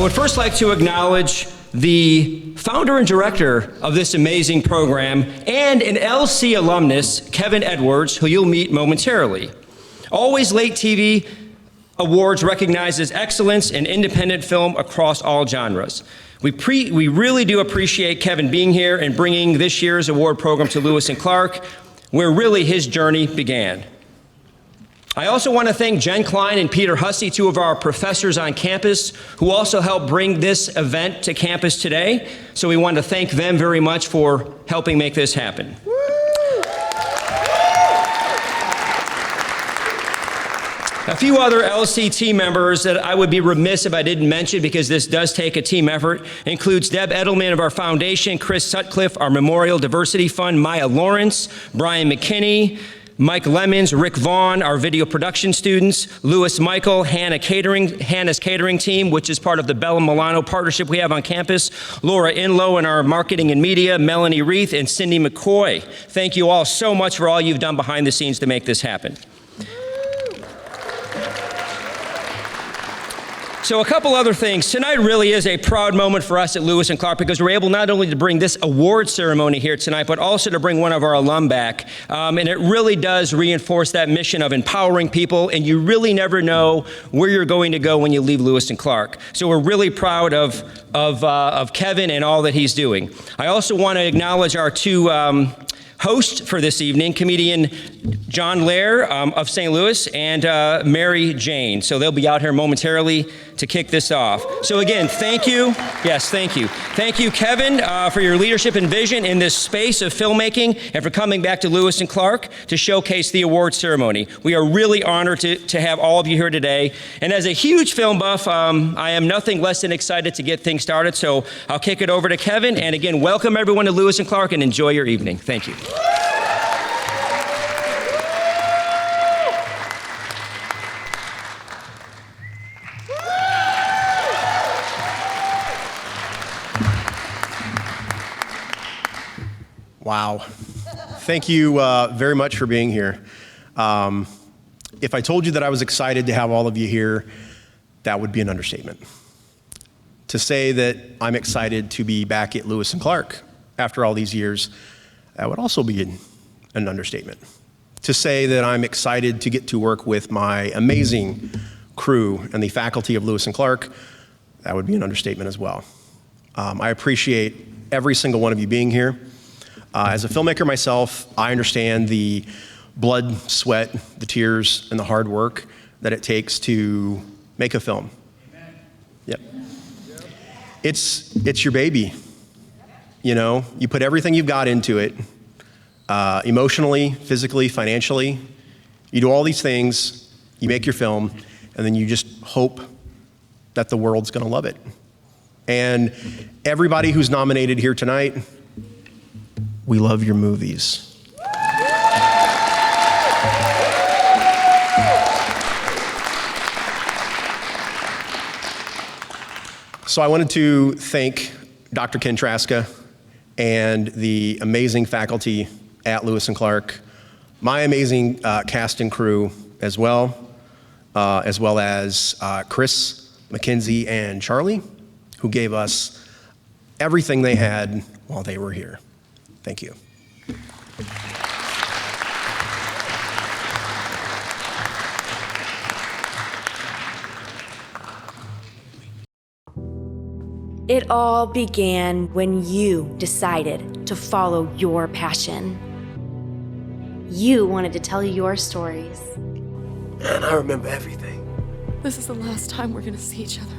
would first like to acknowledge the founder and director of this amazing program and an LC alumnus, Kevin Edwards, who you'll meet momentarily. Always Late TV Awards recognizes excellence in independent film across all genres. We really do appreciate Kevin being here and bringing this year's award program to Lewis and Clark, where really his journey began. I also want to thank Jen Klein and Peter Hussey, two of our professors on campus, who also helped bring this event to campus today. So we want to thank them very much for helping make this happen. A few other LC team members that I would be remiss if I didn't mention, because this does take a team effort, includes Deb Edelman of our foundation, Chris Sutcliffe, our Memorial Diversity Fund, Maya Lawrence, Brian McKinney, Mike Lemons, Rick Vaughn, our video production students, Louis Michael, Hannah's catering team, which is part of the Bella Milano partnership we have on campus, Laura Inlow in our marketing and media, Melanie Reith, and Cindy McCoy. Thank you all so much for all you've done behind the scenes to make this happen. So a couple other things. Tonight really is a proud moment for us at Lewis and Clark, because we're able not only to bring this award ceremony here tonight, but also to bring one of our alum back. And it really does reinforce that mission of empowering people, and you really never know where you're going to go when you leave Lewis and Clark. So we're really proud of Kevin and all that he's doing. I also want to acknowledge our two host for this evening, comedian John Lehr of St. Louis and Mary Jayne. So they'll be out here momentarily to kick this off. So again, thank you. Yes, thank you. Thank you, Kevin, for your leadership and vision in this space of filmmaking, and for coming back to Lewis and Clark to showcase the award ceremony. We are really honored to have all of you here today. And as a huge film buff, I am nothing less than excited to get things started. So I'll kick it over to Kevin. And again, welcome everyone to Lewis and Clark, and enjoy your evening. Thank you. Wow. Thank you very much for being here. If I told you that I was excited to have all of you here, that would be an understatement. To say that I'm excited to be back at Lewis and Clark after all these years, that would also be an understatement. To say that I'm excited to get to work with my amazing crew and the faculty of Lewis and Clark, that would be an understatement as well. I appreciate every single one of you being here. As a filmmaker myself, I understand the blood, sweat, the tears, and the hard work that it takes to make a film. Amen. Yep. It's your baby. You know, you put everything you've got into it, emotionally, physically, financially. You do all these things, you make your film, and then you just hope that the world's gonna love it. And everybody who's nominated here tonight, we love your movies. So I wanted to thank Dr. Ken Traska and the amazing faculty at Lewis and Clark, my amazing cast and crew as well as Chris, Mackenzie, and Charlie, who gave us everything they had while they were here. Thank you. It all began when you decided to follow your passion. You wanted to tell your stories. And I remember everything. This is the last time we're gonna see each other.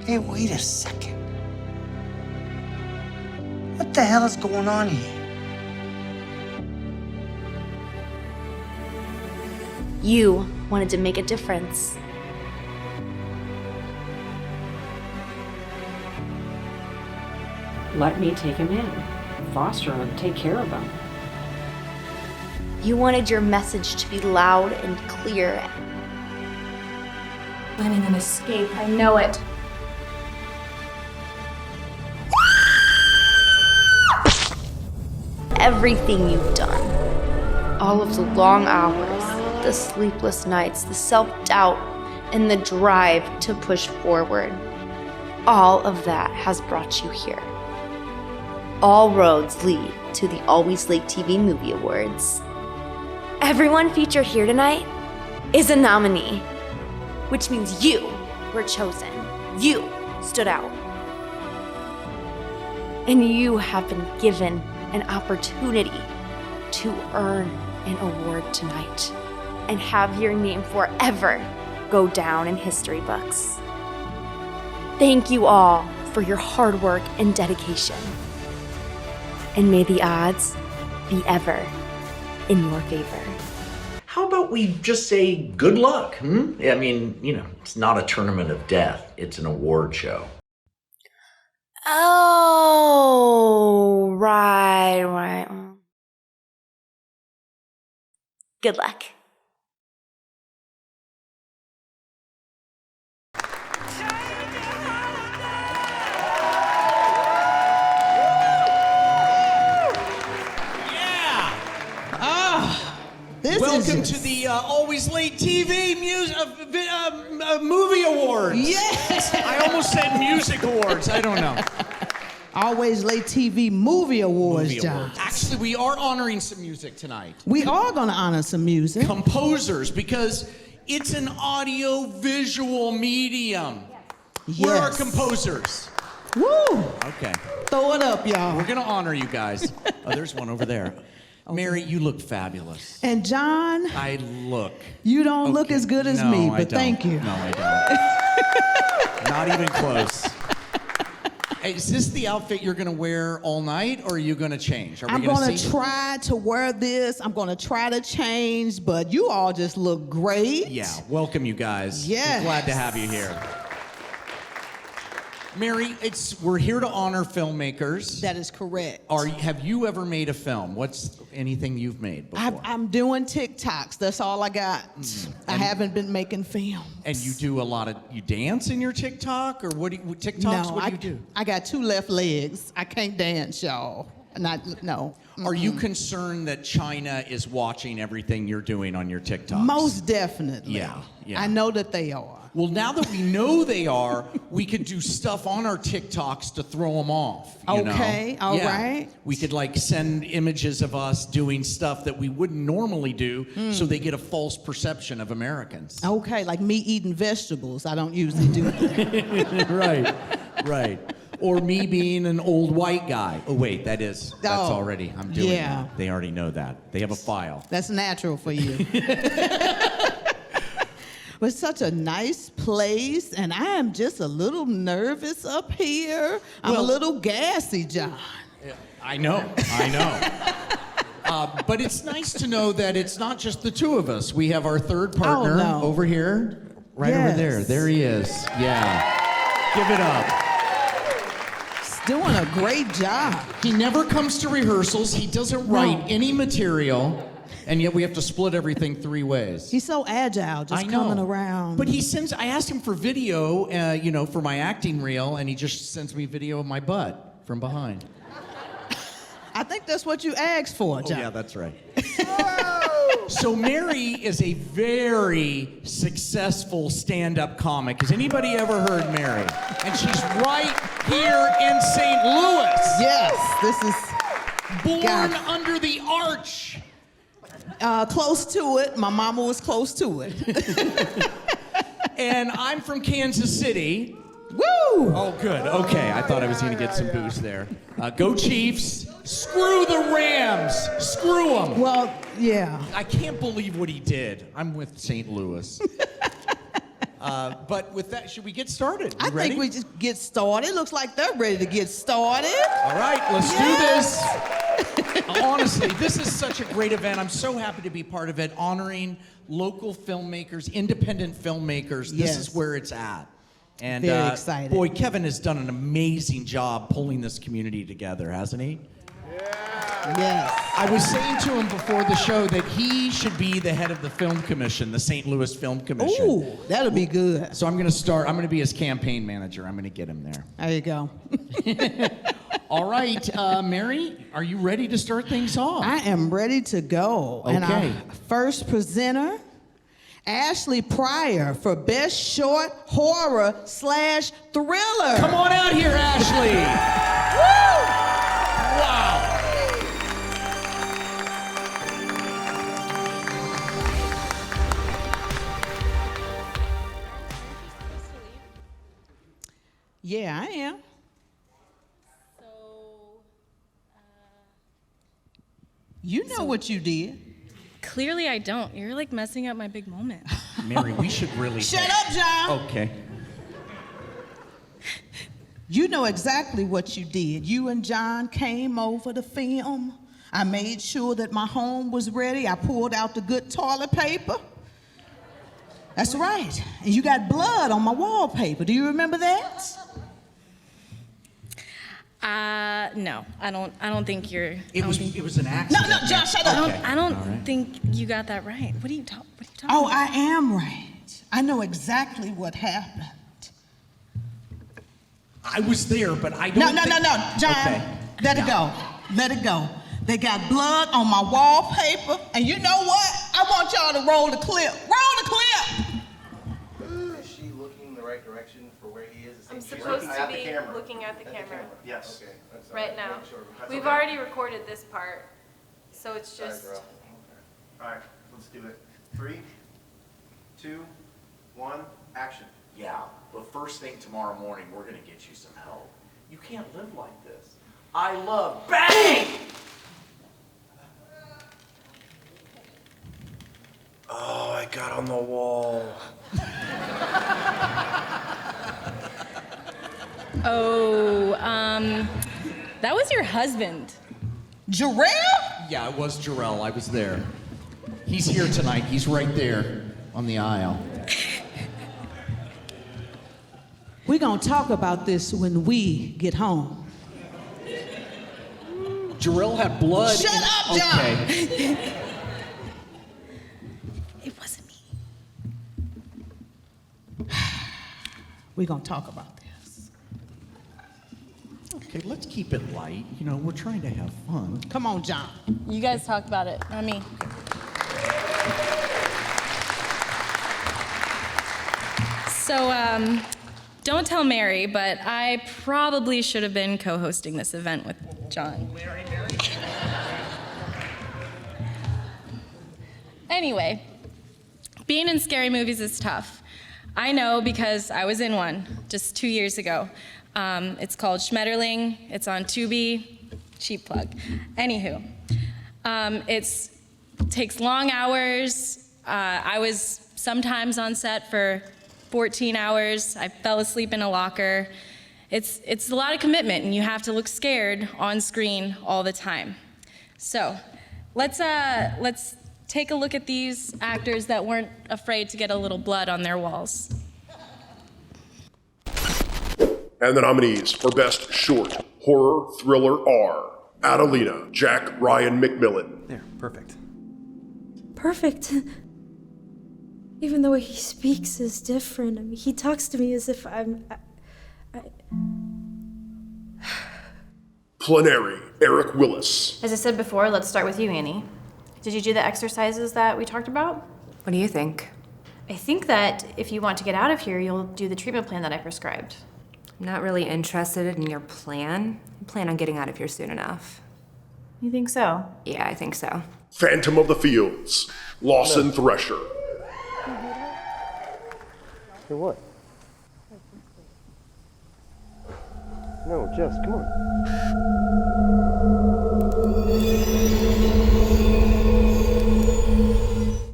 Hey, wait a second. What the hell is going on here? You wanted to make a difference. Let me take him in, foster him, take care of him. You wanted your message to be loud and clear. Planning an escape, I know it. Everything you've done, all of the long hours, the sleepless nights, the self-doubt, and the drive to push forward. All of that has brought you here. All roads lead to the Always Late TV Movie Awards. Everyone featured here tonight is a nominee, which means you were chosen. You stood out. And you have been given an opportunity to earn an award tonight and have your name forever go down in history books. Thank you all for your hard work and dedication. And may the odds be ever in your favor. How about we just say good luck? I mean, it's not a tournament of death, it's an award show. Oh, right. Good luck. Welcome to the Always Late TV Movie Awards. Yes! I almost said Music Awards. I don't know. Always Late TV Movie Awards, John. Actually, we are honoring some music tonight. We are going to honor some music. Composers, because it's an audio-visual medium. Yes. Where are composers? Woo! Okay. Throw it up, y'all. We're going to honor you guys. Oh, there's one over there. Mary, you look fabulous. And John, I look. You don't look as good as me, but thank you. No, I don't. Not even close. Hey, is this the outfit you're going to wear all night, or are you going to change? I'm going to try to wear this. I'm going to try to change, but you all just look great. Yeah, welcome you guys. Yes. We're glad to have you here. Mary, we're here to honor filmmakers. That is correct. Have you ever made a film? What's anything you've made before? I'm doing TikToks. That's all I got. I haven't been making films. And you do you dance in your TikTok, or what do you do? I got two left legs. I can't dance, y'all. No. Are you concerned that China is watching everything you're doing on your TikToks? Most definitely. Yeah. I know that they are. Well, now that we know they are, we could do stuff on our TikToks to throw them off. Okay, all right. We could send images of us doing stuff that we wouldn't normally do, so they get a false perception of Americans. Okay, like me eating vegetables. I don't usually do that. Right. Or me being an old white guy. Oh, wait, that's already, I'm doing that. They already know that. They have a file. That's natural for you. But it's such a nice place, and I am just a little nervous up here. I'm a little gassy, John. I know. But it's nice to know that it's not just the two of us. We have our third partner over here, over there. There he is. Yeah. Give it up. He's doing a great job. He never comes to rehearsals. He doesn't write any material. And yet we have to split everything 3 ways. He's so agile, just coming around. But I asked him for video, for my acting reel, and he just sends me video of my butt from behind. I think that's what you asked for, John. Oh, yeah, that's right. So Mary is a very successful stand-up comic. Has anybody ever heard Mary? And she's right here in St. Louis. Yes, this is... Born under the arch. Close to it. My mama was close to it. And I'm from Kansas City. Woo! Oh, good. Okay, I thought I was going to get some boost there. Go Chiefs. Screw the Rams. Screw them. Well, yeah. I can't believe what he did. I'm with St. Louis. But with that, should we get started? I think we just get started. Looks like they're ready to get started. All right, let's do this. Honestly, this is such a great event. I'm so happy to be part of it, honoring local filmmakers, independent filmmakers. This is where it's at. And very excited. Boy, Kevin has done an amazing job pulling this community together, hasn't he? Yes. I was saying to him before the show that he should be the head of the film commission, the St. Louis Film Commission. Ooh, that'll be good. So I'm going to be his campaign manager. I'm going to get him there. There you go. All right, Mary, are you ready to start things off? I am ready to go. Okay. And our first presenter Ashley Pryor for Best Short Horror / Thriller. Come on out here, Ashley. Woo! Wow. Yeah, I am. You know what you did. Clearly I don't. You're like messing up my big moment. Mary, we should really... Shut up, John. Okay. You know exactly what you did. You and John came over to film. I made sure that my home was ready. I pulled out the good toilet paper. That's right. And you got blood on my wallpaper. Do you remember that? No. I don't think you're... It was an accident. No, John, shut up. Okay. I don't All right. think you got that right. What are you talking Oh, about? I am right. I know exactly what happened. I was there, but I don't No, John, Okay. let it go. Let it go. They got blood on my wallpaper, and you know what? I want y'all to roll the clip. Roll the clip! Is she looking the right direction for where he is? I'm supposed to be looking at the camera Yes. Okay. right now. We've already recorded this part, so it's just... All right, let's do it. 3, 2, 1, action. Yeah, but first thing tomorrow morning, we're gonna get you some help. You can't live like this. I love bang! Oh, I got on the wall. Oh, that was your husband. Jarrell? Yeah, it was Jarrell. I was there. He's here tonight. He's right there on the aisle. We're going to talk about this when we get home. Jarrell had blood. Shut up, John! Okay. It wasn't me. We're going to talk about this. Okay, let's keep it light. You know, we're trying to have fun. Come on, John. You guys talk about it, not me. So, don't tell Mary, but I probably should have been co-hosting this event with John. Anyway, being in scary movies is tough. I know because I was in one just 2 years ago. It's called Schmetterling. It's on Tubi. Cheap plug. Anywho, it takes long hours. I was sometimes on set for 14 hours. I fell asleep in a locker. It's a lot of commitment, and you have to look scared on screen all the time. So, let's take a look at these actors that weren't afraid to get a little blood on their walls. And the nominees for Best Short Horror Thriller are Adelina Jack Ryan McMillan. There, perfect. Perfect. Even the way he speaks is different. I mean, he talks to me as if I'm... Plenary Eric Willis. As I said before, let's start with you, Annie. Did you do the exercises that we talked about? What do you think? I think that if you want to get out of here, you'll do the treatment plan that I prescribed. I'm not really interested in your plan. I plan on getting out of here soon enough. You think so? Yeah, I think so. Phantom of the Fields Lawson Thresher. For what? No, Jess, come on.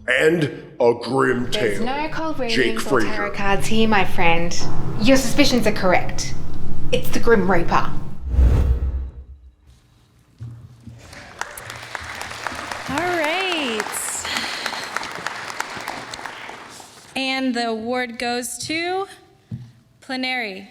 And A Grim There's Tale. no cold Jake readings or Frazier. tarot cards here, my friend. Your suspicions are correct. It's the Grim Reaper. All right. And the award goes to Plenary.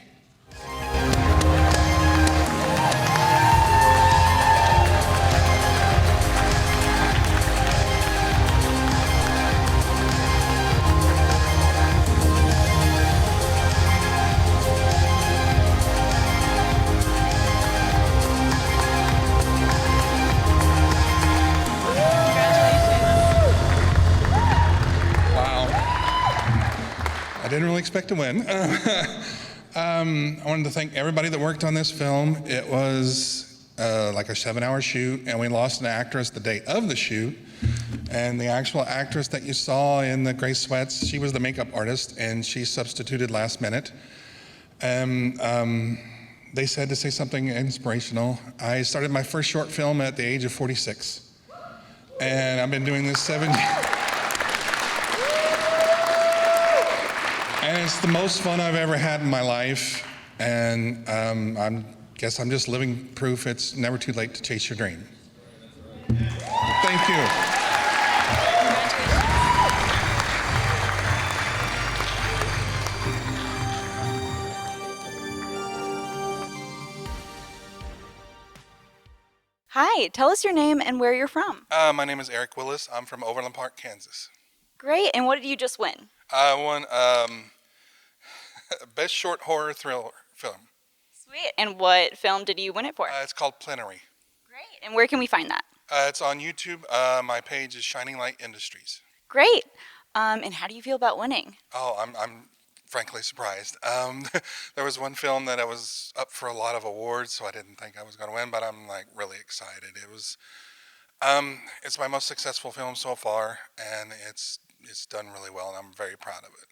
Wow. expect to win. I wanted to thank everybody that worked on this film. It was like a 7-hour shoot, and we lost an actress the day of the shoot. And the actual actress that you saw in the gray sweats, she was the makeup artist, and she substituted last minute. They said to say something inspirational. I started my first short film at the age of 46. And I've been doing this 7 years. And it's the most fun I've ever had in my life. And I guess I'm just living proof it's never too late to chase your dream. Thank you. Hi, tell us your name and where you're from. My name is Eric Willis. I'm from Overland Park, Kansas. Great, and what did you just win? I won Best Short Horror Thriller Film. Sweet, and what film did you win it for? It's called Plenary. Great, and where can we find that? It's on YouTube. My page is Shining Light Industries. Great, and how do you feel about winning? Oh, I'm frankly surprised. There was one film that I was up for a lot of awards, so I didn't think I was going to win, but I'm like really excited. It was, it's my most successful film so far, and it's done really well, and I'm very proud of it.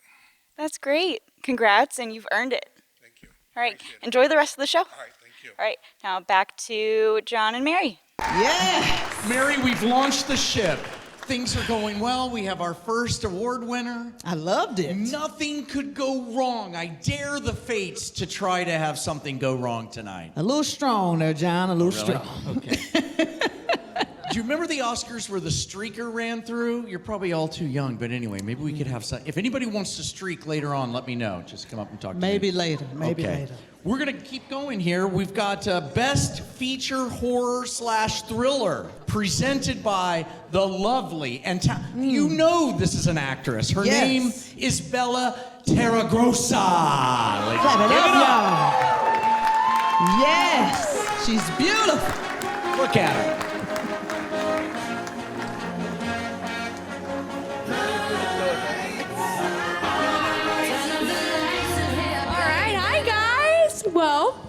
That's great. Congrats, and you've earned it. Thank you. All right, enjoy the rest of the show. All right, thank you. All right, now back to John and Mary. Yes! Mary, we've launched the ship. Things are going well. We have our first award winner. I loved it. Nothing could go wrong. I dare the fates to try to have something go wrong tonight. A little strong there, John, a little Really? strong. Okay. Do you remember the Oscars where the streaker ran through? You're probably all too young, but anyway, maybe we could have some. If anybody wants to streak later on, let me know. Just come up and talk to me. Maybe later, maybe Okay. later. We're going to keep going here. We've got Best Feature Horror / Thriller, presented by the lovely, and you know this is an actress. Her Yes. name is Bella Terragrossa. Clap it Give up, it up. y'all. Yes, she's beautiful. Look at her. Well,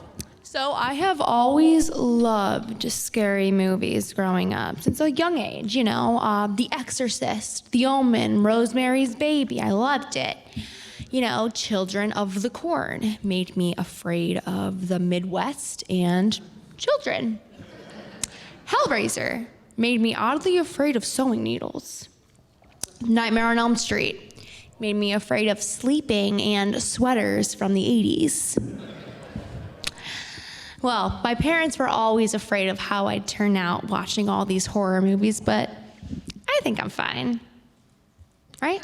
so I have always loved scary movies growing up since a young age, you know, The Exorcist, The Omen, Rosemary's Baby, I loved it. You know, Children of the Corn made me afraid of the Midwest and children. Hellraiser made me oddly afraid of sewing needles. Nightmare on Elm Street made me afraid of sleeping and sweaters from the 80s. Well, my parents were always afraid of how I'd turn out watching all these horror movies, but I think I'm fine. Right?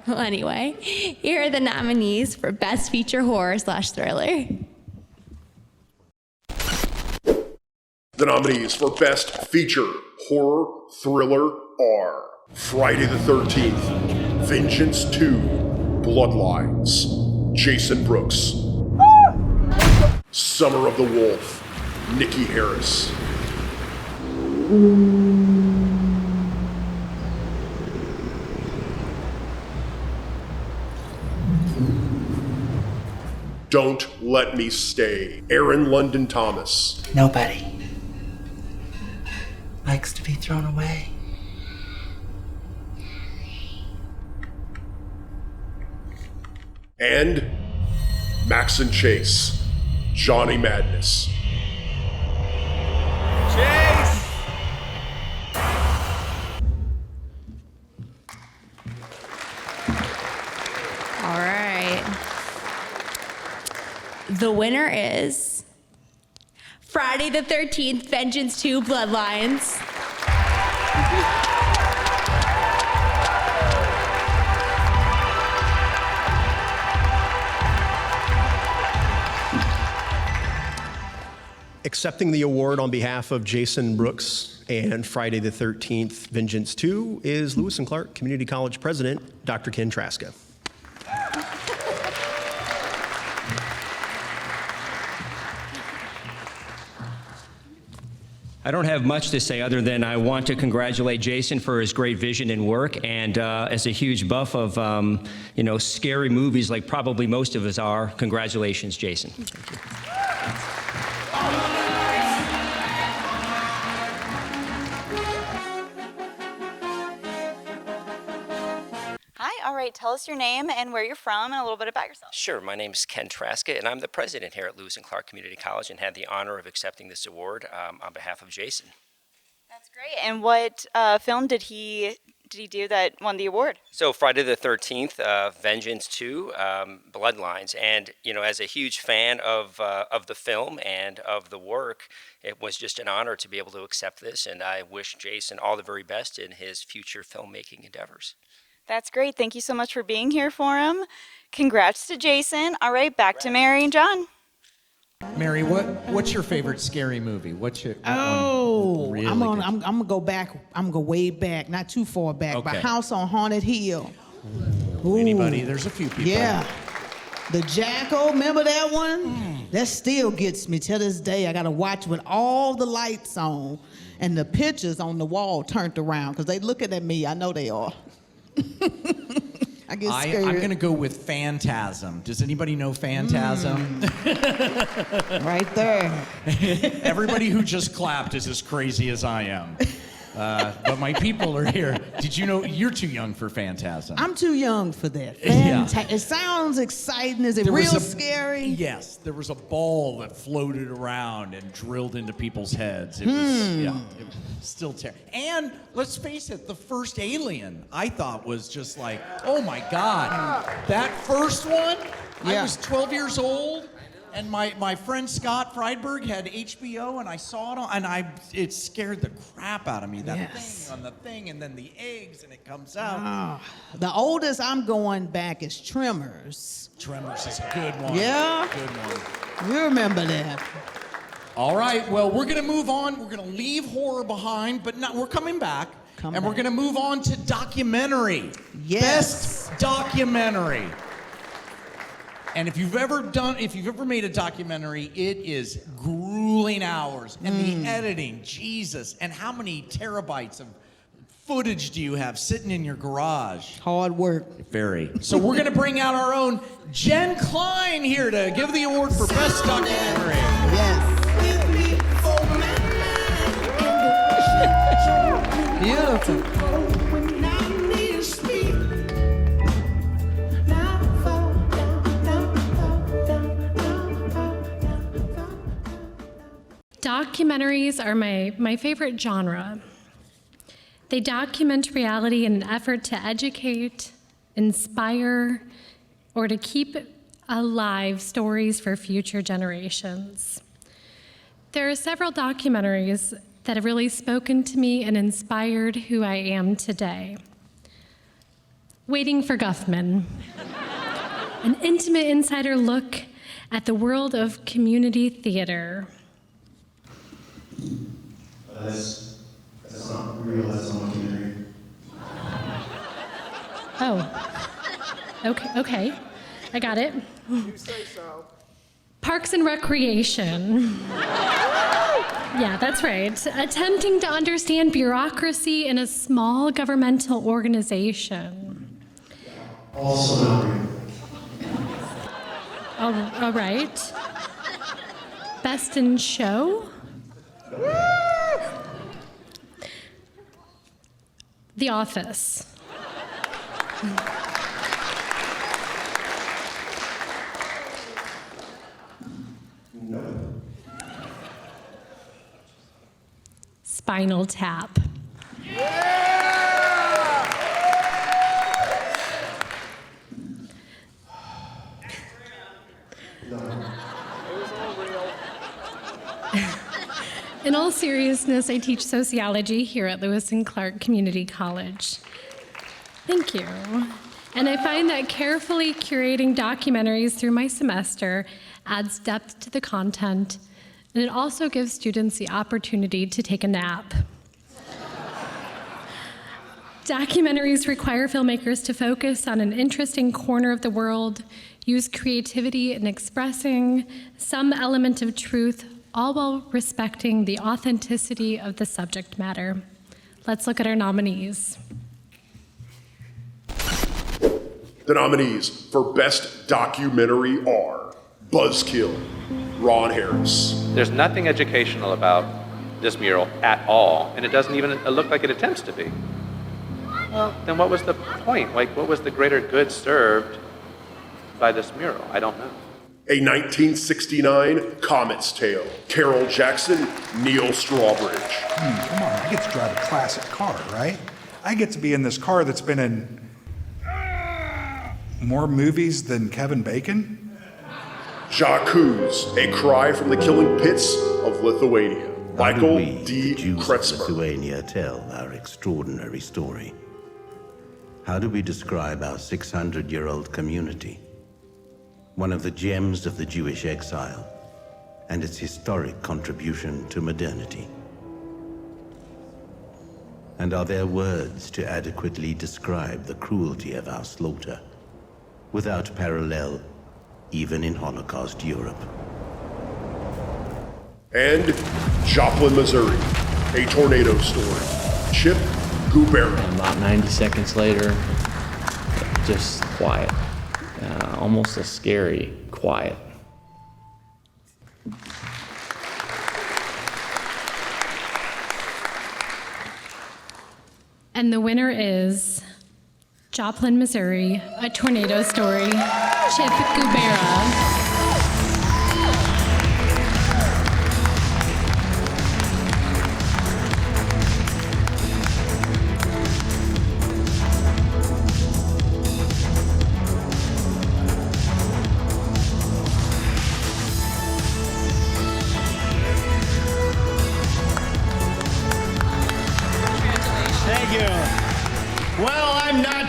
Well, anyway, here are the nominees for Best Feature Horror / Thriller. The nominees for Best Feature Horror Thriller are Friday the 13th, Vengeance 2, Bloodlines, Jason Brooks, Summer of the Wolf, Nikki Harris. Don't Let Me Stay, Aaron London Thomas. Nobody likes to be thrown away. And Max and Chase, Johnny Madness. Chase! All right. The winner is Friday the 13th, Vengeance 2, Bloodlines. Accepting the award on behalf of Jason Brooks and Friday the 13th, Vengeance 2 is Lewis and Clark Community College President, Dr. Ken Traska. I don't have much to say other than I want to congratulate Jason for his great vision and work, and as a huge buff of scary movies like probably most of us are, congratulations, Jason. Thank you. Hi, all right, tell us your name and where you're from and a little bit about yourself. Sure, my name is Ken Traska, and I'm the president here at Lewis and Clark Community College and had the honor of accepting this award on behalf of Jason. That's great. And what film did he do that won the award? So Friday the 13th, Vengeance 2, Bloodlines, and as a huge fan of the film and of the work, it was just an honor to be able to accept this, and I wish Jason all the very best in his future filmmaking endeavors. That's great. Thank you so much for being here for him. Congrats to Jason. All right, back to Mary and John. Mary, what's your favorite scary movie? Really I'm gonna go back. I'm gonna go way back, not too far back. Okay. But House on Haunted Hill. Anybody? There's a few people. Yeah. The Jackal, remember that one? That still gets me to this day. I gotta watch with all the lights on and the pictures on the wall turned around because they looking at me. I know they are. I get scared. I'm going to go with Phantasm. Does anybody know Phantasm? Right there. Everybody who just clapped is as crazy as I am. But my people are here. Did you know you're too young for Phantasm? I'm too young for that. It sounds exciting. Is it real scary? Yes. There was a ball that floated around and drilled into people's heads. It was still terrible. And let's face it, the first Alien I thought was just like, oh my God. That first one, I was 12 years old. And my friend Scott Friedberg had HBO, and I saw it on, and it scared the crap out of me. That thing on the thing, and then the eggs, and it comes out. The oldest I'm going back is Tremors. Tremors is a good one. Yeah? Good one. You remember that. All right, well, we're going to move on. We're going to leave horror behind, but we're coming back. We're going to move on to documentary. Yes. Best documentary. And if you've ever made a documentary, it is grueling hours. And the editing, Jesus. And how many terabytes of footage do you have sitting in your garage? Hard work. Very. So we're going to bring out our own Jen Klein here to give the award for Best Documentary. Yes. Beautiful. Documentaries are my favorite genre. They document reality in an effort to educate, inspire, or to keep alive stories for future generations. There are several documentaries that have really spoken to me and inspired who I am today. Waiting for Guffman, an intimate insider look at the world of community theater. That's not real, that's not documentary. Oh, okay, I got it. You say so. Parks and Recreation. Yeah, that's right. Attempting to understand bureaucracy in a small governmental organization. Also not real. All right. Best in Show? The Office. No. Spinal Tap. In all seriousness, I teach sociology here at Lewis and Clark Community College. Thank you. And I find that carefully curating documentaries through my semester adds depth to the content, and it also gives students the opportunity to take a nap. Documentaries require filmmakers to focus on an interesting corner of the world, use creativity in expressing some element of truth, all while respecting the authenticity of the subject matter. Let's look at our nominees. The nominees for Best Documentary are Buzzkill, Ron Harris. There's nothing educational about this mural at all, and it doesn't even look like it attempts to be. Well, then what was the point? Like, what was the greater good served by this mural? I don't know. A 1969 Comet's Tale, Carol Jackson, Neil Strawbridge. Come on, I get to drive a classic car, right? I get to be in this car that's been in more movies than Kevin Bacon. Jacques, A Cry from the Killing Pits of Lithuania, Michael D. Kretzmer. Lithuania tell our extraordinary story? How do we describe our 600-year-old community? One of the gems of the Jewish exile and its historic contribution to modernity. And are there words to adequately describe the cruelty of our slaughter, without parallel even in Holocaust Europe? And Joplin, Missouri, A Tornado Story, Chip Gubera. About 90 seconds later, just quiet. Almost a scary quiet. And the winner is Joplin, Missouri, A Tornado Story, Chip Gubera.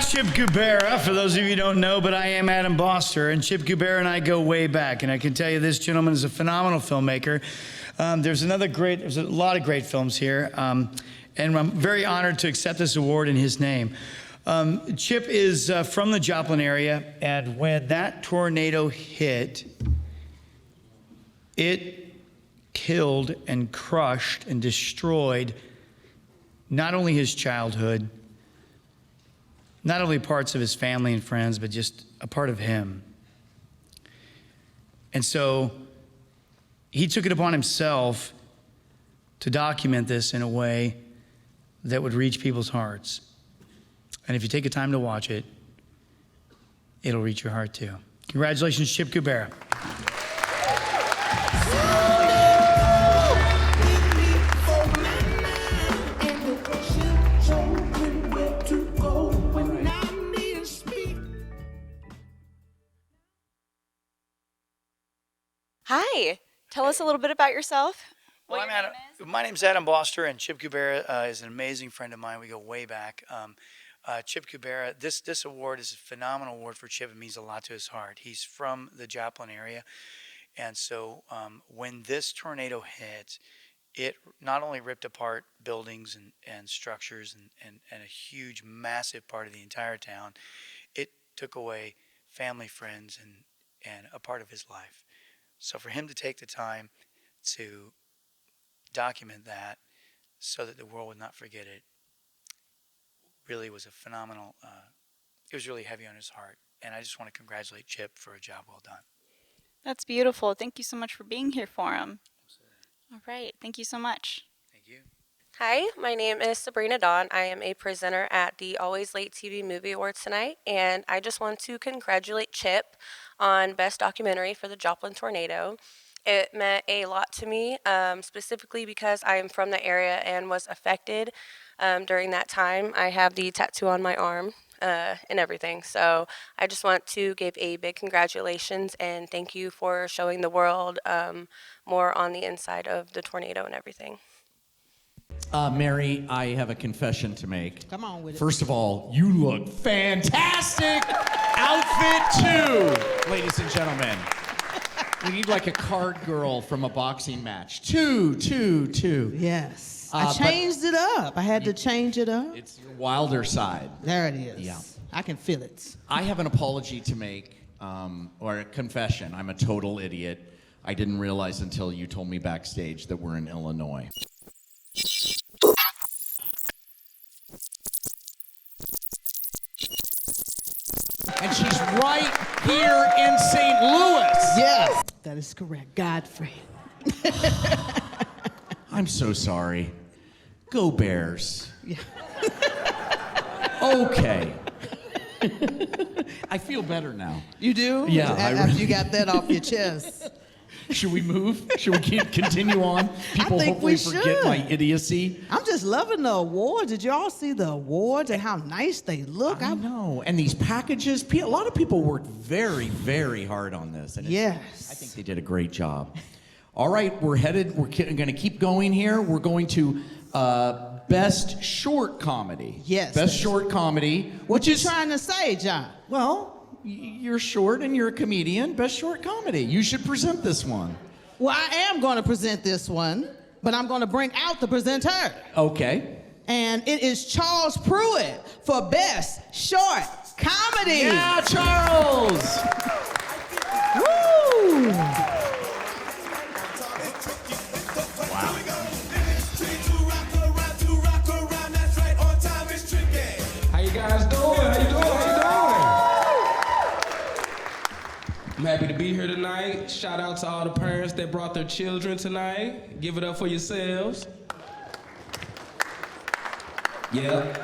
Chip Gubera, for those of you who don't know, but I am Adam Boster, and Chip Gubera and I go way back, and I can tell you this gentleman is a phenomenal filmmaker. There's a lot of great films here, and I'm very honored to accept this award in his name. Chip is from the Joplin area, and when that tornado hit, it killed and crushed and destroyed not only his childhood, not only parts of his family and friends, but just a part of him. And so he took it upon himself to document this in a way that would reach people's hearts. And if you take the time to watch it, it'll reach your heart too. Congratulations, Chip Gubera. Hi, tell us a little bit about yourself. Well, my name's Adam Boster, and Chip Gubera is an amazing friend of mine. We go way back. Chip Gubera, this award is a phenomenal award for Chip. It means a lot to his heart. He's from the Joplin area, and so when this tornado hit, it not only ripped apart buildings and structures and a huge, massive part of the entire town, it took away family, friends, and a part of his life. So for him to take the time to document that so that the world would not forget it really was a phenomenal, it was really heavy on his heart. And I just want to congratulate Chip for a job well done. That's beautiful. Thank you so much for being here for him. All right. Thank you so much. Thank you. Hi, my name is Sabrina Dawn. I am a presenter at the Always Late TV Movie Awards tonight, and I just want to congratulate Chip on Best Documentary for the Joplin Tornado. It meant a lot to me, specifically because I am from the area and was affected during that time. I have the tattoo on my arm and everything, so I just want to give a big congratulations and thank you for showing the world more on the inside of the tornado and everything. Mary, I have a confession to make. Come on with it. First of all, you look fantastic. Outfit 2, ladies and gentlemen. We need like a card girl from a boxing match. Two. Yes. I changed it up. I had to change it up. It's your wilder side. There it is. Yeah. I can feel it. I have an apology to make, or a confession. I'm a total idiot. I didn't realize until you told me backstage that we're in Illinois. And she's right here in St. Louis. Yes, that is correct. Godfrey. I'm so sorry. Go Bears. Yeah. Okay. I feel better now. You do? Yeah, After you got that off your chest. Should we move? Should we continue on? People I think hopefully we forget should. my idiocy. I'm just loving the awards. Did y'all see the awards and how nice they look? I know. And these packages, a lot of people worked very, very hard on this. And Yes. I think they did a great job. All right, we're going to keep going here. We're going to Best Short Comedy. Yes. Best Short Comedy. What you trying to say, John? Well, you're short and you're a comedian. Best Short Comedy. You should present this one. Well, I am going to present this one, but I'm going to bring out the presenter. Okay. And it is Charles Pruitt for Best Short Comedy. Yeah, Charles! Woo! How you guys doing? How you doing? I'm happy to be here tonight. Shout out to all the parents that brought their children tonight. Give it up for yourselves. Yeah.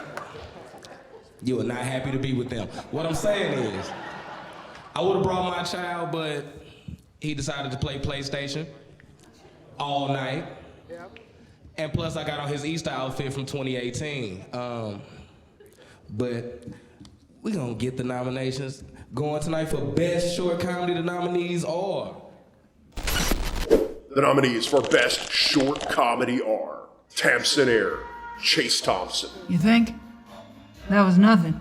You are not happy to be with them. What I'm saying is, I would have brought my child, but he decided to play PlayStation all night. And plus, I got on his Easter outfit from 2018. But we gonna get the nominations going tonight for Best Short Comedy. The nominees are... The nominees for Best Short Comedy are Tamsin Air, Chase Thompson. You think? That was nothing.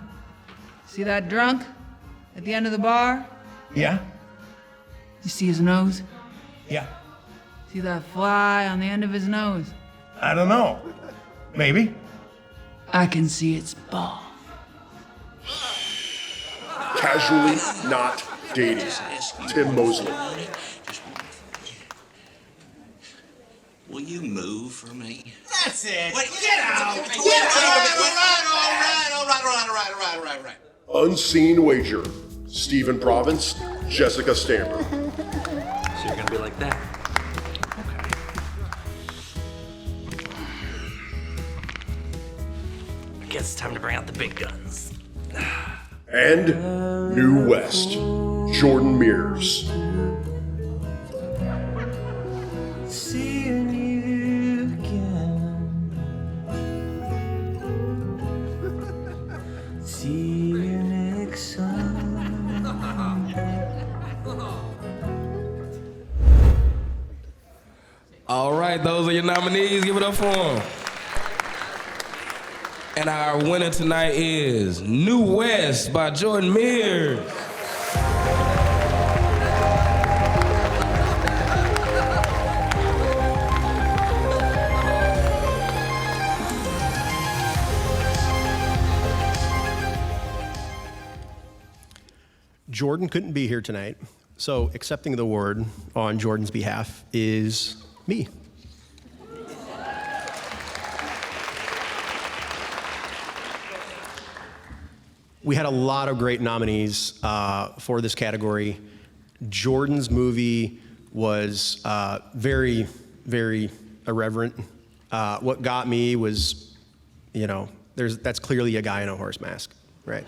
See that drunk at the end of the bar? Yeah? You see his nose? Yeah. See that fly on the end of his nose? I don't know. Maybe. I can see its ball. Casually Not Dating, Tim Mosley. Will you move for me? That's it. Wait, get out. Get All right. Unseen Wager, Stephen Province, Jessica Stamper. So you're gonna be like that? I guess it's time to bring out the big guns. And New West, Jordan Mears. Seeing you again. See you next time. All right, those are your nominees. Give it up for them. And our winner tonight is New West by Jordan Mears. Jordan couldn't be here tonight, so accepting the award on Jordan's behalf is me. We had a lot of great nominees for this category. Jordan's movie was very, very irreverent. What got me was, that's clearly a guy in a horse mask, right?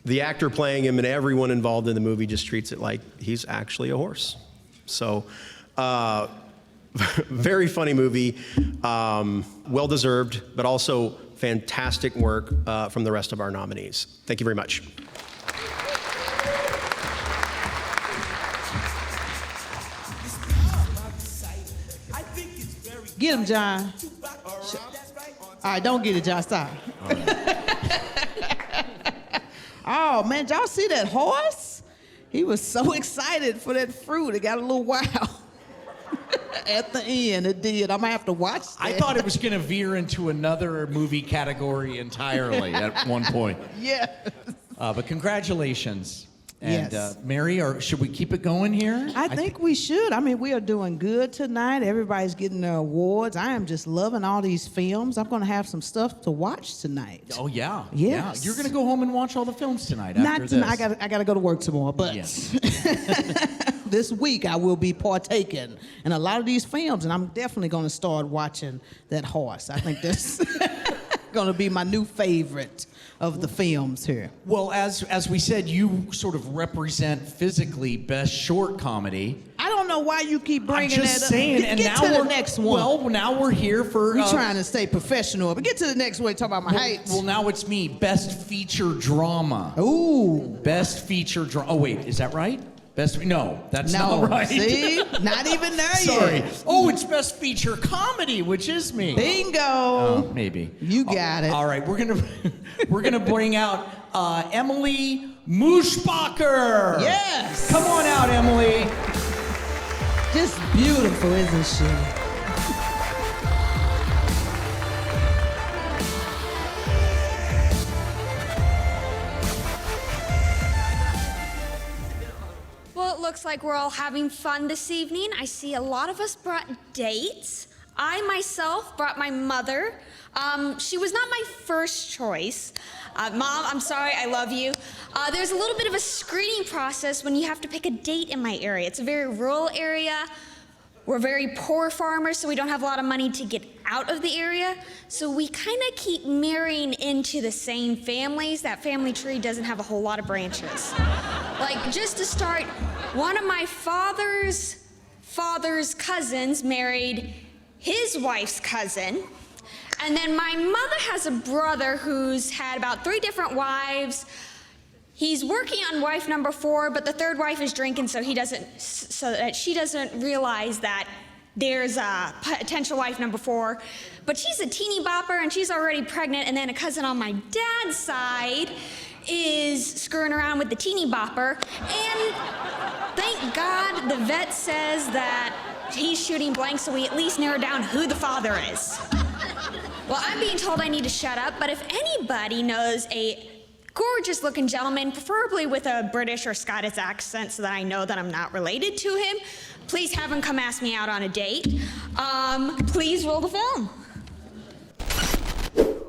The actor playing him and everyone involved in the movie just treats it like he's actually a horse. So, very funny movie, well-deserved, but also fantastic work from the rest of our nominees. Thank you very much. Get him, John. All right, don't get it, John. Stop. Oh, man, y'all see that horse? He was so excited for that fruit. It got a little wild. At the end, it did. I might have to watch that. I thought it was going to veer into another movie category entirely at one point. Yeah. But congratulations. And Yes. Mary, should we keep it going here? I think we should. I mean, we are doing good tonight. Everybody's getting their awards. I am just loving all these films. I'm going to have some stuff to watch tonight. Oh yeah, Yes. yeah. You're gonna go home and watch all the films tonight. Not after tonight. this. I got to go to work tomorrow, but Yes. this week I will be partaking in a lot of these films, and I'm definitely going to start watching that horse. I think that's going to be my new favorite of the films here. Well, as we said, you sort of represent physically best short comedy. I don't know why you keep bringing I'm just that saying, up. and Get now to the we're next one. Well, now we're here for. We're trying to stay professional, but get to the next one. Talk about my height. Well, now it's me. Best feature drama. Ooh. Best feature drama. Oh wait, is that right? No, that's No, not right. see? Not even there Sorry. yet. Oh, it's best feature comedy, which is me. Bingo. Maybe. You got it. All right, we're gonna bring out Emily Muschbacher. Yes. Come on out, Emily. Just beautiful, isn't she? Well, it looks like we're all having fun this evening. I see a lot of us brought dates. I myself brought my mother. She was not my first choice. Mom, I'm sorry, I love you. There's a little bit of a screening process when you have to pick a date in my area. It's a very rural area. We're very poor farmers, so we don't have a lot of money to get out of the area. So we kind of keep marrying into the same families. That family tree doesn't have a whole lot of branches. Like, just to start, one of my father's cousins married his wife's cousin. And then my mother has a brother who's had about 3 different wives. He's working on wife number 4, but the 3rd wife is drinking, so that she doesn't realize that there's a potential wife number 4. But she's a teeny bopper, and she's already pregnant. And then a cousin on my dad's side is screwing around with the teeny bopper. And thank God the vet says that he's shooting blanks, so we at least narrow down who the father is. Well, I'm being told I need to shut up, but if anybody knows a gorgeous looking gentleman, preferably with a British or Scottish accent so that I know that I'm not related to him, please have him come ask me out on a date. Please roll the film.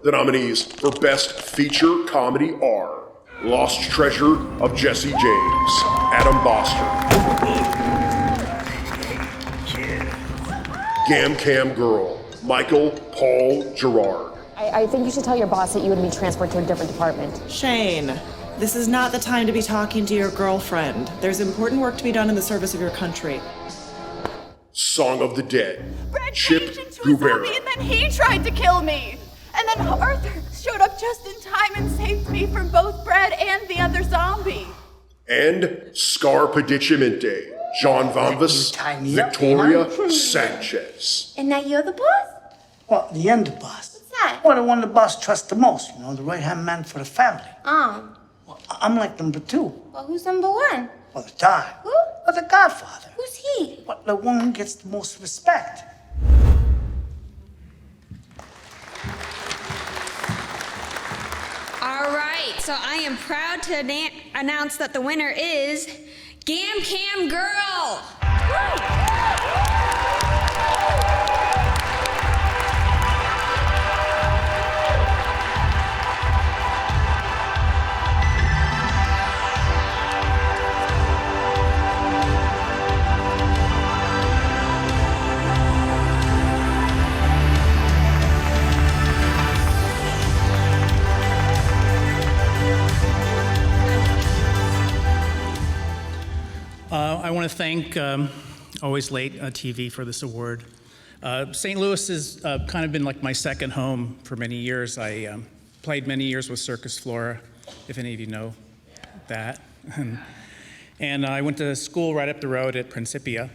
The nominees for Best Feature Comedy are Lost Treasure of Jesse James, Adam Boster. Gam Cam Girl, Michael Paul Gerard. I think you should tell your boss that you would be transferred to a different department. Shane, this is not the time to be talking to your girlfriend. There's important work to be done in the service of your country. Song of the Dead, Brad Chip changed into a Gubera. zombie and then he tried to kill me. And then Arthur showed up just in time and saved me from both Brad and the other zombie. And Scar Pedicamente, John Vanvas, Victoria Sanchez. And now you're the boss? Well, the underboss. What's that? Well, the one the boss trusts the most, you know, the right-hand man for the family. Oh. I'm like number 2. Well, who's number 1? Well, the time. Who? Well, the Godfather. Who's he? Well, the one who gets the most respect. All right, so I am proud to announce that the winner is Gam Cam Girl. I want to thank Always Late TV for this award. St. Louis has kind of been like my second home for many years. I played many years with Circus Flora, if any of you know that. And I went to school right up the road at Principia,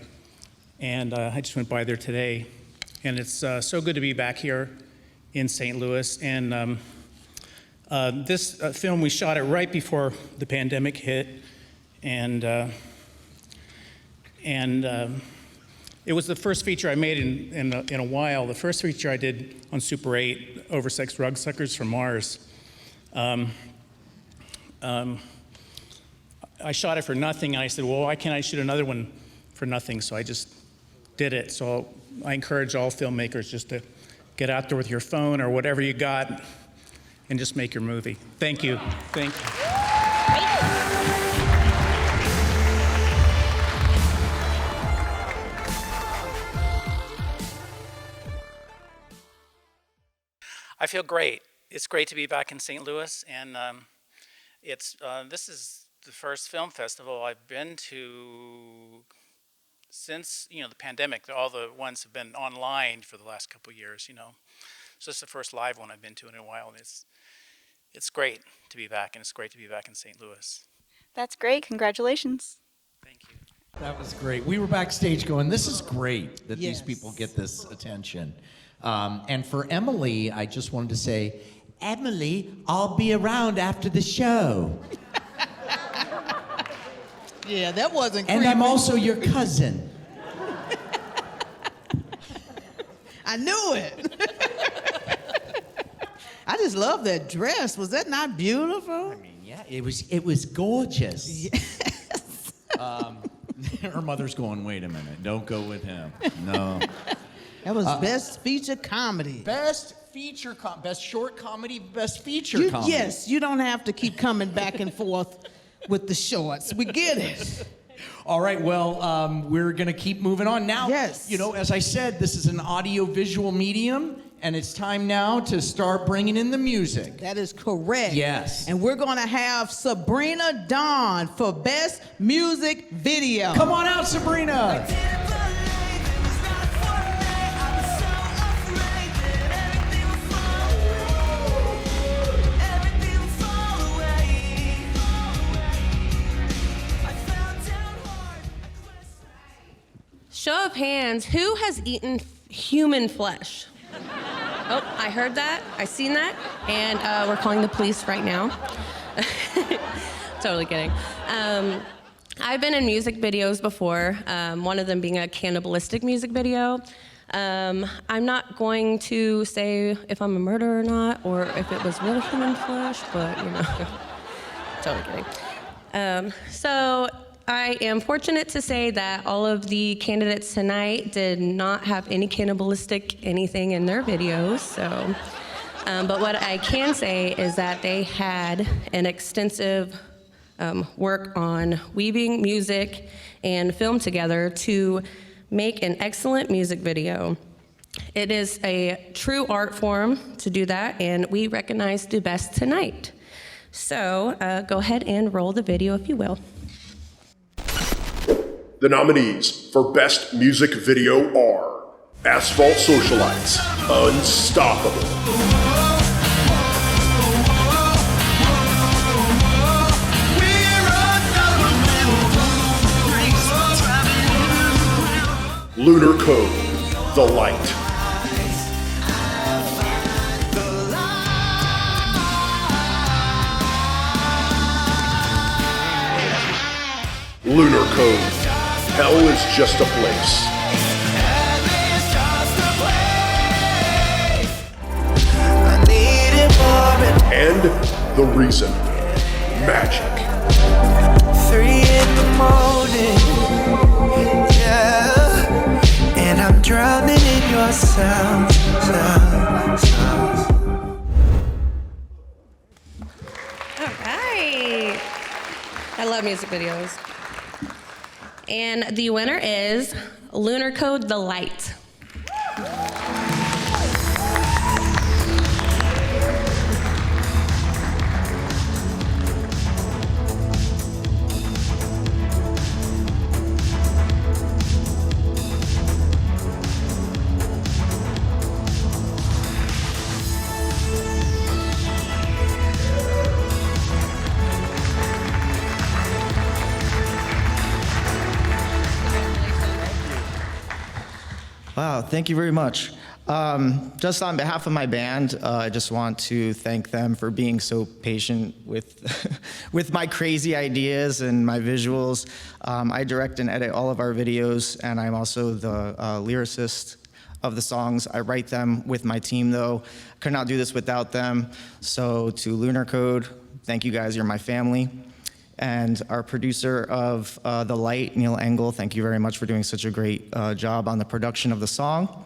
and I just went by there today. And it's so good to be back here in St. Louis. And this film, we shot it right before the pandemic hit, and it was the first feature I made in a while. The first feature I did on Super 8, Oversexed Rug Suckers from Mars. I shot it for nothing, and I said, well, why can't I shoot another one for nothing? So I just did it. So I encourage all filmmakers just to get out there with your phone or whatever you got and just make your movie. Thank you. Thank you. I feel great. It's great to be back in St. Louis, and this is the first film festival I've been to since the pandemic. All the ones have been online for the last couple of years. So it's the first live one I've been to in a while, and it's great to be back, and it's great to be back in St. Louis. That's great. Congratulations. That was great. We were backstage going, this is great that these people get this attention. And for Emily, I just wanted to say, Emily, I'll be around after the show. Yeah, that wasn't And creepy. I'm also your cousin. I knew it. I just love that dress. Was that not beautiful? Yeah, it was gorgeous. Yes. Her mother's going, wait a minute, don't go with him. No. That was best feature comedy. Best short comedy, best feature comedy. Yes, you don't have to keep coming back and forth with the shorts. We get it. All right, well, we're going to keep moving on. Now, as I said, this is an audio-visual medium, and it's time now to start bringing in the music. That is correct. Yes. And we're going to have Sabrina Dawn for Best Music Video. Come on out, Sabrina. Show of hands, who has eaten human flesh? Oh, I heard that, I seen that, and we're calling the police right now. Totally kidding. I've been in music videos before, one of them being a cannibalistic music video. I'm not going to say if I'm a murderer or not, or if it was real human flesh, but totally kidding. So I am fortunate to say that all of the candidates tonight did not have any cannibalistic anything in their videos. So, but what I can say is that they had an extensive work on weaving music and film together to make an excellent music video. It is a true art form to do that, and we recognize the best tonight. So go ahead and roll the video if you will. The nominees for Best Music Video are Asphalt Socialites, Unstoppable. Lunar Code, The Light. Lunar Code, Hell is Just a Place. And The Reason, Magic. 3 in the morning, yeah, and I'm drowning in your sounds. All right. I love music videos. And the winner is Lunar Code, The Light. Wow, thank you very much. Just on behalf of my band, I just want to thank them for being so patient with, with my crazy ideas and my visuals. I direct and edit all of our videos, and I'm also the lyricist of the songs. I write them with my team, though. Could not do this without them. So to Lunar Code, thank you guys, you're my family. And our producer of The Light, Neil Engel, thank you very much for doing such a great job on the production of the song.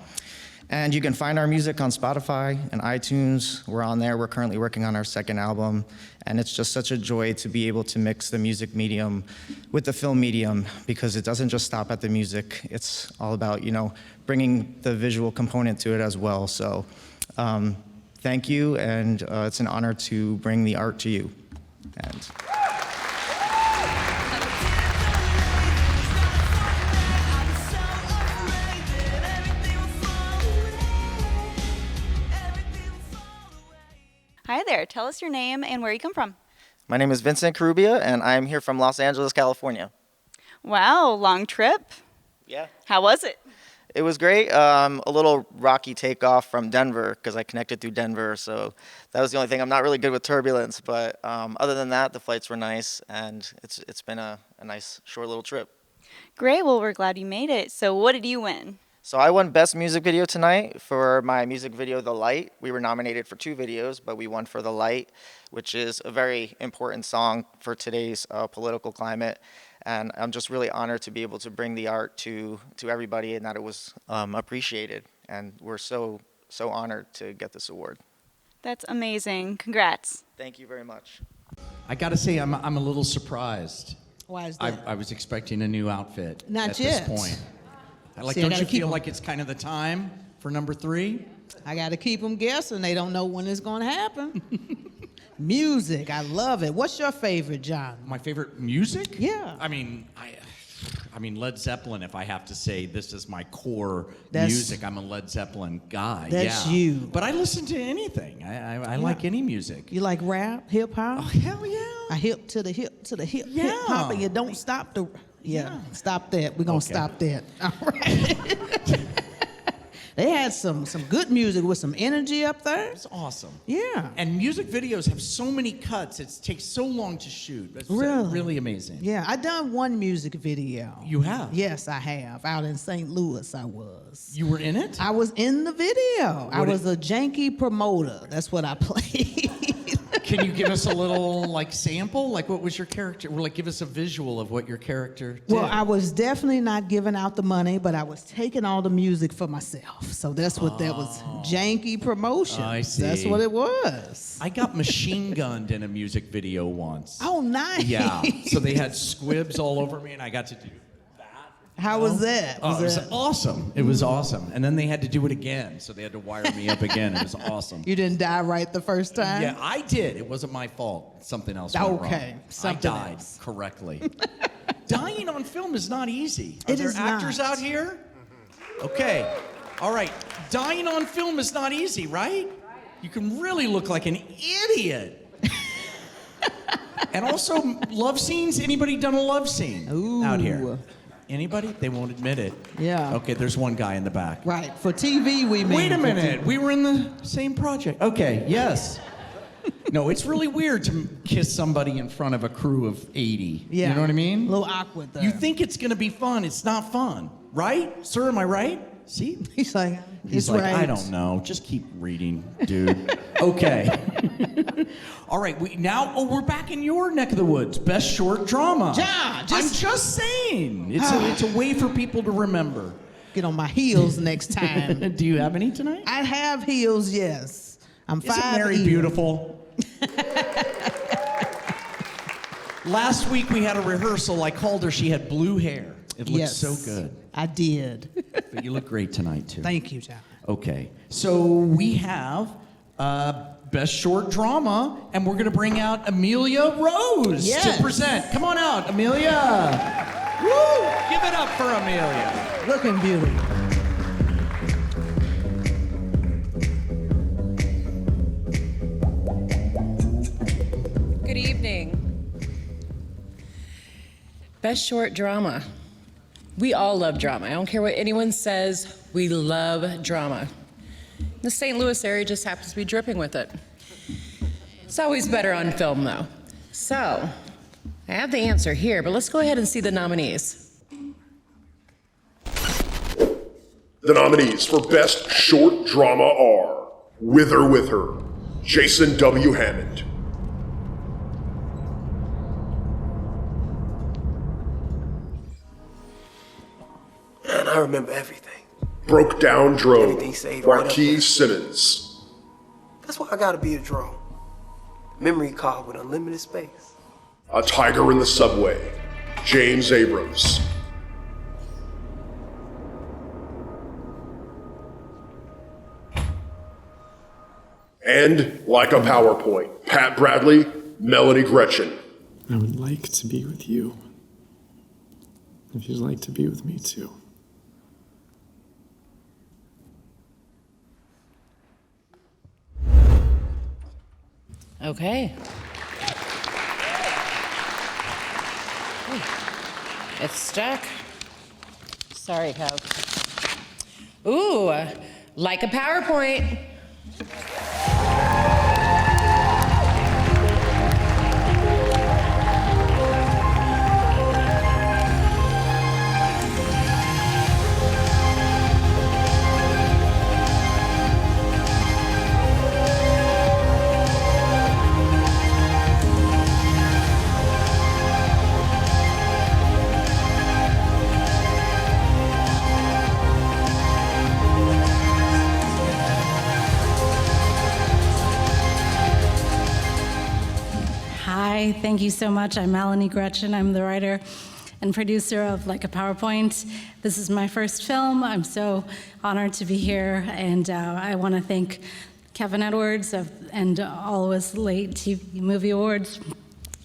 And you can find our music on Spotify and iTunes. We're on there. We're currently working on our second album. And it's just such a joy to be able to mix the music medium with the film medium, because it doesn't just stop at the music. It's all about, bringing the visual component to it as well. So thank you, and it's an honor to bring the art to you. And Hi there. Tell us your name and where you come from. My name is Vincent Carubia, and I'm here from Los Angeles, California. Wow, long trip. Yeah. How was it? It was great. A little rocky takeoff from Denver, because I connected through Denver, so that was the only thing. I'm not really good with turbulence, but other than that, the flights were nice, and it's been a nice, short little trip. Great. Well, we're glad you made it. So what did you win? So I won Best Music Video tonight for my music video, The Light. We were nominated for 2 videos, but we won for The Light, which is a very important song for today's political climate. And I'm just really honored to be able to bring the art to everybody, and that it was appreciated. And we're so honored to get this award. That's amazing. Congrats. Thank you very much. I got to say, I'm a little surprised. Why is that? I was expecting a new outfit Not at yet. this point. Like, See, I don't gotta you keep feel 'em- like it's kind of the time for number 3? I got to keep them guessing. They don't know when it's going to happen. Music, I love it. What's your favorite, John? My favorite music? Yeah. I mean, Led Zeppelin, if I have to say this is my core That's- music, I'm a Led Zeppelin guy. That's yeah. you. But I listen to anything. I like any music. You like rap, hip hop? Oh, hell yeah. A hip to the hip to the hip, Yeah. hip hop, and you don't stop the. Yeah, stop that. We're gonna Okay. stop that. All right. They had some good music with some energy up there. It's awesome. Yeah. And music videos have so many cuts. It takes so long to shoot. It's really amazing. Yeah, I done one music video. You have? Yes, I have. Out in St. Louis, I was. You were in it? I was in the video. I What was a janky promoter. That's what I played. Can you give us a little sample? What was your character? Or give us a visual of what your character did. Well, I was definitely not giving out the money, but I was taking all the music for myself. So that's what that was. Janky promotion. I see. That's what it was. I got machine gunned in a music video once. Oh, nice. Yeah. So they had squibs all over me, and I got to do. How was that? Oh, it was awesome. It was awesome. And then they had to do it again, so they had to wire me up again. It was awesome. You didn't die right the first time? Yeah, I did. It wasn't my fault. Something else went wrong. Okay, something I died else. correctly. Dying on film is not easy. Are It there is actors not. out here? Okay. All right. Dying on film is not easy, right? You can really look like an idiot. And also, love scenes. Anybody done a love scene out here? Anybody? They won't admit it. Yeah. Okay, there's one guy in the back. Right. For TV, we mean. Wait a for minute. TV. We were in the same project. Okay, yes. No, it's really weird to kiss somebody in front of a crew of 80. Yeah. You know what I mean? A little awkward there. You think it's going to be fun. It's not fun. Right? Sir, am I right? See? He's like, He's it's like, right. I don't know. Just keep reading, dude. Okay. All right. We're back in your neck of the woods. Best short drama. John, I'm just saying. It's a way for people to remember. Get on my heels next time. Do you have any tonight? I have heels, yes. I'm Isn't 5'. Mary beautiful? Last week we had a rehearsal. I called her. She had blue hair. It looked Yes. so good. I did. But you look great tonight, too. Thank you, John. Okay. So we have Best Short Drama, and we're going to bring out Amelia Rose Yes. to present. Come on out, Amelia. Woo! Give it up for Amelia. Looking beautiful. Good evening. Best short drama. We all love drama. I don't care what anyone says, we love drama. The St. Louis area just happens to be dripping with it. It's always better on film, though. So, I have the answer here, but let's go ahead and see the nominees. The nominees for Best Short Drama are With Her, Jason W. Hammond, I remember everything. Broke down drone. Everything saved right up Marquis there. Simmons. That's why I gotta be a drone. Memory card with unlimited space. A Tiger in the Subway. James Abrams. And like a PowerPoint, Pat Bradley, Melanie Gretchen. I would like to be with you. If you'd like to be with me too. Okay. It's stuck. Sorry, Cow. Ooh, like a PowerPoint. Hi, thank you so much. I'm Melanie Gretchen. I'm the writer and producer of Like a PowerPoint. This is my first film. I'm so honored to be here, and I want to thank Kevin Edwards and Always Late TV Movie Awards.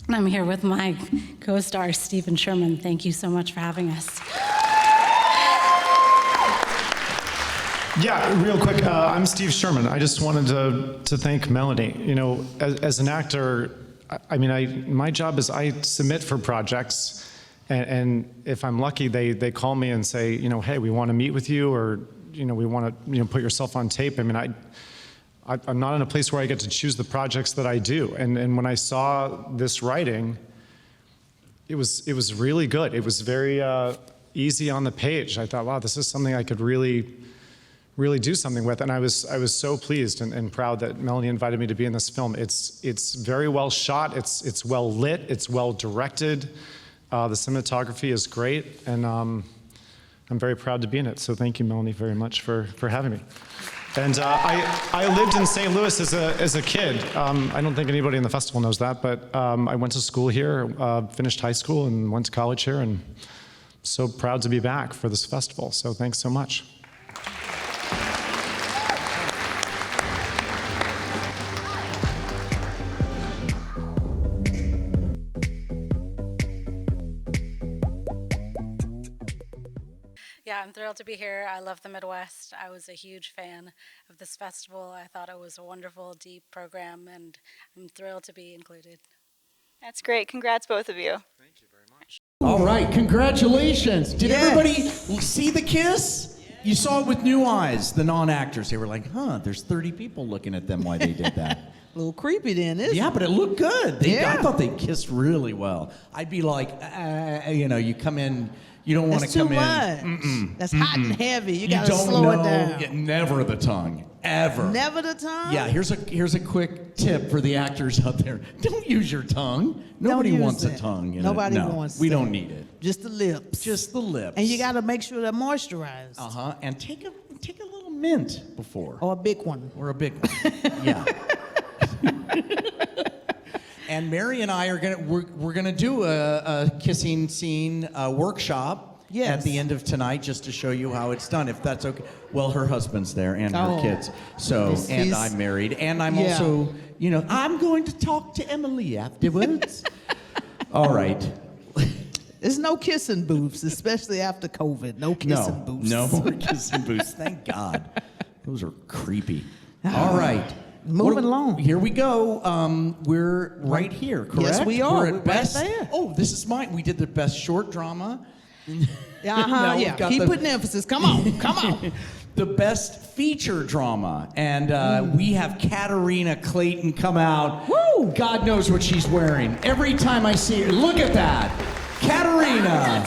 And I'm here with my co-star, Stephen Sherman. Thank you so much for having us. Yeah, real quick, I'm Steve Sherman. I just wanted to thank Melanie. You know, as an actor, my job is I submit for projects, and if I'm lucky, they call me and say, you know, hey, we want to meet with you, or, you know, we want to, put yourself on tape. I'm not in a place where I get to choose the projects that I do. And when I saw this writing, it was really good. It was very easy on the page. I thought, wow, this is something I could really do something with. And I was so pleased and proud that Melanie invited me to be in this film. It's very well shot. It's well lit. It's well directed. The cinematography is great, and I'm very proud to be in it. So thank you, Melanie, very much for having me. And I lived in St. Louis as a kid. I don't think anybody in the festival knows that, but I went to school here, finished high school, and went to college here, and so proud to be back for this festival. So thanks so much. Yeah, I'm thrilled to be here. I love the Midwest. I was a huge fan of this festival. I thought it was a wonderful, deep program, and I'm thrilled to be included. That's great. Congrats, both of you. All right, congratulations. Did everybody see the kiss? You saw it with new eyes, the non-actors. They were like, there's 30 people looking at them while they did that. A little creepy then, isn't it? Yeah, but it looked good. Yeah. I thought they kissed really well. I'd be like, you come in, you don't want to come That's too much. That's hot and heavy. You gotta slow it down. Yeah, never the tongue, ever. Never the tongue? Yeah, here's a quick tip for the actors out there. Don't use your tongue. Nobody wants a tongue. Nobody wants we that. don't need it. Just the lips. Just the lips. And you gotta make sure they're moisturized. And take a little mint before. Or a big one. Or a big one. Yeah. And Mary and I we're gonna do a kissing scene workshop at the end of tonight, just to show you how it's done, if that's okay. Well, her husband's there and her kids. So and I'm married, and I'm also, I'm going to talk to Emily afterwards. All right. There's no kissing booths, especially after COVID. No kissing booths. No more kissing booths. Thank God. Those are creepy. All right. Moving along. Here we go. We're right here, correct? Yes, we are. We're We're at best. right there. Oh, this is mine. We did the best short drama. Yeah. Keep putting emphasis. Come on. Come on. The best feature drama. And we have Katarina Clayton come out. Woo! God knows what she's wearing. Every time I see her, look at that. Katarina.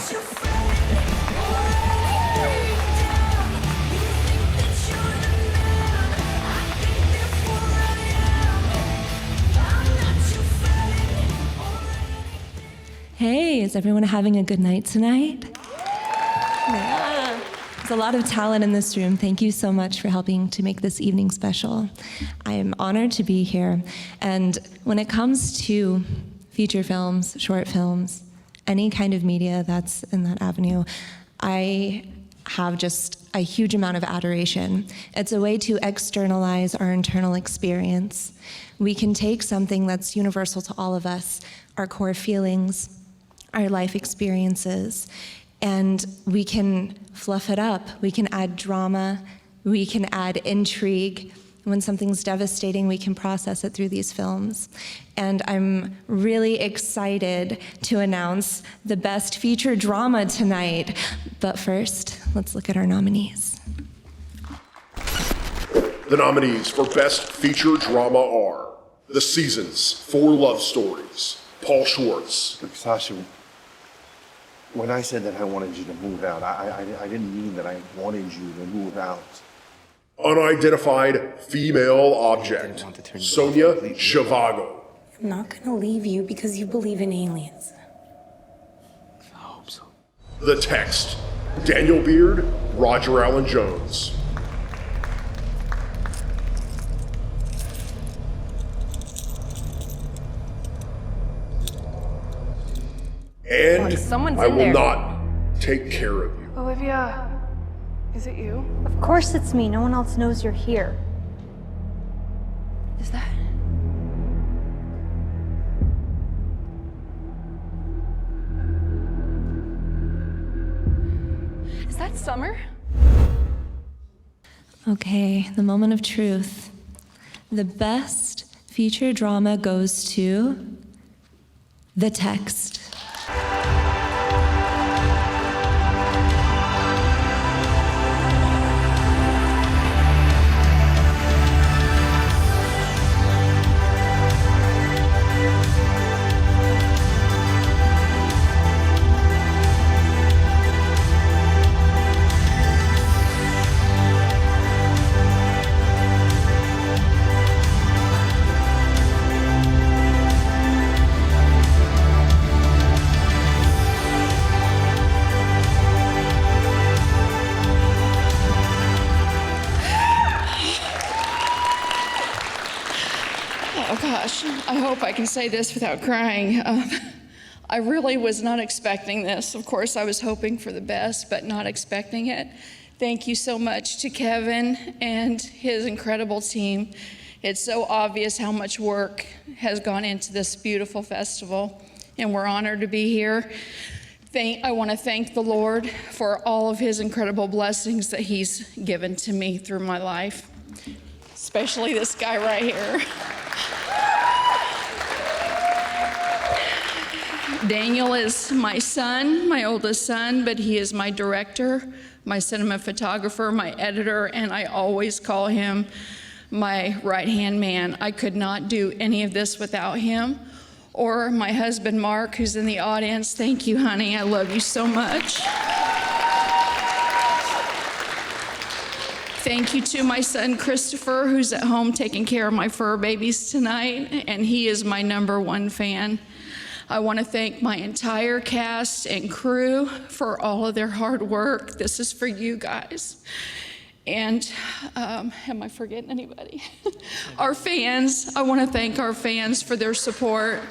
Hey, is everyone having a good night tonight? Yeah. There's a lot of talent in this room. Thank you so much for helping to make this evening special. I am honored to be here. And when it comes to feature films, short films, any kind of media that's in that avenue, I have just a huge amount of adoration. It's a way to externalize our internal experience. We can take something that's universal to all of us, our core feelings, our life experiences, and we can fluff it up. We can add drama, we can add intrigue. When something's devastating, we can process it through these films. And I'm really excited to announce the best feature drama tonight. But first, let's look at our nominees. The nominees for Best Feature Drama are The Seasons, 4 Love Stories, Paul Schwartz. Look, Sasha, when I said that I wanted you to move out, I didn't mean that I wanted you to move out. Unidentified Female Object, Sonia Zhivago. I'm not gonna leave you because you believe in aliens. I hope so. The Text, Daniel Beard, Roger Allen Jones. And I will not take care of you. Olivia, is it you? Of course it's me. No one else knows you're here. Is that... Is that Summer? Okay, the moment of truth. The best feature drama goes to The Text. Oh gosh, I hope I can say this without crying. I really was not expecting this. Of course, I was hoping for the best, but not expecting it. Thank you so much to Kevin and his incredible team. It's so obvious how much work has gone into this beautiful festival, and we're honored to be here. I want to thank the Lord for all of his incredible blessings that he's given to me through my life, especially this guy right here. Daniel is my son, my oldest son, but he is my director, my cinematographer, my editor, and I always call him my right-hand man. I could not do any of this without him. Or my husband, Mark, who's in the audience. Thank you, honey. I love you so much. Thank you to my son, Christopher, who's at home taking care of my fur babies tonight, and he is my #1 fan. I want to thank my entire cast and crew for all of their hard work. This is for you guys. And am I forgetting anybody? Our fans, I want to thank our fans for their support.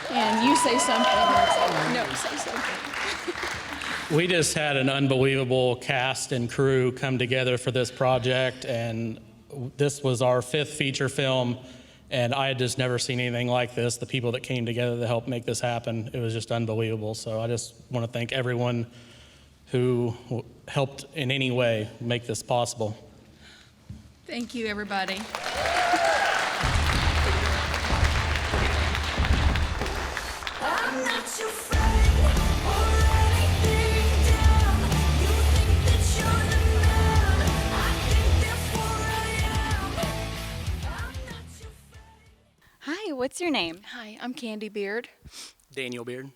And you say something. No, say something. We just had an unbelievable cast and crew come together for this project, and this was our 5th feature film, and I had just never seen anything like this. The people that came together to help make this happen, it was just unbelievable. So I just want to thank everyone who helped in any way make this possible. Thank you, everybody. Hi, what's your name? Hi, I'm Candy Beard. Daniel Beard.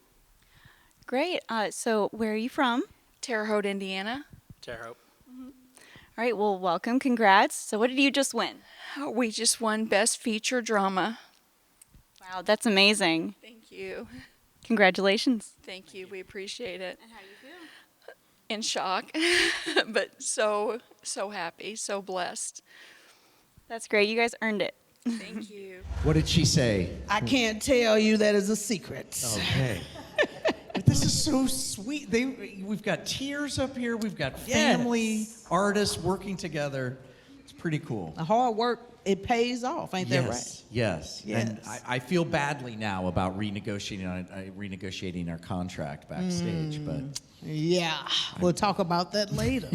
Great. So where are you from? Terre Haute, Indiana. Terre Haute. All right, well, welcome. Congrats. So what did you just win? We just won Best Feature Drama. Wow, that's amazing. Thank you. Congratulations. Thank you. We appreciate it. And how do you feel? in shock, but so happy, so blessed. That's great. You guys earned it. Thank you. What did she say? I can't tell you, that is a secret. Okay. But this is so sweet. We've got tears up here. We've got family, artists working together. It's pretty cool. The hard work, it pays off, ain't that right? Yes. Yes. And I feel badly now about renegotiating our contract backstage, but yeah, we'll talk about that later.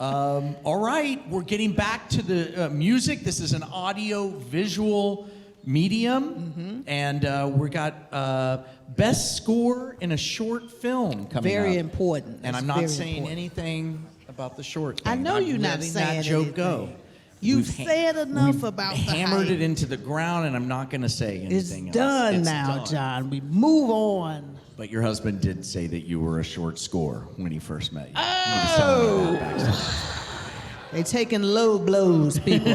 all right, we're getting back to the music. This is an audio-visual medium, and we got best score in a short film coming Very up. important. And It's I'm not very saying important. anything about the short thing. I know I'm you're not letting saying that joke anything. go. You've said enough we've about the hammered hype. it into the ground, and I'm not going to say It's anything else. done It's now, done. John. We move on. But your husband did say that you were a short score when he first met you. Oh! They taking low blows, people.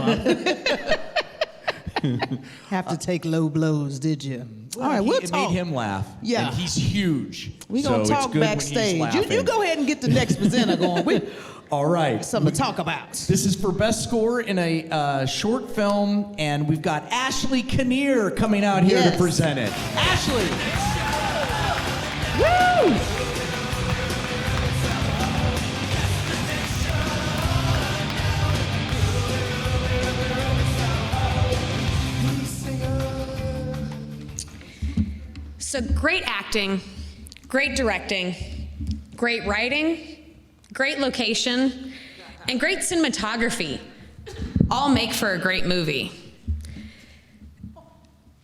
Have to take low blows, did you? All right, we'll It talk. made him laugh. Yeah. And he's huge. We're going to so it's talk good when he's backstage. You laughing. go ahead and get the next presenter going. All right. Something to talk about. This is for best score in a short film, and we've got Ashley Kinnear coming out here to Yes. present it. Ashley. Woo! So great acting, great directing, great writing, great location, and great cinematography all make for a great movie.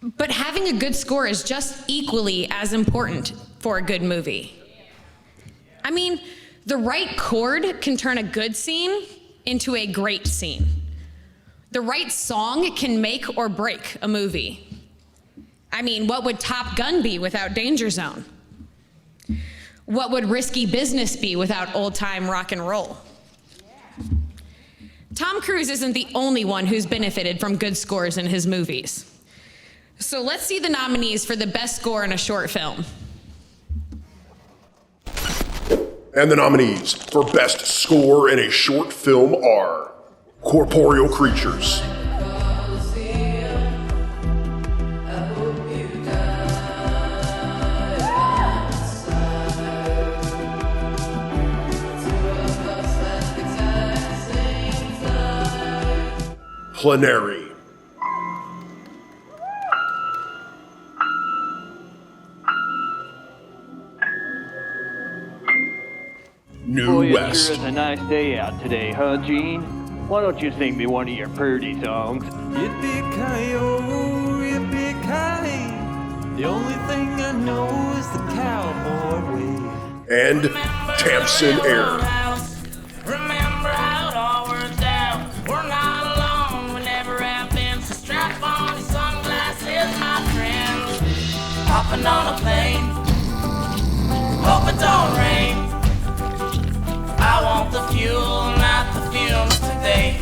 But having a good score is just equally as important for a good movie. I mean, the right chord can turn a good scene into a great scene. The right song can make or break a movie. I mean, what would Top Gun be without Danger Zone? What would Risky Business be without old-time rock and roll? Tom Cruise isn't the only one who's benefited from good scores in his movies. So let's see the nominees for the best score in a short film. And the nominees for Best Score in a Short Film are Corporeal Creatures, Plenary, New Boy, it West, sure is a nice day out today, huh, Gene? Why don't you sing me one of your pretty songs? Yippee-ki-yo, yippee-ki. The only thing I know is the cowboy way. and Tamsin Air. Remember how it all worked out. We're not alone. We never have been. So strap on your sunglasses, my friend. Hopping on a plane. Hope it don't rain. I want the fuel, not the fumes today.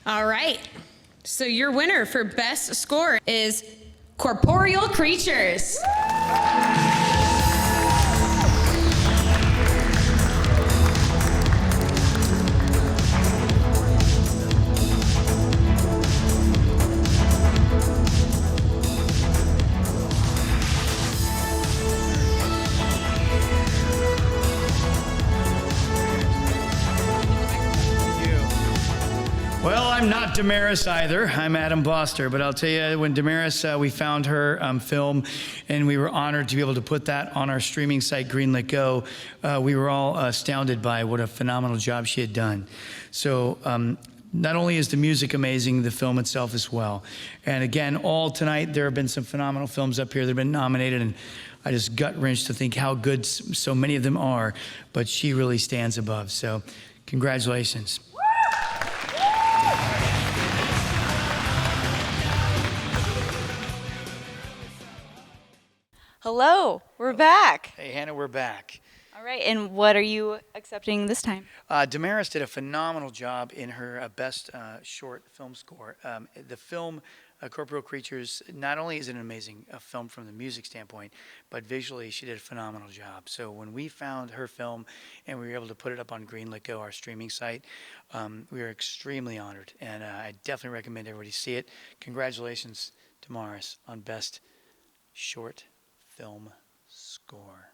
All right, so your winner for best score is Corporeal Creatures. Well, I'm not Damaris either. I'm Adam Boster. But I'll tell you, when Damaris, we found her film, and we were honored to be able to put that on our streaming site, Greenlit Go. We were all astounded by what a phenomenal job she had done. So not only is the music amazing, the film itself as well. And again, all tonight, there have been some phenomenal films up here that have been nominated, and I just gut-wrenched to think how good so many of them are, but she really stands above. So congratulations. Hello, we're back. Hey, Hannah, we're back. All right, and what are you accepting this time? Damaris did a phenomenal job in her best short film score. The film Corporeal Creatures, not only is it an amazing film from the music standpoint, but visually she did a phenomenal job. So when we found her film and we were able to put it up on Greenlit Go, our streaming site, we were extremely honored. And I definitely recommend everybody see it. Congratulations, Damaris, on Best Short Film Score.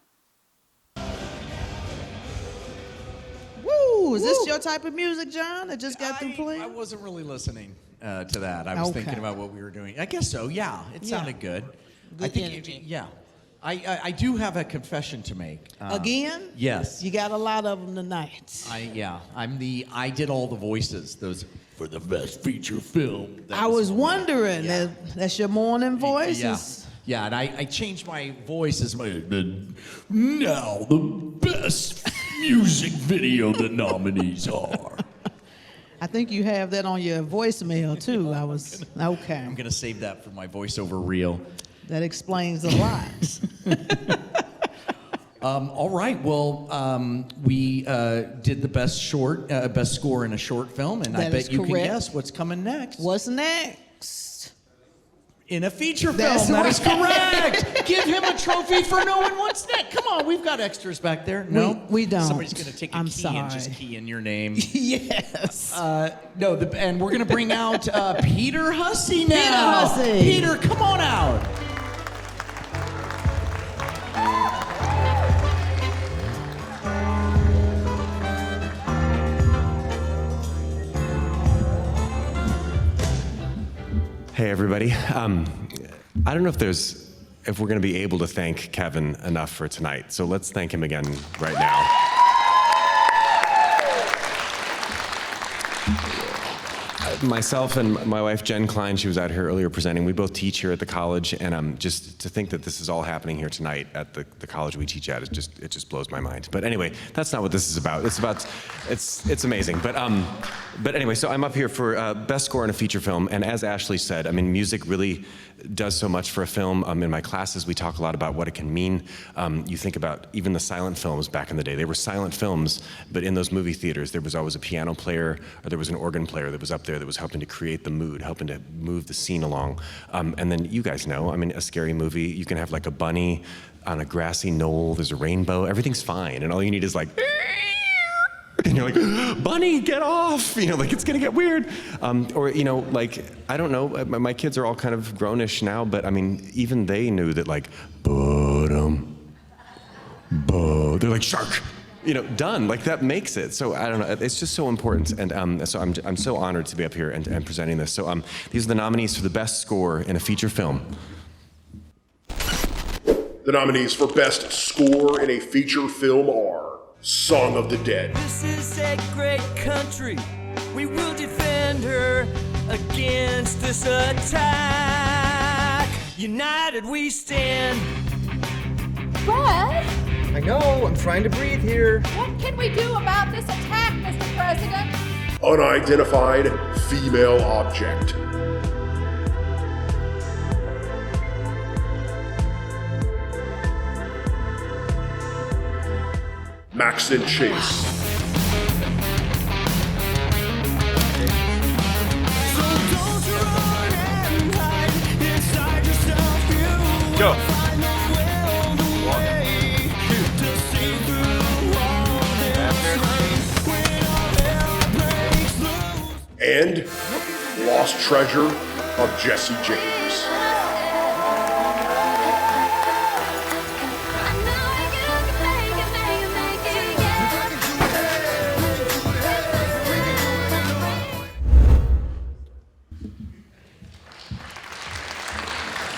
Woo! Is this your type of music, John? That just got through playing? I wasn't really listening to that. I was thinking about what we were doing. I guess so. Yeah, it sounded good. I think. Energy. Yeah, I do have a confession to make. Again? Yes. You got a lot of them tonight. I did all the voices. Those for the best feature film. I was wondering. That's your morning voice? Yeah. Yeah, and I changed my voice as my now the best music video the nominees are. I think you have that on your voicemail too. Okay. I'm gonna save that for my voiceover reel. That explains a lot. All right. Well, we did the best score in a short film, and I bet you can guess what's coming next. What's next? In a feature film. That is correct. Give him a trophy for knowing what's next. Come on, we've got extras back there. No, we don't. Somebody's going to take a key and just key in your name. Yes. And we're going to bring out Peter Hussey now. Peter Hussey. Peter, come on out. Hey everybody. I don't know if we're going to be able to thank Kevin enough for tonight. So let's thank him again right now. Myself and my wife Jen Klein, she was out here earlier presenting. We both teach here at the college, and just to think that this is all happening here tonight at the college we teach at, it just blows my mind. But anyway, that's not what this is about. It's amazing. But anyway, so I'm up here for best score in a feature film, and as Ashley said, I mean, music really does so much for a film. In my classes, we talk a lot about what it can mean. You think about even the silent films back in the day. They were silent films, but in those movie theaters, there was always a piano player or there was an organ player that was up there that was helping to create the mood, helping to move the scene along. And then you guys know, I mean, a scary movie, you can have like a bunny on a grassy knoll, there's a rainbow, everything's fine, and all you need is like, and you're like, Bunny, get off! You know, like it's gonna get weird. Or, you know, like, I don't know, my kids are all kind of grownish now, but I mean, even they knew that like, they're like, shark! You know, done, like that makes it. So I don't know, it's just so important. And so I'm so honored to be up here and presenting this. So these are the nominees for the best score in a feature film. The nominees for best score in a feature film are Song of the Dead, This is a great country. We will defend her against this attack. United we stand. Brad? I know, I'm trying to breathe here. What can we do about this attack, Mr. President? Unidentified Female Object, Max and Chase, Go. and Lost Treasure of Jesse James.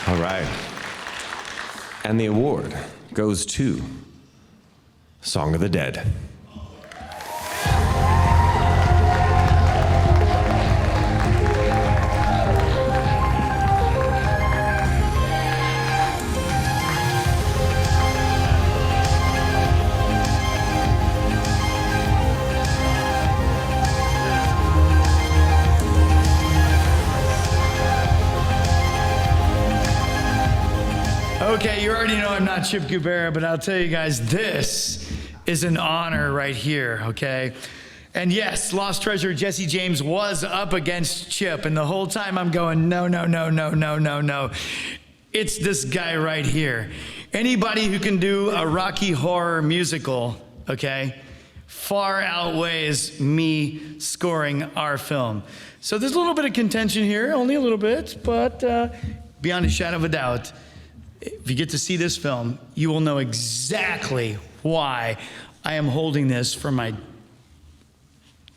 All right. And the award goes to Song of the Dead. Okay, you already know I'm not Chip Gubera, but I'll tell you guys, this is an honor right here, okay? And yes, Lost Treasure Jesse James was up against Chip, and the whole time I'm going, no, no, no, no, no, no, no. It's this guy right here. Anybody who can do a Rocky Horror musical, okay, far outweighs me scoring our film. So there's a little bit of contention here, only a little bit, but beyond a shadow of a doubt, if you get to see this film, you will know exactly why I am holding this for my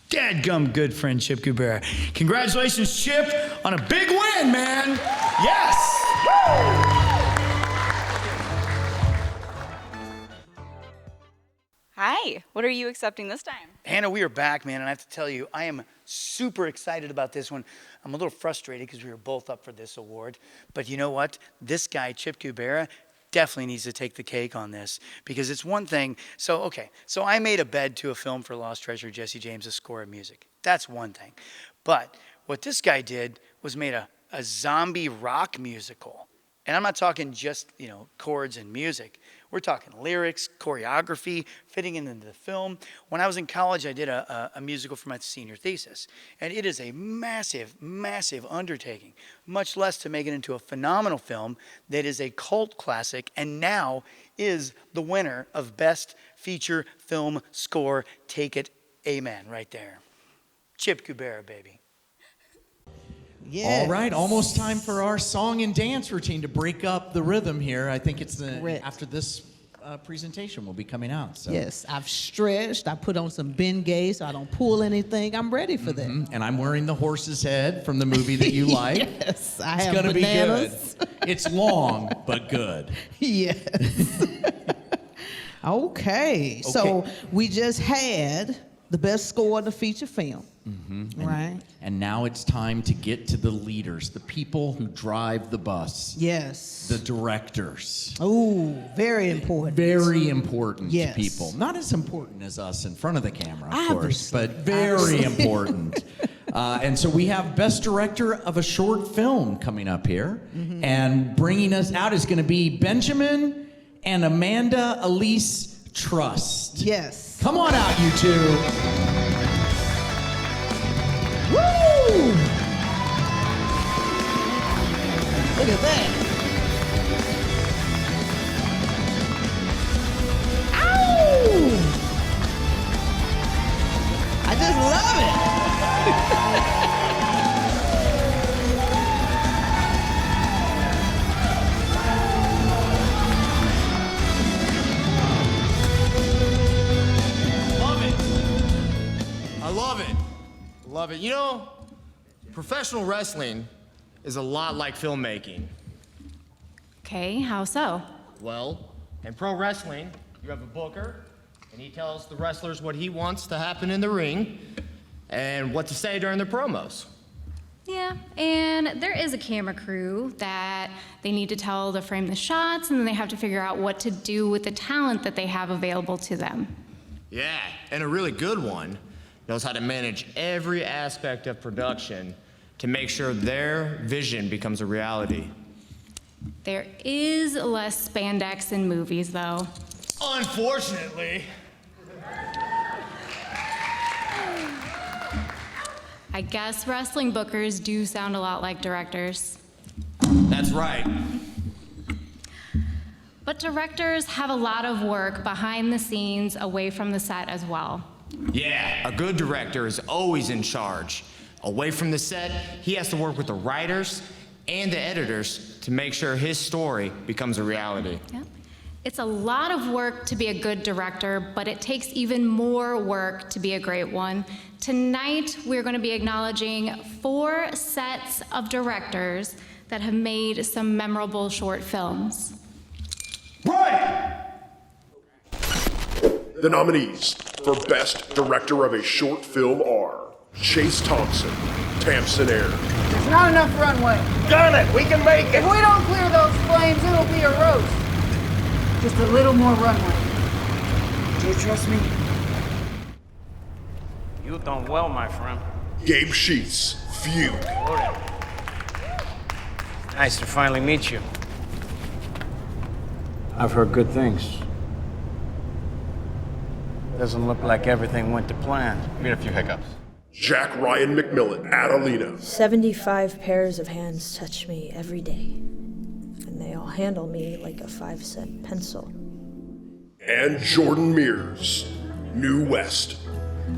dadgum good friend, Chip Kubera. Congratulations, Chip, on a big win, man. Yes. Hi, what are you accepting this time? Hannah, we are back, man, and I have to tell you, I am super excited about this one. I'm a little frustrated because we were both up for this award, but you know what? This guy, Chip Kubera, definitely needs to take the cake on this, because it's one thing. So I made a bed to a film for Lost Treasure Jesse James' score of music. That's one thing. But what this guy did was made a zombie rock musical. And I'm not talking just, chords and music. We're talking lyrics, choreography, fitting into the film. When I was in college, I did a musical for my senior thesis. And it is a massive, massive undertaking, much less to make it into a phenomenal film that is a cult classic and now is the winner of Best Feature Film Score. Take it, amen, right there. Chip Kubera, baby. All right, almost time for our song and dance routine to break up the rhythm here. I think it's after this presentation will be coming out. So. Yes, I've stretched. I put on some Bengay so I don't pull anything. I'm ready for that. And I'm wearing the horse's head from the movie that you like. Yes, I have It's bananas. Be good. It's long, but good. Yes. Okay, so we just had the best score in the feature film. Right. And now it's time to get to the leaders, the people who drive the bus. Yes. The directors. Oh, very important. Very important Yes. people. Not as important as us in front of the camera, of course, Obviously. but very important. And so we have Best Director of a Short Film coming up here. And bringing us out is going to be Benjamin and Amanda Elise Trust. Yes. Come on out, you two. Woo! Look at that. Ow! I just love it. Love it. You know, professional wrestling is a lot like filmmaking. Okay, how so? Well, in pro wrestling, you have a booker, and he tells the wrestlers what he wants to happen in the ring and what to say during their promos. Yeah, and there is a camera crew that they need to tell to frame the shots, and then they have to figure out what to do with the talent that they have available to them. Yeah, and a really good one knows how to manage every aspect of production to make sure their vision becomes a reality. There is less spandex in movies, though. Unfortunately. I guess wrestling bookers do sound a lot like directors. That's right. But directors have a lot of work behind the scenes away from the set as well. Yeah, a good director is always in charge. Away from the set, he has to work with the writers and the editors to make sure his story becomes a reality. Yep. It's a lot of work to be a good director, but it takes even more work to be a great one. Tonight, we're going to be acknowledging 4 sets of directors that have made some memorable short films. Right! The nominees for Best Director of a Short Film are Chase Thompson, Tamsin Air. There's not enough runway. Darn it, we can make it! If we don't clear those flames, it'll be a roast. Just a little more runway. Do you trust me? You done well, my friend. Gabe Sheets, Feud. Nice to finally meet you. I've heard good things. Doesn't look like everything went to plan. We had a few hiccups. Jack Ryan McMillan, Adelina. 75 pairs of hands touch me every day, and they all handle me like a 5-cent pencil. And Jordan Mears, New West.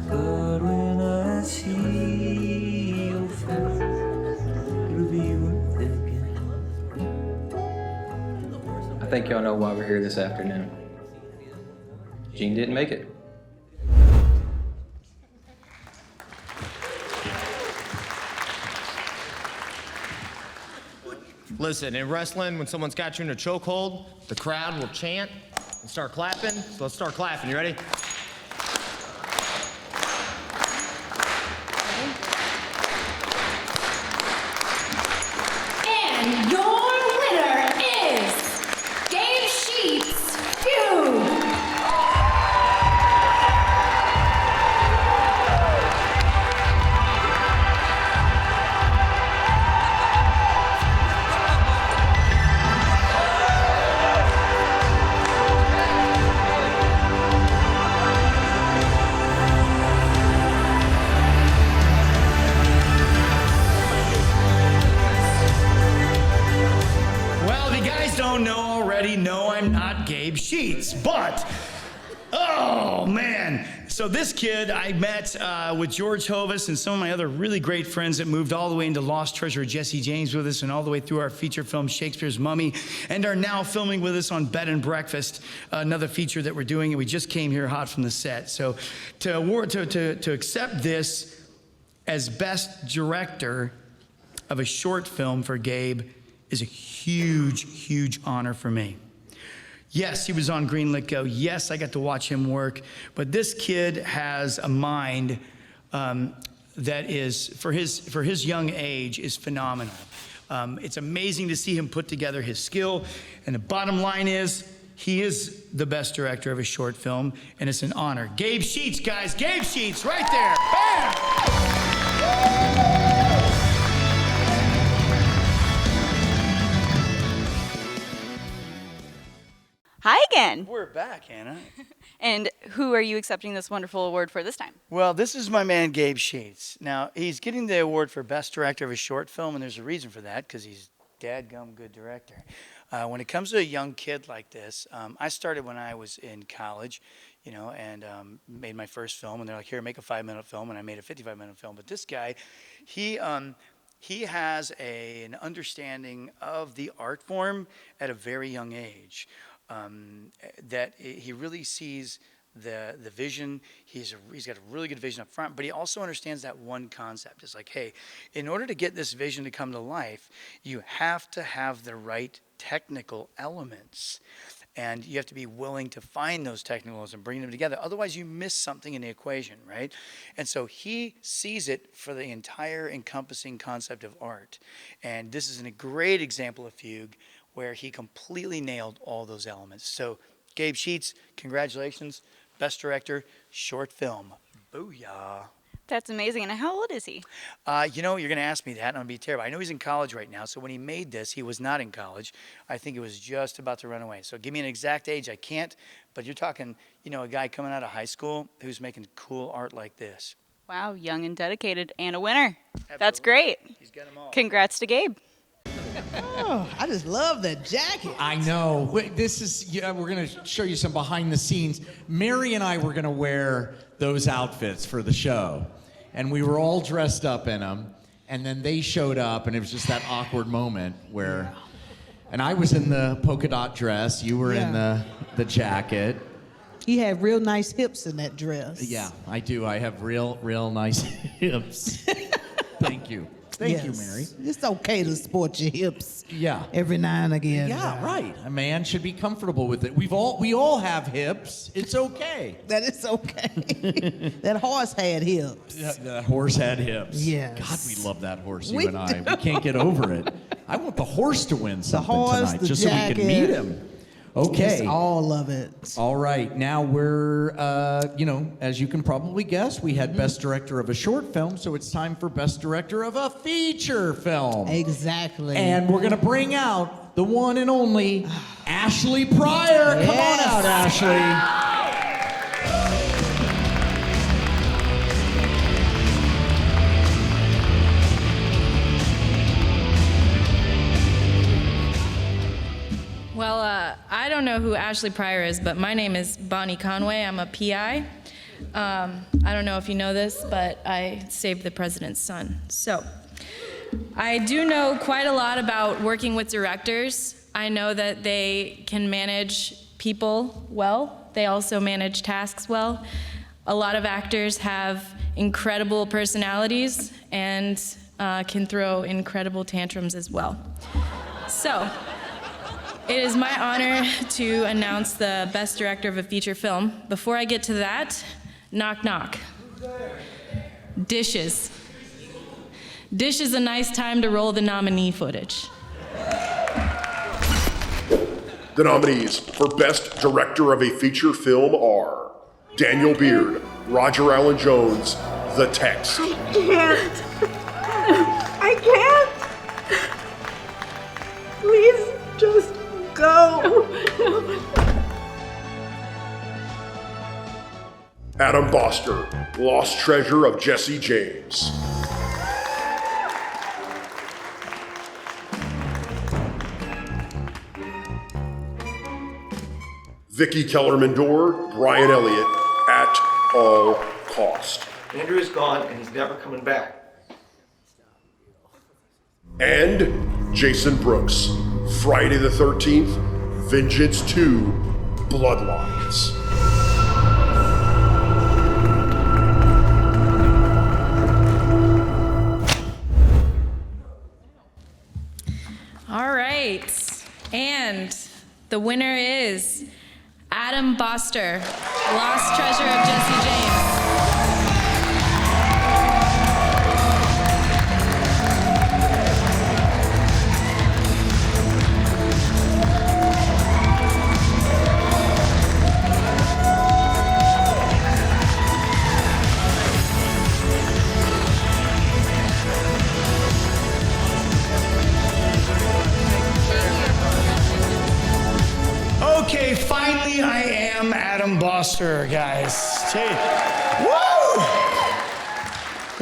But when I see your face, it'll be worth it again. I think y'all know why we're here this afternoon. Jayne didn't make it. Listen, in wrestling, when someone's got you in a chokehold, the crowd will chant and start clapping. So let's start clapping. You ready? And your winner is Gabe Sheets, Feud. Well, if you guys don't know already, no, I'm not Gabe Sheets, but, oh man. So this kid I met with George Hovis and some of my other really great friends that moved all the way into Lost Treasure, Jesse James with us, and all the way through our feature film, Shakespeare's Mummy, and are now filming with us on Bed and Breakfast, another feature that we're doing, and we just came here hot from the set. So to accept this as Best Director of a short film for Gabe is a huge, huge honor for me. Yes, he was on Greenlit Go. Yes, I got to watch him work. But this kid has a mind that is, for his young age, is phenomenal. It's amazing to see him put together his skill. And the bottom line is, he is the best director of a short film, and it's an honor. Gabe Sheets, guys. Gabe Sheets, right there. Bam! Hi again. We're back, Hannah. And who are you accepting this wonderful award for this time? Well, this is my man, Gabe Sheets. Now, he's getting the award for Best Director of a Short Film, and there's a reason for that, because he's dadgum good director. When it comes to a young kid like this, I started when I was in college, and made my first film, and they're like, here, make a 5-minute film, and I made a 55-minute film. But this guy, he has an understanding of the art form at a very young age. That he really sees the vision. He's got a really good vision up front, but he also understands that one concept. It's like, hey, in order to get this vision to come to life, you have to have the right technical elements. And you have to be willing to find those technical elements and bring them together. Otherwise, you miss something in the equation, right? And so he sees it for the entire encompassing concept of art. And this is a great example of Fugue, where he completely nailed all those elements. So, Gabe Sheets, congratulations. Best Director, Short Film. Booyah. That's amazing. And how old is he? You're going to ask me that, and I'm going to be terrible. I know he's in college right now, so when he made this, he was not in college. I think it was just about to run away. So give me an exact age. I can't, but you're talking, a guy coming out of high school who's making cool art like this. Wow, young and dedicated, and a winner. Absolutely. That's great. He's got them all. Congrats to Gabe. Oh, I just love that jacket. I know. Wait, this is, we're going to show you some behind the scenes. Mary and I were going to wear those outfits for the show. And we were all dressed up in them. And then they showed up, and it was just that awkward moment where, and I was in the polka dot dress. You were in the jacket. He had real nice hips in that dress. Yeah, I do. I have real nice hips. Thank you. Thank you, Mary. It's okay to sport your hips. Yeah. Every now and again. Yeah, right. A man should be comfortable with it. We all have hips. It's okay. That is okay. That horse had hips. That horse had hips. Yes. God, we love that horse, you and I. We can't get over it. I want the horse to win something tonight, the just jacket, so we can meet him. Okay. Just all of it. All right. Now we're, as you can probably guess, we had Best Director of a Short Film, so it's time for Best Director of a Feature Film. Exactly. And we're going to bring out the one and only Ashley Pryor. Come on out, Ashley. I don't know who Ashley Pryor is, but my name is Bonnie Conway. I'm a PI. I don't know if you know this, but I saved the president's son. So I do know quite a lot about working with directors. I know that they can manage people well. They also manage tasks well. A lot of actors have incredible personalities and can throw incredible tantrums as well. So, it is my honor to announce the Best Director of a Feature Film. Before I get to that, knock knock. Dishes. Dish is a nice time to roll the nominee footage. The nominees for Best Director of a Feature Film are Daniel Beard, Roger Allen Jones, The Text. I can't. Please just go. Adam Boster, Lost Treasure of Jesse James. Vicky Kellerman-Dorr, Brian Elliott, At All Cost. Andrew is gone and he's never coming back. And Jason Brooks, Friday the 13th, Vengeance 2, Bloodlines. All right, and the winner is Adam Boster, Lost Treasure of Jesse James. Okay, finally I am Adam Boster, guys. Woo!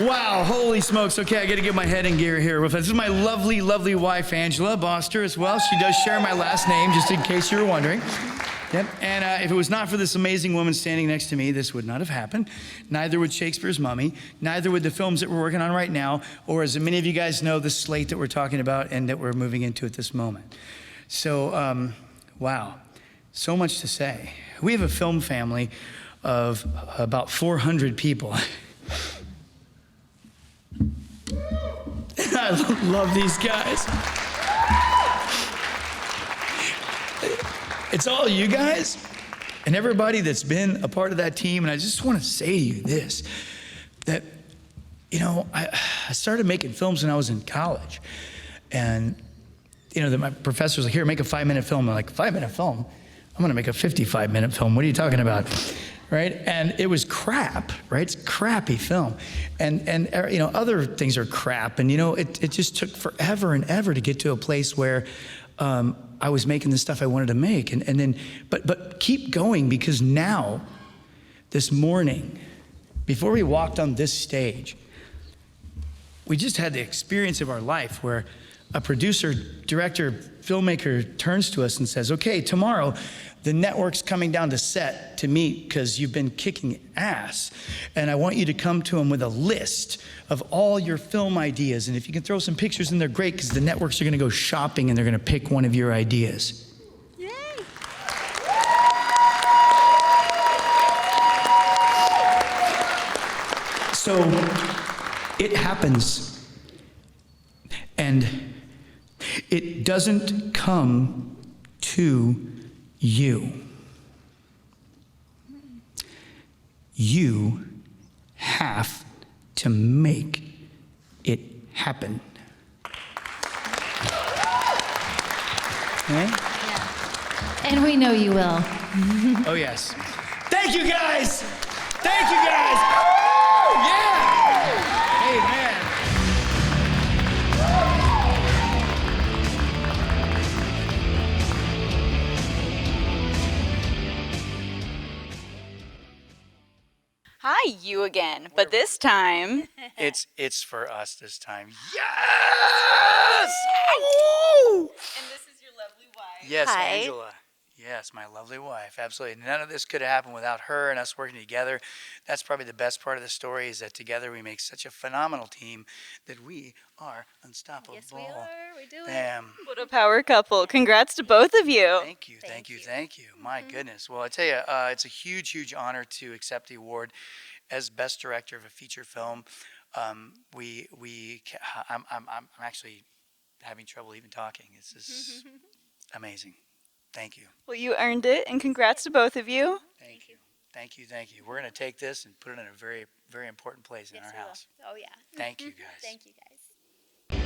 Wow, holy smokes. Okay, I gotta get my head in gear here. This is my lovely, lovely wife, Angela Boster, as well. She does share my last name, just in case you were wondering. Yep, and if it was not for this amazing woman standing next to me, this would not have happened. Neither would Shakespeare's Mummy, neither would the films that we're working on right now, or as many of you guys know, the slate that we're talking about and that we're moving into at this moment. So, wow. So much to say. We have a film family of about 400 people. I love these guys. It's all you guys and everybody that's been a part of that team. And I just want to say to you this, that, you know, I started making films when I was in college. And, you know, my professors like, here, make a 5-minute film. I'm like, 5-minute film? I'm gonna make a 55-minute film. What are you talking about? Right? And it was crap, right? It's a crappy film. And you know, other things are crap. And you know, it just took forever and ever to get to a place where I was making the stuff I wanted to make. And then, but keep going, because now, this morning, before we walked on this stage, we just had the experience of our life where a producer, director, filmmaker turns to us and says, okay, tomorrow the network's coming down to set to meet because you've been kicking ass. And I want you to come to them with a list of all your film ideas. And if you can throw some pictures in there, great, because the networks are going to go shopping and they're going to pick one of your ideas. Yay. So it happens. And it doesn't come to you. You have to make it happen. Okay? And we know you will. Oh, yes. Thank you, guys. Thank you, guys. Woo! Yeah. Amen. Hi, you again. But this time, It's for us this time. Yes! Woo! and this is your lovely wife. Yes, Hi. Angela. Yes, my lovely wife. Absolutely. None of this could have happened without her and us working together. That's probably the best part of the story, is that together we make such a phenomenal team that we are unstoppable. Yes, we are. We do Damn. it. What a power couple. Congrats to both of you. Thank you. My goodness. Well, I tell you, it's a huge, huge honor to accept the award as Best Director of a Feature Film. I'm actually having trouble even talking. This is amazing. Thank you. Well, you earned it, and congrats to both of you. Thank you. We're going to take this and put it in a very, very important place in our house. Oh, yeah. Thank you, guys. Thank you, guys.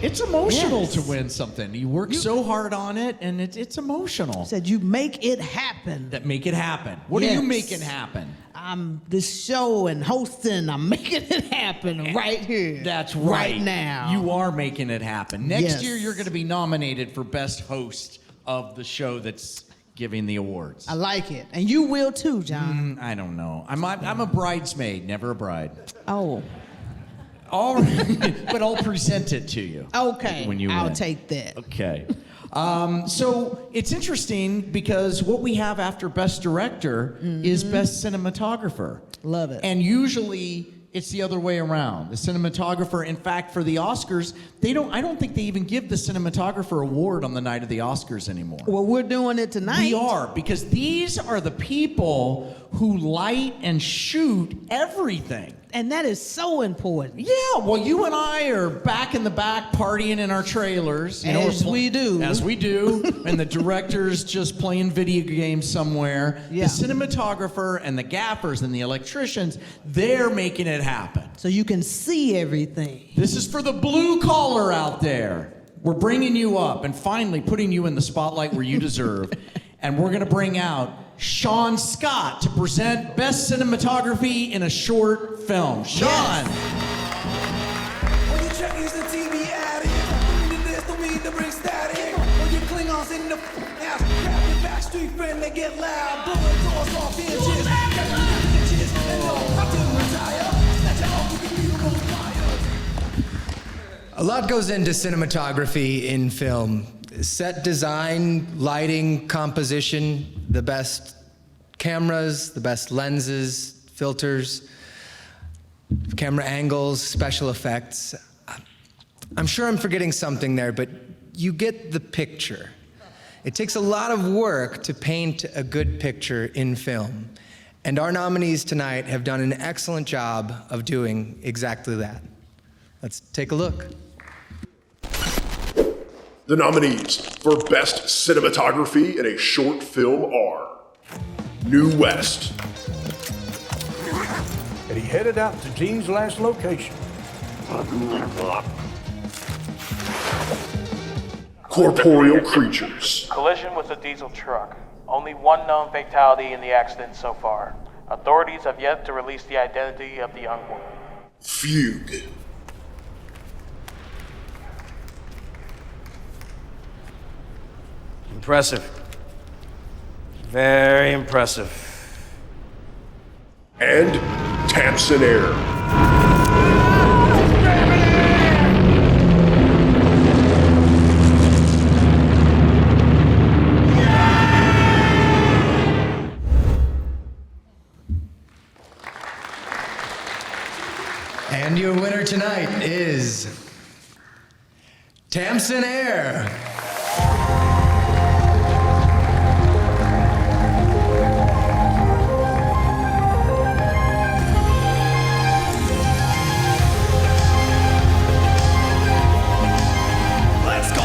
It's emotional to win something. You work so hard on it, and it's emotional. Said you make it happen. That make it happen. What are you making happen? I'm this show and hosting. I'm making it happen right here. That's right. Right now. You are making it happen. Next Yes. year, you're going to be nominated for Best Host of the show that's giving the awards. I like it. And you will too, John. I don't know. I'm a bridesmaid, never a bride. Oh. But I'll present it to you. Okay. When you I'll win. take that. Okay. So it's interesting because what we have after Best Director is Best Cinematographer. Love it. And usually it's the other way around. The cinematographer, in fact, for the Oscars, I don't think they even give the cinematographer award on the night of the Oscars anymore. Well, we're doing it tonight. We are, because these are the people who light and shoot everything. And that is so important. Yeah, well, you and I are back in the back partying in our trailers. As we do. As we do. And the director's just playing video games somewhere. Yeah. The cinematographer and the gaffers and the electricians, they're making it happen. So you can see everything. This is for the blue collar out there. We're bringing you up and finally putting you in the spotlight where you deserve. And we're going to bring out Sean Scott to present Best Cinematography in a Short Film. Sean. All you Trekkies and TV addicts, don't mean this, don't mean to bring static. All you Klingons in the house, grab your backstreet friend, they get loud, blowing doors off inches, got you inches, and no, I didn't retire. Snatch it off with the beautiful fire. A lot goes into cinematography in film. Set design, lighting, composition, the best cameras, the best lenses, filters, camera angles, special effects. I'm sure I'm forgetting something there, but you get the picture. It takes a lot of work to paint a good picture in film, and our nominees tonight have done an excellent job of doing exactly that. Let's take a look. The nominees for Best Cinematography in a Short Film are New West, And he headed out to Gene's last location. Corporeal Creatures, Collision with a diesel truck. Only one known fatality in the accident so far. Authorities have yet to release the identity of the young woman. Fugue, Impressive. Very impressive. and Tamsin Air. And your winner tonight is Tamsin Air. Let's go!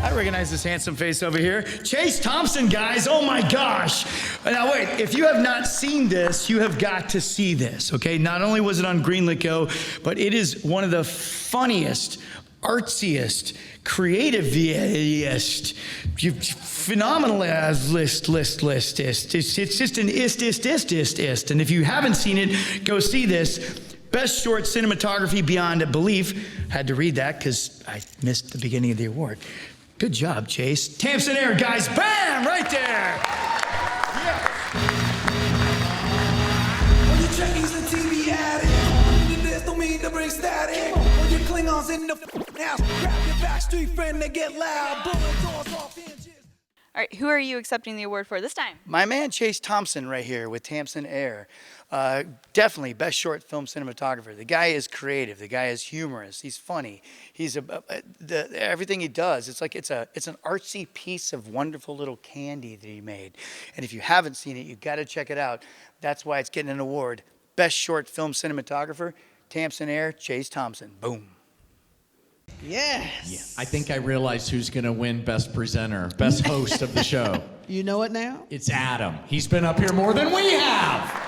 I recognize this handsome face over here. Chase Thompson, guys. Oh my gosh. Now wait, if you have not seen this, you have got to see this, okay? Not only was it on Greenlit Go, but it is one of the funniest, artsiest, creativest, phenomenalist. It's just an ist. And if you haven't seen it, go see this. Best Short Cinematography Beyond Belief. Had to read that because I missed the beginning of the award. Good job, Chase. Tamsin Air, guys. Bam! Right there. Yeah. to bring static. All you Klingons in the house, grab your backstreet friend, they get loud, blowing doors off hinges. All right, who are you accepting the award for this time? My man Chase Thompson right here with Tamsin Air. Definitely best short film cinematographer. The guy is creative. The guy is humorous. He's funny. He's everything he does. It's like it's an artsy piece of wonderful little candy that he made. And if you haven't seen it, you got to check it out. That's why it's getting an award. Best short film cinematographer, Tamsin Air, Chase Thompson. Boom. Yes. Yeah, I think I realized who's going to win Best Presenter, Best Host of the show. You know it now? It's Adam. He's been up here more than we have.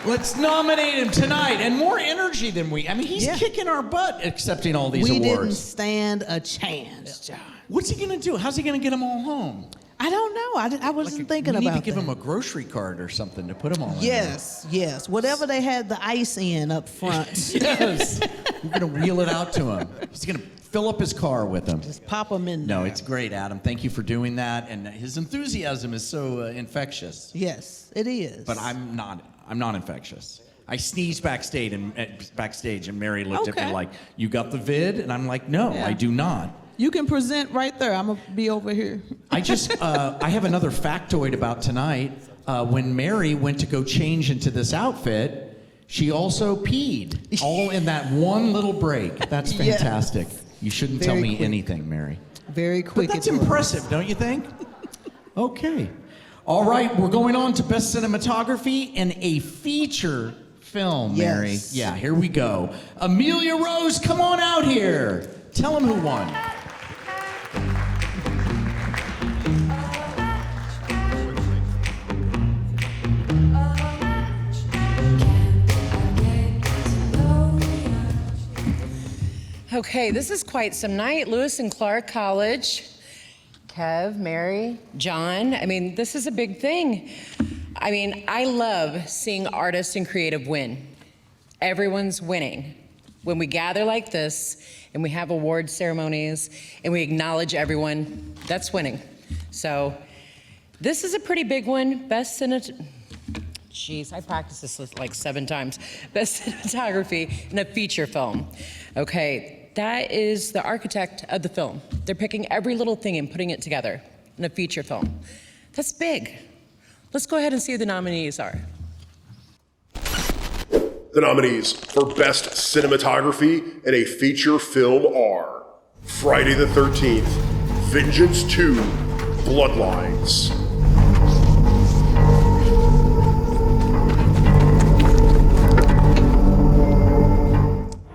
Let's nominate him tonight, and more energy than we. I mean, he's kicking our butt accepting all these We awards. didn't stand a chance, John. What's he going to do? How's he going to get them all home? I don't know. I wasn't thinking We about need to give that. him a grocery card or something to put them all in. Yes. Whatever they had the ice in up front. Yes. We're going to wheel it out to him. He's going to fill up his car with them. Just pop them in there. No, it's great, Adam. Thank you for doing that. And his enthusiasm is so infectious. Yes, it is. But I'm not infectious. I sneezed backstage, and Mary looked at me like, "You got the vid?" And I'm like, "No, I do not." You can present right there. I'm gonna be over here. I have another factoid about tonight. When Mary went to go change into this outfit, she also peed, all in that one little break. That's fantastic. Yes. You shouldn't Very tell me quick. anything, Mary. Very quick. But that's it was. impressive, don't you think? Okay. All right, we're going on to Best Cinematography in a feature film, Mary. Yes. Yeah, here we go. Amelia Rose, come on out here. Tell them who won. Okay, this is quite some night. Lewis and Clark College. Kev, Mary, John. I mean, this is a big thing. I mean, I love seeing artists and creative win. Everyone's winning. When we gather like this and we have award ceremonies and we acknowledge everyone, that's winning. So this is a pretty big one. Jeez, I practiced this like 7 times. Best cinematography in a feature film. Okay. That is the architect of the film. They're picking every little thing and putting it together in a feature film. That's big. Let's go ahead and see who the nominees are. The nominees for Best Cinematography in a Feature Film are Friday the 13th, Vengeance 2, Bloodlines.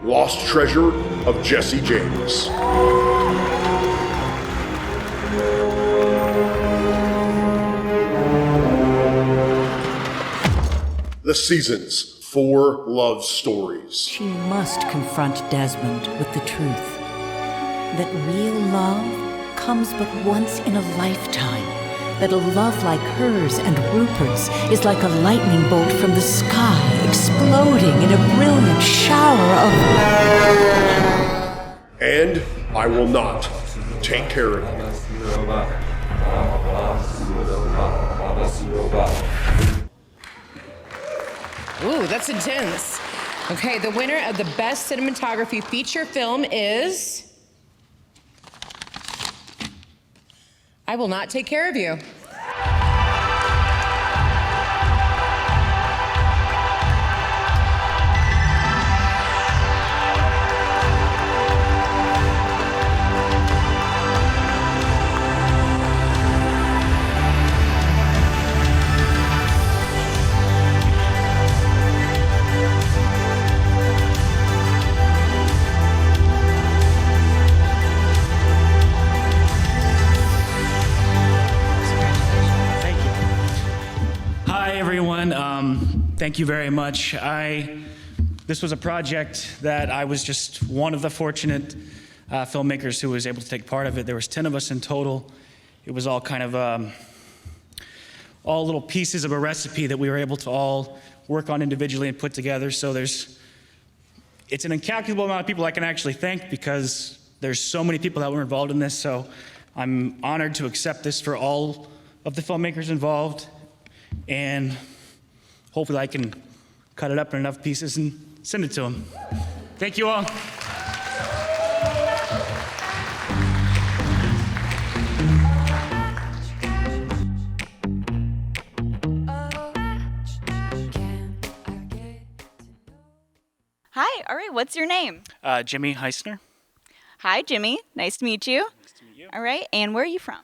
Lost Treasure of Jesse James. The Seasons, 4 Love Stories. She must confront Desmond with the truth. That real love comes but once in a lifetime. That a love like hers and Rupert's is like a lightning bolt from the sky, exploding in a brilliant shower of... And I Will Not Take Care of You. Ooh, that's intense. Okay, the winner of the Best Cinematography Feature Film is... I Will Not Take Care of You. Thank you very much. This was a project that I was just one of the fortunate filmmakers who was able to take part of it. There was 10 of us in total. It was all kind of all little pieces of a recipe that we were able to all work on individually and put together. So it's an incalculable amount of people I can actually thank because there's so many people that were involved in this. So I'm honored to accept this for all of the filmmakers involved. And hopefully I can cut it up in enough pieces and send it to him. Thank you all. Hi, all right, what's your name? Jimmy Heisner. Hi, Jimmy. Nice to meet you. Nice to meet you. All right, and where are you from?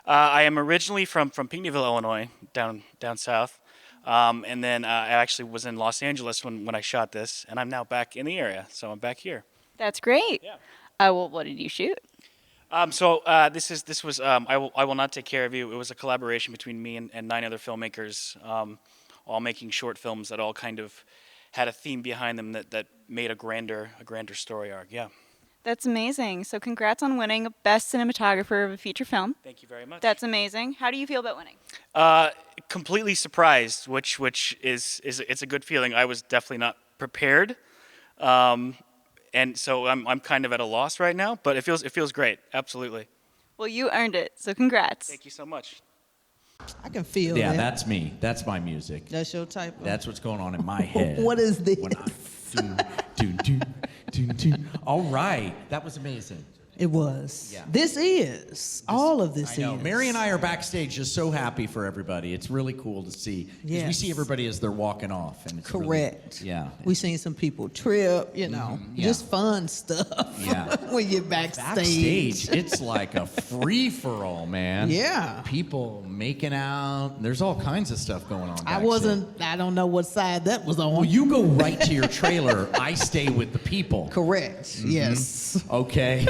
I am originally from Pinckneyville, Illinois, down south. And then I actually was in Los Angeles when I shot this, and I'm now back in the area, so I'm back here. That's great. Yeah. Well, what did you shoot? This was I Will Not Take Care of You. It was a collaboration between me and 9 other filmmakers, all making short films that all kind of had a theme behind them that made a grander story arc. Yeah. That's amazing. So congrats on winning Best Cinematographer of a Feature Film. Thank you very much. That's amazing. How do you feel about winning? Completely surprised, which is it's a good feeling. I was definitely not prepared, and so I'm kind of at a loss right now. But it feels great. Absolutely. Well, you earned it. So congrats. Thank you so much. I can feel Yeah, that. that's me. That's my music. That's your type of... That's what's going on in my head. What is this? When I, all right. That was amazing. It was. Yeah. This is. All of this I know. is. Mary and I are backstage just so happy for everybody. It's really cool to see. Because we Yes. see everybody as they're walking off. And it's Correct. Really, yeah. We seen some people trip, yeah. just fun stuff. Yeah. When you're backstage. Backstage, it's like a free-for-all, man. Yeah. People making out. There's all kinds of stuff going on backstage. I don't know what side that was on. Well, you go right to your trailer. I stay with the people. Correct. Mm-hmm. Yes. Okay.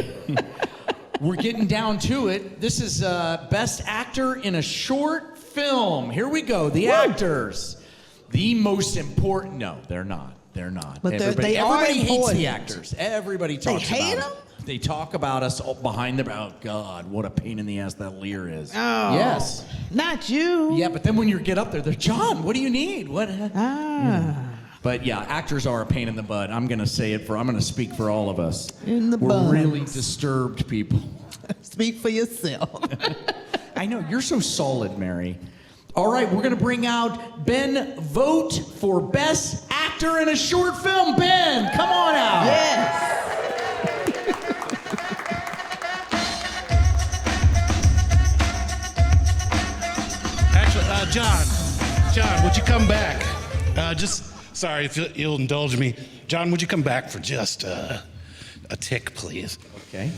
We're getting down to it. This is Best Actor in a Short Film. Here we go. The actors. The most important. No, they're not. They're not. But everybody are hates important. the actors. Everybody talks They hate about them? us. They talk about us behind their... Oh, God, what a pain in the ass that Lehr is. Oh. Yes. Not you. Yeah, but then when you get up there, they're, John, what do you need? What? Ah. But yeah, actors are a pain in the butt. I'm going to speak for all of us. In the We're butt. really disturbed people. Speak for yourself. I know, you're so solid, Mary. All right, we're going to bring out Ben Vogt for Best Actor in a Short Film. Ben, come on out. Yes. Actually, John, would you come back? Sorry if you'll indulge me. John, would you come back for just a tick, please? Okay.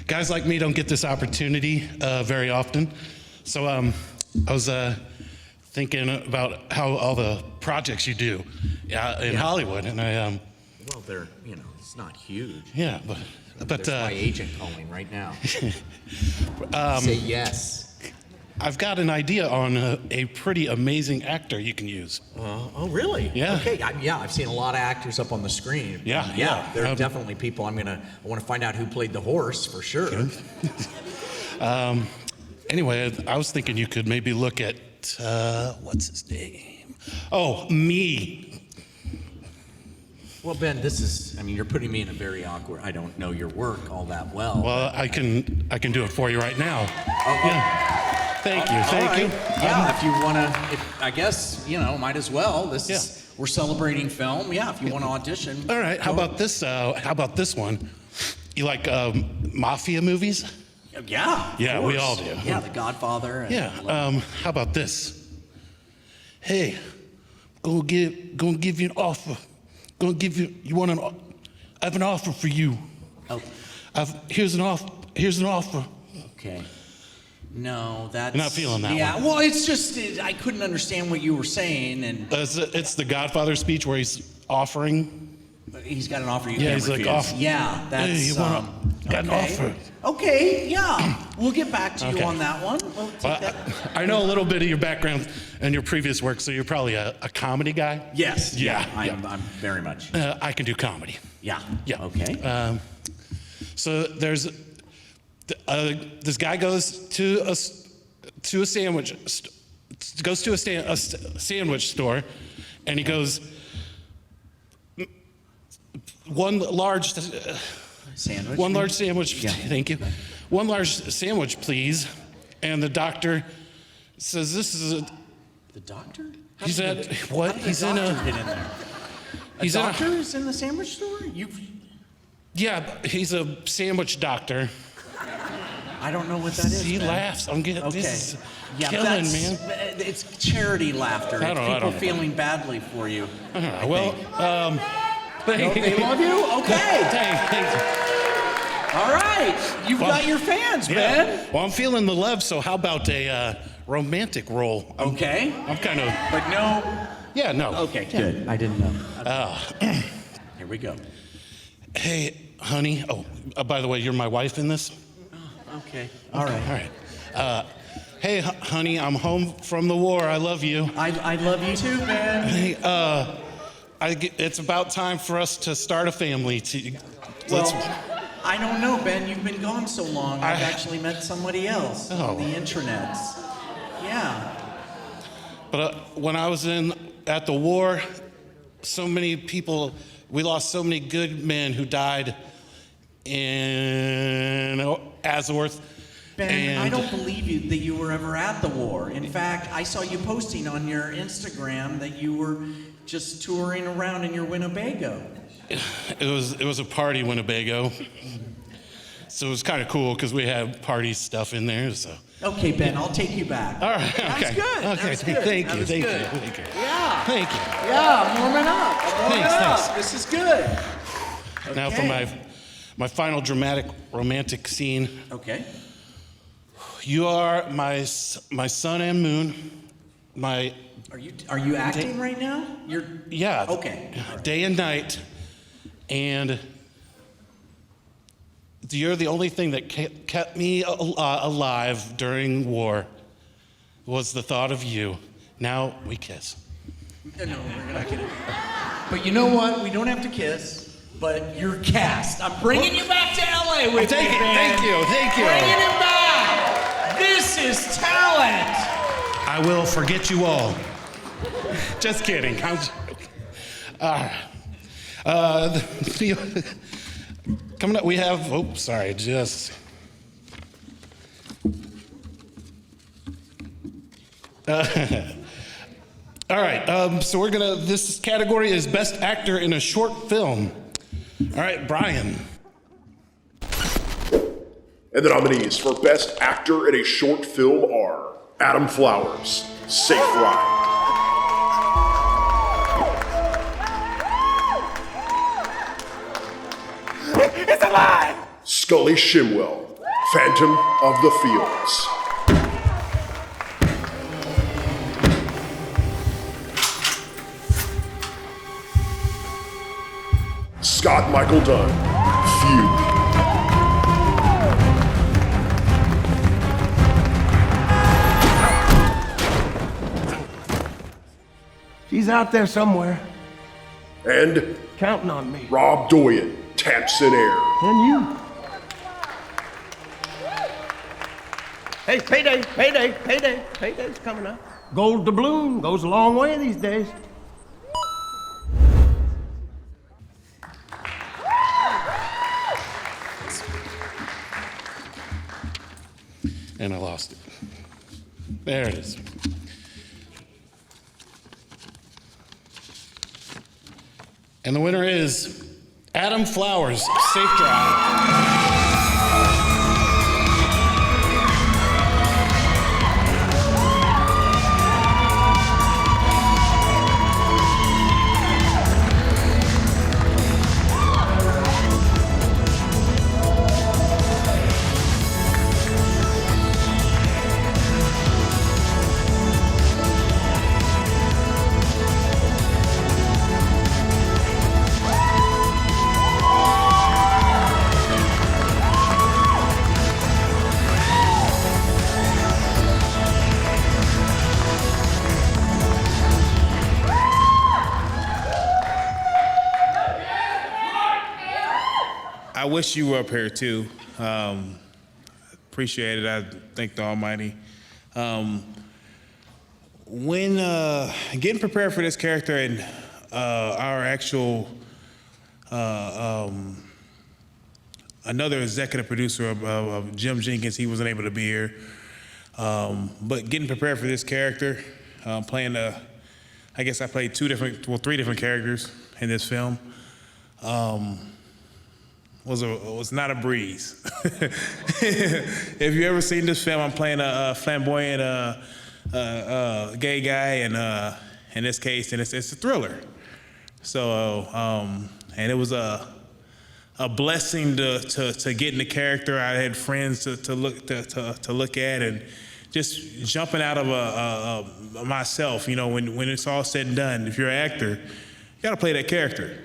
Guys like me don't get this opportunity very often. So I was thinking about how all the projects you do in Hollywood, and Well, they're, it's not huge. yeah, but There's my agent calling right now. um, Say yes. I've got an idea on a pretty amazing actor you can use. Oh, really? Yeah. Okay. I've seen a lot of actors up on the screen. Yeah. There are definitely people. I want to find out who played the horse for sure. Anyway, I was thinking you could maybe look at what's his name? Oh, me. Well, Ben, you're putting me in a very awkward. I don't know your work all that well. Well, I can do it for you right now. Oh, Yeah. Thank you. Yeah, if you want to, I guess, might as well. We're celebrating film. Yeah, if you want to audition. All right. How about this? How about this one? You like mafia movies? Yeah. Yeah, we all do. Yeah, The Godfather. Yeah. How about this? Hey, gonna give you an offer. I have an offer for you. Oh. Here's an offer. Okay. No, that's... You're not feeling that one. Yeah, well, it's just, I couldn't understand what you were saying, and... It's the Godfather speech where he's offering. He's got an offer you Yeah, can't he's refuse. like, offer. Yeah, that's... Hey, you got an offer. Okay, yeah. We'll get back to you Okay. on that one. We'll take that. I know a little bit of your background and your previous work, so you're probably a comedy guy? Yes. Yeah. I'm very much. I can do comedy. Yeah. Yeah. Okay. So there's this guy goes to a sandwich store, and he goes, one large sandwich. One large sandwich. Yeah. Thank you. One large sandwich, please. And the doctor says, "This is a." The doctor? He said, "What?" He's in a. Get in there. A doctor is in the sandwich store? Yeah, but he's a sandwich doctor. I don't know what that is. He Ben. laughs. I'm getting Okay. this is Yeah, killing, that's, man. It's charity laughter. I It's don't know. people feeling badly for you. I don't know. I Well, think. No, they love you? Okay. Thank you. All right. You've got your fans, Ben. Well, I'm feeling the love, so how about a romantic role? Okay. I'm kind of. But no. Yeah, no. Okay, good. I didn't know. Here we go. Hey, honey. Oh, by the way, you're my wife in this? Okay. All right. All right. Hey, honey, I'm home from the war. I love you. I love you too, Ben. Hey, it's about time for us to start a family. Well, I don't know, Ben. You've been gone so long. I've actually met somebody else on the intranets. Yeah. But when I was at the war, so many people, we lost so many good men who died in Azworth. Ben, I don't believe that you were ever at the war. In fact, I saw you posting on your Instagram that you were just touring around in your Winnebago. It was a party Winnebago. So it was kind of cool because we had party stuff in there. So. Okay, Ben, I'll take you back. All right. Okay. That's good. Okay. That's good. Thank That you. was Thank good. you. Thank you. Yeah. Thank you. Yeah, I'm warming up. Thanks. This is good. Now for my final dramatic romantic scene. Okay. You are my sun and moon. Are you acting right now? Yeah. Okay. Day and night, and you're the only thing that kept me alive during war. Was the thought of you. Now we kiss. No, we're not gonna. But you know what? We don't have to kiss. But you're cast. I'm bringing you back to LA with me, Ben. Thank you. Bringing him back. This is talent. I will forget you all. Just kidding. I'm coming up, we have. Oh, sorry. Just. All right. So we're gonna. This category is Best Actor in a Short Film. All right, Brian. And the nominees for Best Actor in a Short Film are Adam Flowers, Safe Ride. It's alive! Scully Shimwell, Phantom of the Fields. Scott Michael Dunn, Feud. She's out there somewhere. And counting on me. Rob Doyen, Tamps in Air. And you. Hey, payday's coming up. Gold doubloon goes a long way these days. And I lost it. There it is. And the winner is Adam Flowers, Safe Drive. I wish you were up here too. Appreciate it. I thank the Almighty. When getting prepared for this character and our actual another executive producer of Jim Jenkins, he wasn't able to be here. But getting prepared for this character, playing I guess I played three different characters in this film was not a breeze. If you ever seen this film, I'm playing a flamboyant gay guy, and in this case, and it's a thriller. So, and it was a blessing to get in the character. I had friends to look at, and just jumping out of myself. You know, when it's all said and done, if you're an actor, you got to play that character.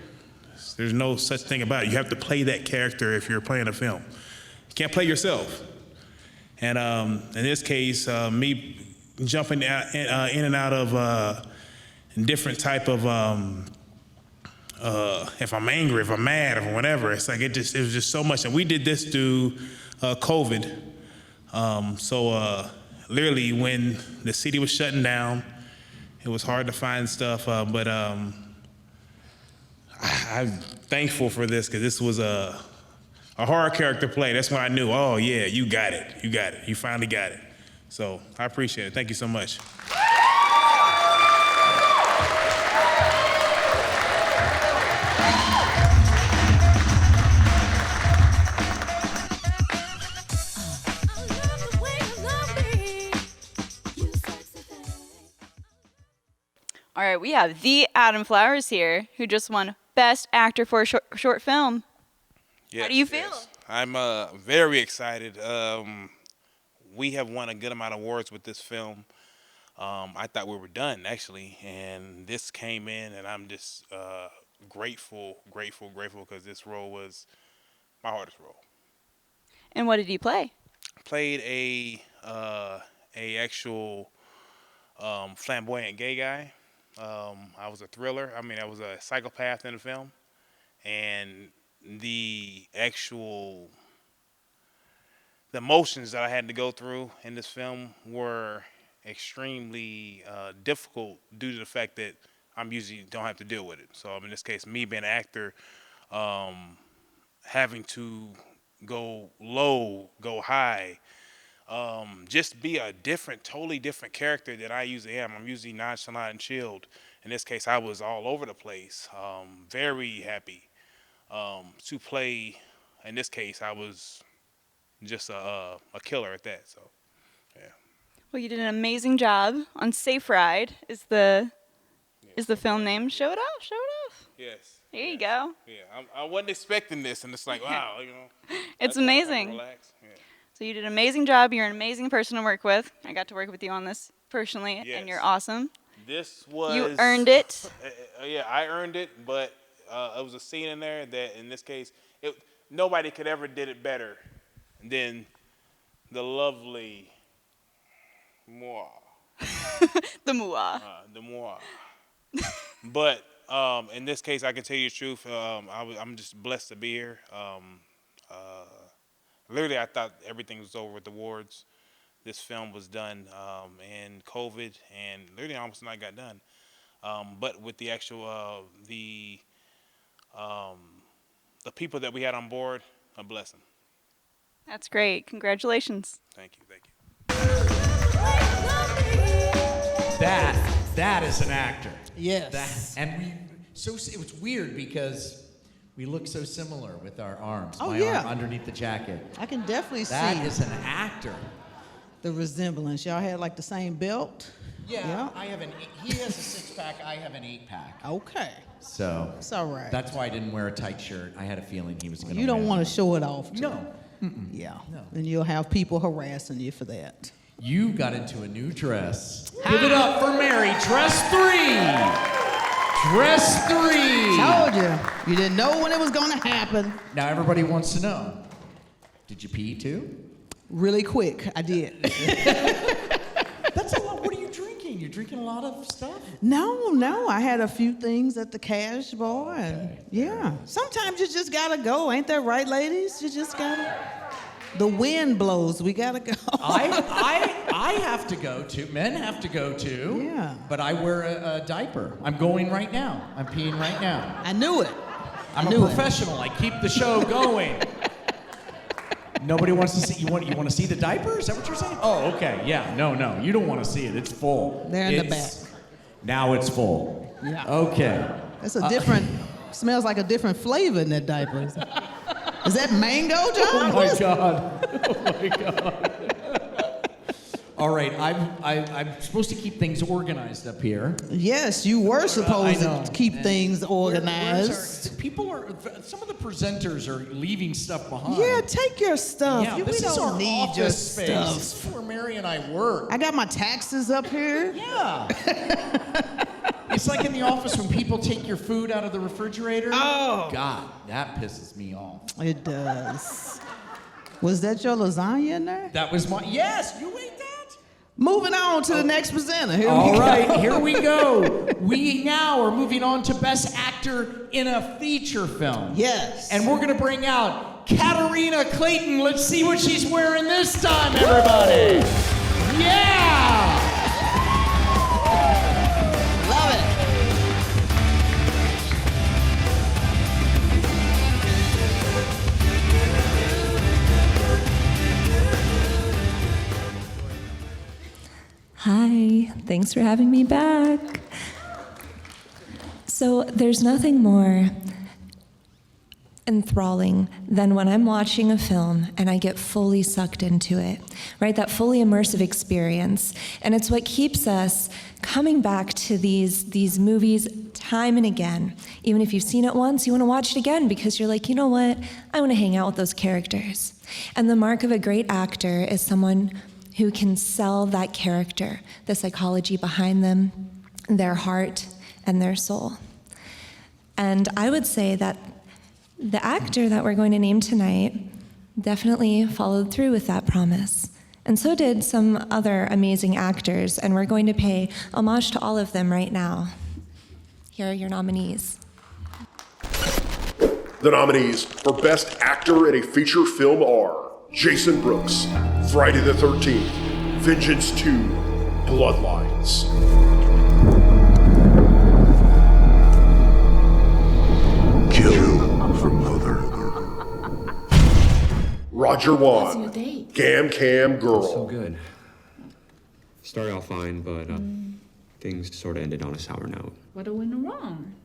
There's no such thing about it. You have to play that character if you're playing a film. You can't play yourself. And in this case, me jumping in and out of different type of, if I'm angry, if I'm mad, if I'm whatever, it's like it was just so much. And we did this through COVID. So literally when the city was shutting down, it was hard to find stuff, but I'm thankful for this, because this was a horror character play. That's when I knew, oh yeah, you got it, you finally got it. So I appreciate it. Thank you so much. All right, we have the Adam Flowers here, who just won Best Actor for a short film. Yes, How do you feel? Yes. I'm very excited. We have won a good amount of awards with this film. I thought we were done, actually, and this came in, and I'm just grateful, because this role was my hardest role. And what did you play? Played a actual flamboyant gay guy. I was a thriller. I mean, I was a psychopath in the film, and the emotions that I had to go through in this film were extremely difficult due to the fact that I'm usually don't have to deal with it. So in this case, me being an actor, having to go low, go high, just be a totally different character than I usually am. I'm usually nonchalant and chilled. In this case, I was all over the place. Very happy to play. In this case, I was just a killer at that. So, yeah. Well, you did an amazing job on Safe Ride. Is the film name? Show it off. Yes. There you go. Yeah, I wasn't expecting this, and it's like, wow, you know. It's amazing. Relax. Yeah. So you did an amazing job. You're an amazing person to work with. I got to work with you on this personally, Yes. and you're awesome. This was. You earned it. Yeah, I earned it, but it was a scene in there that, in this case, nobody could ever did it better than the lovely moi. The moi. The moi. But in this case, I can tell you the truth. I'm just blessed to be here. Literally, I thought everything was over with the awards. This film was done in COVID, and literally almost not got done. But with the actual the people that we had on board, a blessing. That's great. Congratulations. Thank you. That is an actor. Yes. It was weird because we look so similar with our arms. Oh, My yeah. arm underneath the jacket. I can definitely That see is an actor. the resemblance. Y'all had like the same belt? Yeah. He has a 6-pack, I have an 8-pack. Okay. So It's all right. That's why I didn't wear a tight shirt. I had a feeling he was going to You don't want to show it off. Too. No. Yeah. No. And you'll have people harassing you for that. You got into a new dress. Give it up for Mary. Dress 3. Dress 3. Told you. You didn't know when it was going to happen. Now everybody wants to know. Did you pee too? Really quick, I did. That's a lot. What are you drinking? You're drinking a lot of stuff? No. I had a few things at the cash bar. And yeah. Sometimes you just got to go. Ain't that right, ladies? You just got to. The wind blows. We got to go. I have to go too. Men have to go too. Yeah. But I wear a diaper. I'm going right now. I'm peeing right now. I knew it. I'm a professional. I keep the show going. Nobody wants to see. You want to see the diaper? Is that what you're saying? Oh, okay. Yeah. No. You don't want to see it. It's full. They're in the back. Now it's full. Yeah. Okay. It's a different Smells like a different flavor in that diaper. Is that mango, John? Oh my God. Oh my God. All right, I'm supposed to keep things organized up here. Yes, you were supposed to keep things organized. Some of the presenters are leaving stuff behind. Yeah, take your stuff. Yeah, we this is don't our need office your space. stuff. This is where Mary and I work. I got my taxes up here. Yeah. It's like in the office when people take your food out of the refrigerator. Oh. God, that pisses me off. It does. Was that your lasagna in there? That was my, yes, you ate that? Moving on to the next presenter. Here All we go. right, here we go. We now are moving on to Best Actor in a Feature Film. Yes. And we're going to bring out Katarina Clayton. Let's see what she's wearing this time, everybody. Yeah! Love it. Hi, thanks for having me back. So there's nothing more enthralling than when I'm watching a film and I get fully sucked into it, right? That fully immersive experience. And it's what keeps us coming back to these movies time and again. Even if you've seen it once, you want to watch it again because you're like, you know what? I want to hang out with those characters. And the mark of a great actor is someone who can sell that character, the psychology behind them, their heart, and their soul. And I would say that the actor that we're going to name tonight definitely followed through with that promise. And so did some other amazing actors, and we're going to pay homage to all of them right now. Here are your nominees. The nominees for Best Actor in a Feature Film are Jason Brooks, Friday the 13th, Vengeance 2, Bloodlines. Kill for Mother. Roger Wan, Gam Cam Girl. So good. Started out fine, but things sort of ended on a sour note. What went wrong?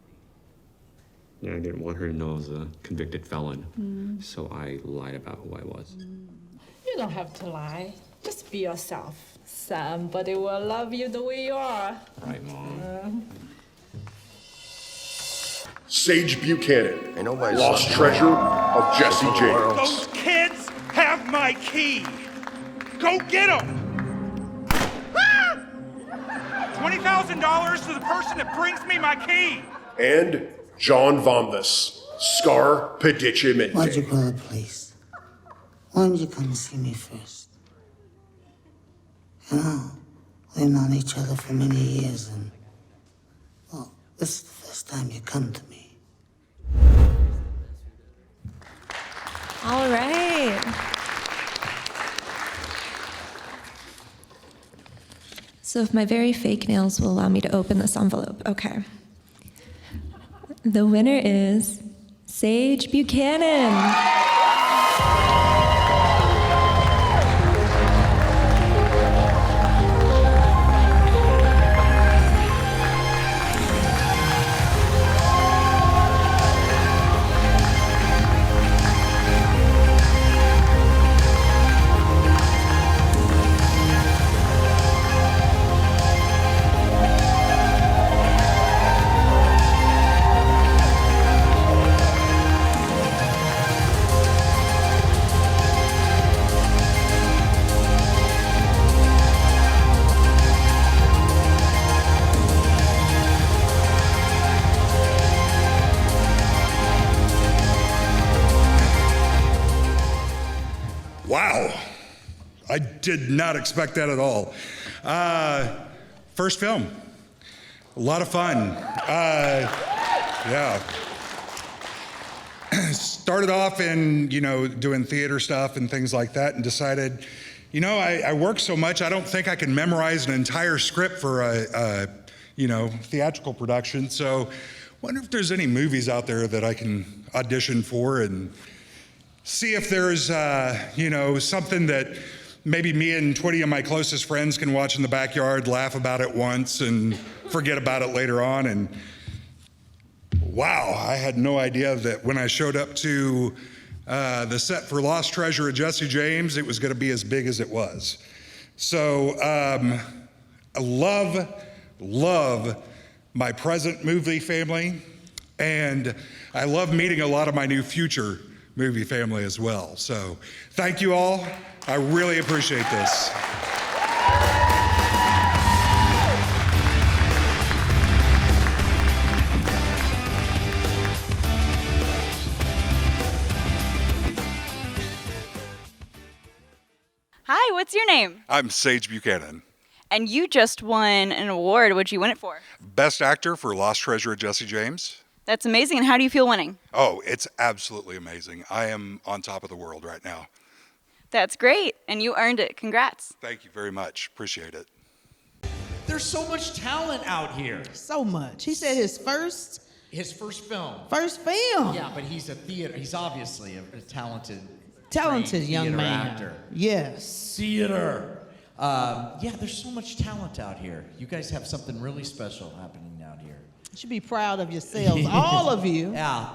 Yeah, I didn't want her to know I was a convicted felon, so I lied about who I was. You don't have to lie. Just be yourself. Somebody will love you the way you are. Right, Mom. Sage Buchanan, Lost Treasure of Jesse James. Those kids have my key. Go get them. $20,000 to the person that brings me my key. And John Vomvis, Scar Pedicamente. Why'd you call the police? Why didn't you come and see me first? You know, we've known each other for many years, and, well, this is the first time you come to me. All right. So if my very fake nails will allow me to open this envelope, okay. The winner is Sage Buchanan. Wow, I did not expect that at all. First film, a lot of fun. Yeah. Started off in, doing theater stuff and things like that, and decided, I work so much, I don't think I can memorize an entire script for a theatrical production. So, wonder if there's any movies out there that I can audition for and see if there's, something that maybe me and 20 of my closest friends can watch in the backyard, laugh about it once, and forget about it later on. And wow, I had no idea that when I showed up to the set for Lost Treasure of Jesse James, it was going to be as big as it was. So I love my present movie family, and I love meeting a lot of my new future movie family as well. So thank you all. I really appreciate this. Hi, what's your name? I'm Sage Buchanan. And you just won an award. What'd you win it for? Best Actor for Lost Treasure of Jesse James. That's amazing. And how do you feel winning? Oh, it's absolutely amazing. I am on top of the world right now. That's great. And you earned it. Congrats. Thank you very much. Appreciate it. There's so much talent out here. So much. He said his first film. First film. Yeah, but he's he's obviously a talented Young theater man. actor. Yes. Theater. Yeah, there's so much talent out here. You guys have something really special happening out here. You should be proud of yourselves, all of you. Yeah,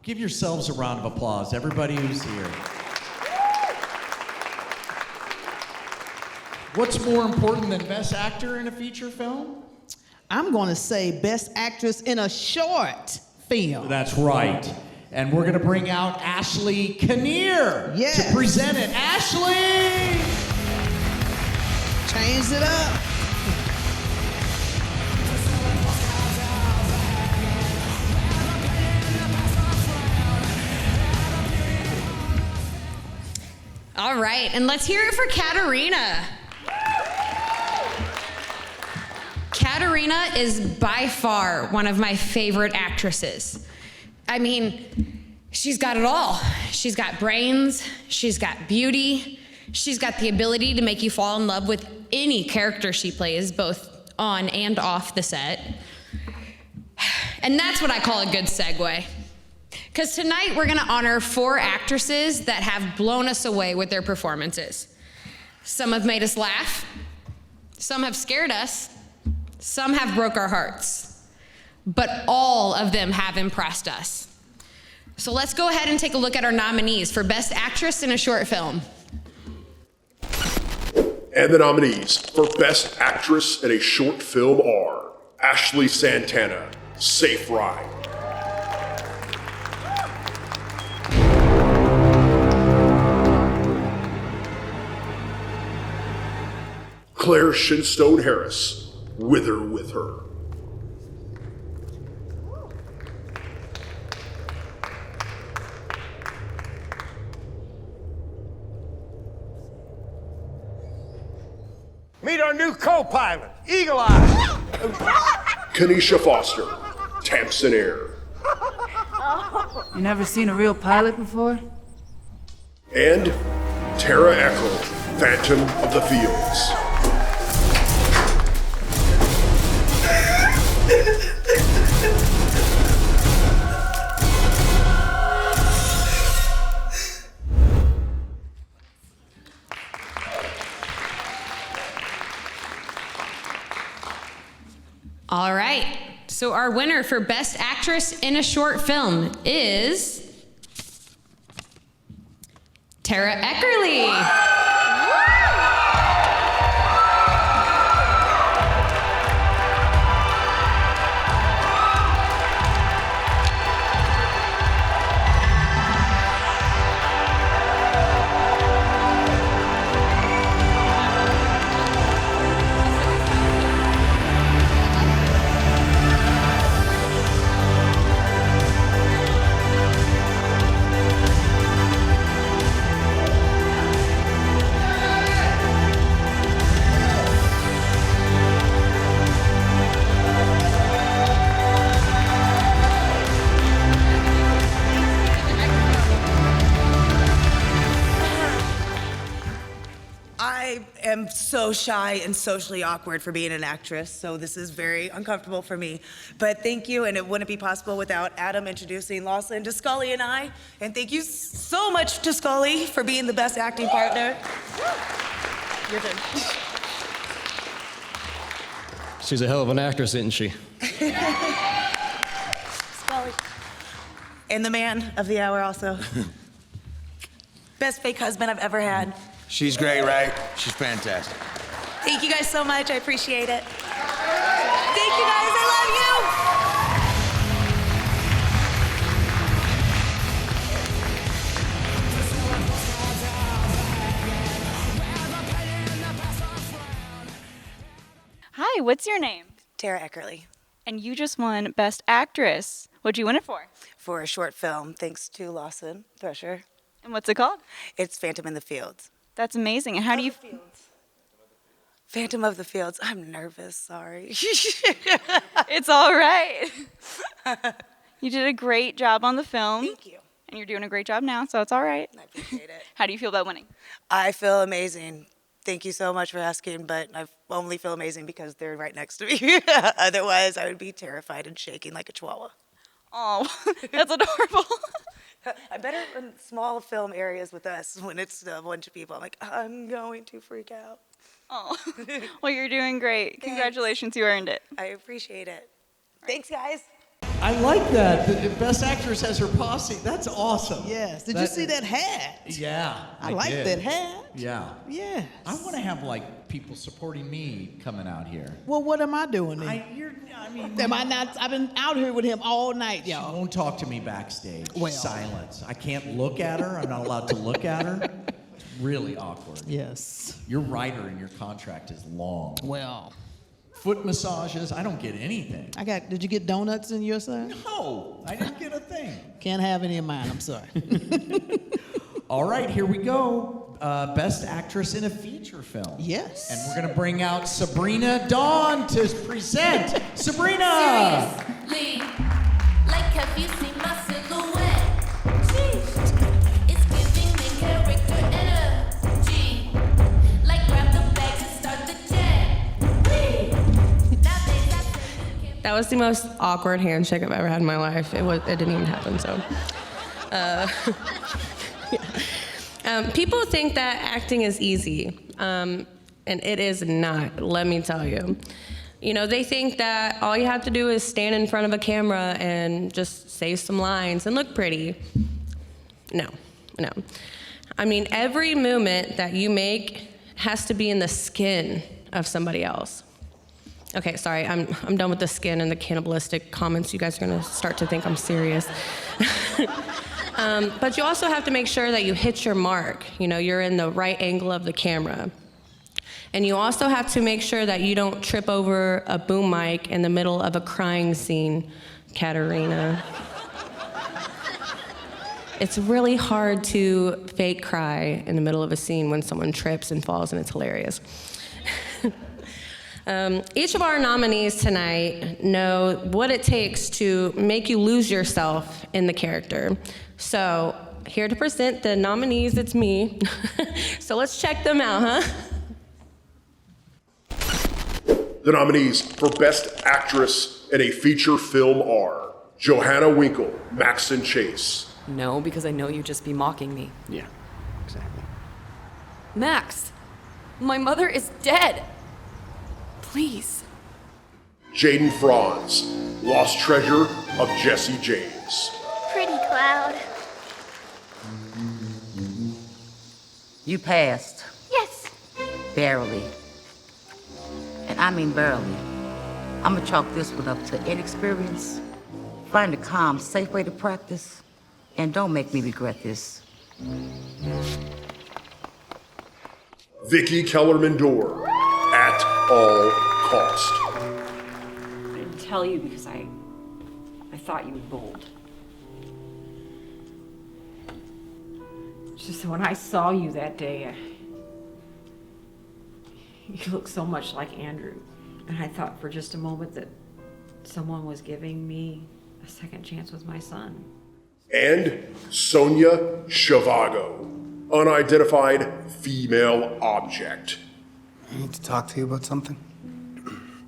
give yourselves a round of applause, everybody who's here. What's more important than Best Actor in a feature film? I'm going to say Best Actress in a Short Film. That's right. And we're going to bring out Ashley Kinnear to present it. Ashley! Change it up. All right, and let's hear it for Katarina. Katarina is by far one of my favorite actresses. I mean, she's got it all. She's got brains, she's got beauty, she's got the ability to make you fall in love with any character she plays, both on and off the set. And that's what I call a good segue. Because tonight we're gonna honor 4 actresses that have blown us away with their performances. Some have made us laugh, some have scared us, some have broke our hearts, but all of them have impressed us. So let's go ahead and take a look at our nominees for Best Actress in a Short Film. And the nominees for Best Actress in a Short Film are Ashley Santana, Safe Ride. Claire Shinstone Harris, Wither With Her. Meet our new co-pilot, Eagle Eye. Kanisha Foster, Tamsin Air. You never seen a real pilot before? And Tara Eckrl, Phantom of the Fields. All right, so our winner for Best Actress in a Short Film is Tara Eckerly. I am so shy and socially awkward for being an actress, so this is very uncomfortable for me. But thank you, and it wouldn't be possible without Adam introducing Lawson to Scully and I. And thank you so much to Scully for being the best acting partner. Your turn. She's a hell of an actress, isn't she? Scully. And the man of the hour also. Best fake husband I've ever had. She's great, right? She's fantastic. Thank you guys so much. I appreciate it. Thank you guys. I love you. Hi, what's your name? Tara Eckerly. And you just won Best Actress. What'd you win it for? For a short film, thanks to Lawson Thresher. And what's it called? It's Phantom in the Fields. That's amazing. And how do you... Phantom of the Fields. I'm nervous, sorry. It's all right. You did a great job on the film. Thank you. And you're doing a great job now, so it's all right. I appreciate it. How do you feel about winning? I feel amazing. Thank you so much for asking, but I only feel amazing because they're right next to me. Otherwise, I would be terrified and shaking like a chihuahua. Oh, that's adorable. I'm better in small film areas with us when it's a bunch of people. I'm like, I'm going to freak out. Oh, well, you're doing great. Thanks. Congratulations, you earned it. I appreciate it. Thanks, guys. I like that. The Best Actress has her posse. That's awesome. Yes. Did you see that hat? Yeah. I like did. that hat. Yeah. Yes. I want to have like people supporting me coming out here. Well, what am I doing then? Am I not? I've been out here with him all night, She y'all. won't talk to me backstage. Well. Silence. I can't look at her. I'm not allowed to look at her. It's really awkward. Yes. Your writer in your contract is long. Well. Foot massages. I don't get anything. Did you get donuts in your side? No, I didn't get a thing. Can't have any of mine, I'm sorry. All right, here we go. Best Actress in a Feature Film. Yes. And we're going to bring out Sabrina Dawn to present. Sabrina! Seriously, like have you seen my silhouette? Sheesh, it's giving me character energy. Like grab the bag and start the jet. That was the most awkward handshake I've ever had in my life. It didn't even happen, so. People think that acting is easy, and it is not, let me tell you. You know, they think that all you have to do is stand in front of a camera and just say some lines and look pretty. No. I mean, every movement that you make has to be in the skin of somebody else. Okay, sorry, I'm done with the skin and the cannibalistic comments. You guys are gonna start to think I'm serious. But you also have to make sure that you hit your mark. You know, you're in the right angle of the camera. And you also have to make sure that you don't trip over a boom mic in the middle of a crying scene, Katerina. It's really hard to fake cry in the middle of a scene when someone trips and falls, and it's hilarious. Each of our nominees tonight know what it takes to make you lose yourself in the character. So, here to present the nominees, it's me. So let's check them out, huh? The nominees for Best Actress in a Feature Film are Johanna Winkle, Maxton Chase. No, because I know you'd just be mocking me. Yeah, exactly. Max, my mother is dead. Please. Jaden Franz, Lost Treasure of Jesse James. Pretty cloud. You passed. Yes. Barely. And I mean barely. I'm gonna chalk this one up to inexperience. Find a calm, safe way to practice. And don't make me regret this. Vicky Kellerman-Dorr, At All Cost. I didn't tell you because I thought you were bold. It's just when I saw you that day, you looked so much like Andrew. And I thought for just a moment that someone was giving me a second chance with my son. And Sonia Shavago, Unidentified Female Object. I need to talk to you about something.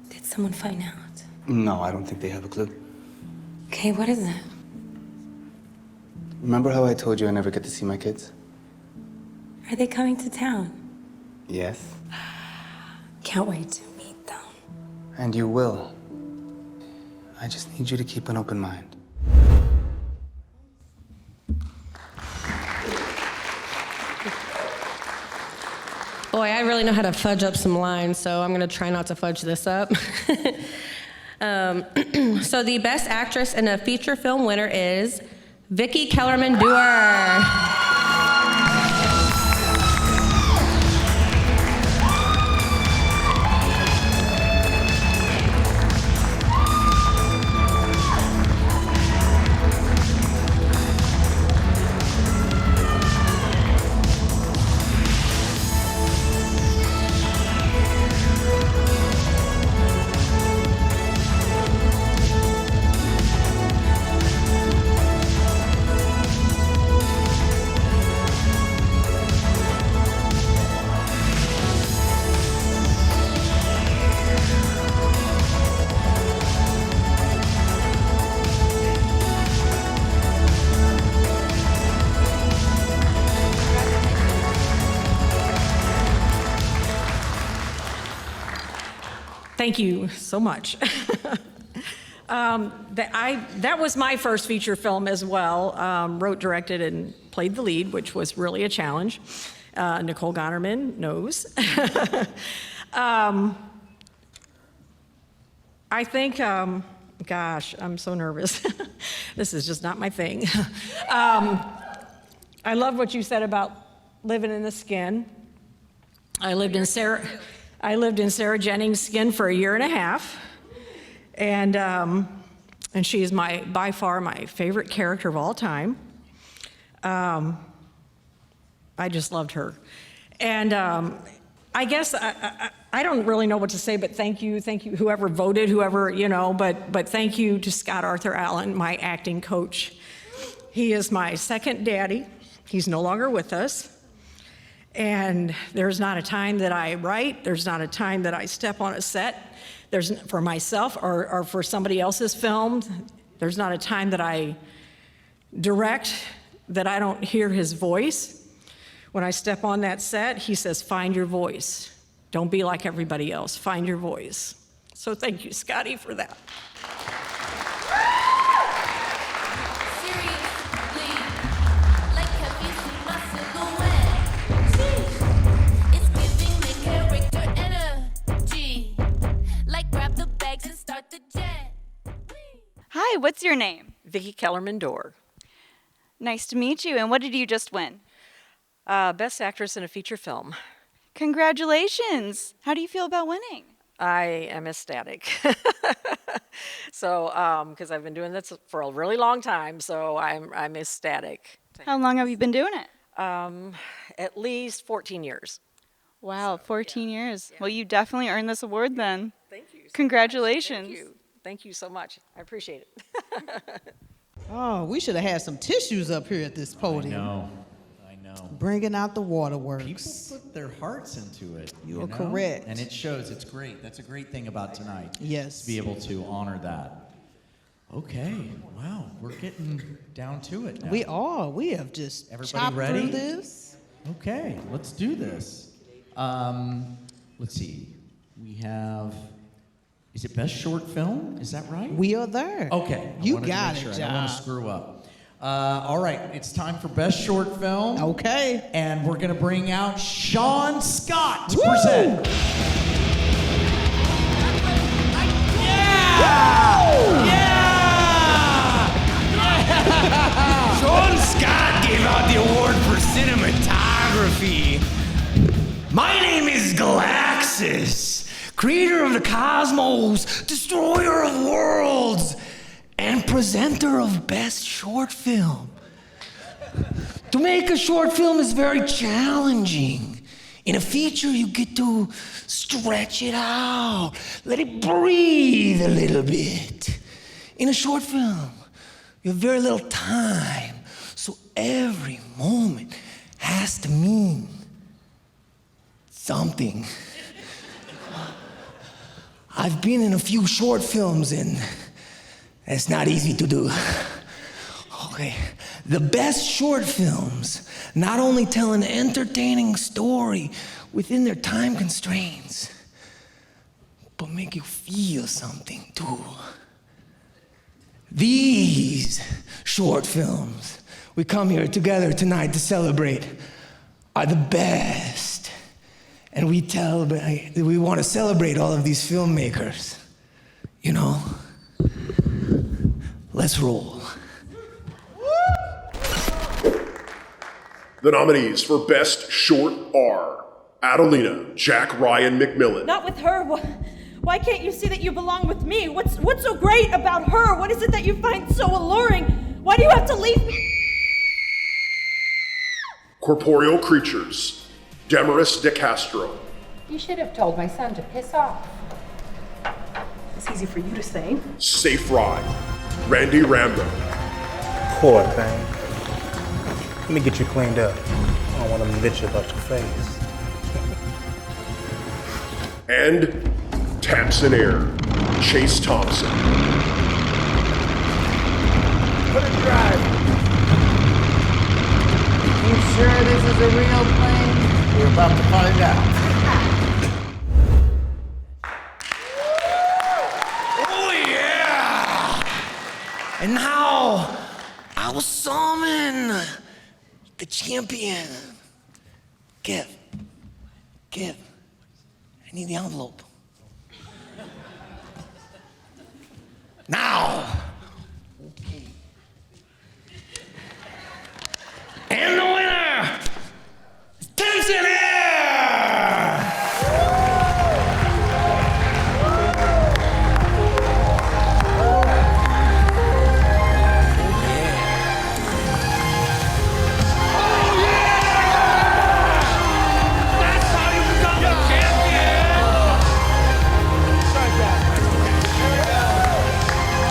Did someone find out? No, I don't think they have a clue. Okay, what is it? Remember how I told you I never get to see my kids? Are they coming to town? Yes. Can't wait to meet them. And you will. I just need you to keep an open mind. really know how to fudge up some lines, so I'm gonna try not to fudge this up. So the Best Actress in a Feature Film winner is Vicky Kellerman-Dewar. Thank you so much. That was my first feature film as well. Wrote, directed, and played the lead, which was really a challenge. Nicole Gonerman knows. I think, gosh, I'm so nervous. This is just not my thing. I love what you said about living in the skin. I lived in Sarah Jennings' skin for 1.5 years, and she is by far my favorite character of all time. I just loved her, and I guess I don't really know what to say, but thank you, whoever voted, but thank you to Scott Arthur Allen, my acting coach. He is my second daddy. He's no longer with us. And there's not a time that I write, there's not a time that I step on a set, there's for myself or for somebody else's film, there's not a time that I direct that I don't hear his voice. When I step on that set, he says, find your voice. Don't be like everybody else, find your voice. So thank you, Scotty, for that. Hi, what's your name? Vicky Kellerman-Dewar. Nice to meet you. And what did you just win? Best Actress in a Feature Film. Congratulations. How do you feel about winning? I am ecstatic. So, because I've been doing this for a really long time, so I'm ecstatic. How long have you been doing it? At least 14 years. Wow, 14 years. Yeah. Well, you definitely earned this award then. Thank you. Congratulations. Thank you. Thank you so much. I appreciate it. Oh, we should have had some tissues up here at this podium. I know. Bringing out the waterworks. People put their hearts into it. You are correct. And it shows. It's great. That's a great thing about tonight. Yes. To be able to honor that. Okay. Wow. We're getting down to it now. We are. We have just chopped through this. Okay. Let's do this. Let's see. We have... Is it Best Short Film? Is that right? We are there. Okay. You got it, John. I John. don't want to screw up. All right. It's time for Best Short Film. Okay. And we're going to bring out Sean Scott to present. Sean Scott gave out the award for cinematography. My name is Galaxis, creator of the cosmos, destroyer of worlds, and presenter of Best Short Film. To make a short film is very challenging. In a feature, you get to stretch it out, let it breathe a little bit. In a short film, you have very little time, so every moment has to mean something. I've been in a few short films, and it's not easy to do. Okay, the best short films not only tell an entertaining story within their time constraints, but make you feel something too. These short films we come here together tonight to celebrate are the best and we want to celebrate all of these filmmakers. You know? Let's roll. The nominees for Best Short are Adelina Jack Ryan McMillan, Not with her. Why can't you see that you belong with me? What's so great about her? What is it that you find so alluring? Why do you have to leave me? Corporeal Creatures, Demaris De Castro, You should have told my son to piss off. It's easy for you to say. Safe Ride, Randy Rambo, Poor thing. Let me get you cleaned up. I don't want them to bitch about your face. and Taps in Air, Chase Thompson. Put it drive. You sure this is a real plane? We're about to find out. Oh yeah! And now I will summon the champion. Give. I need the envelope. Now. And the winner, Taps in Air!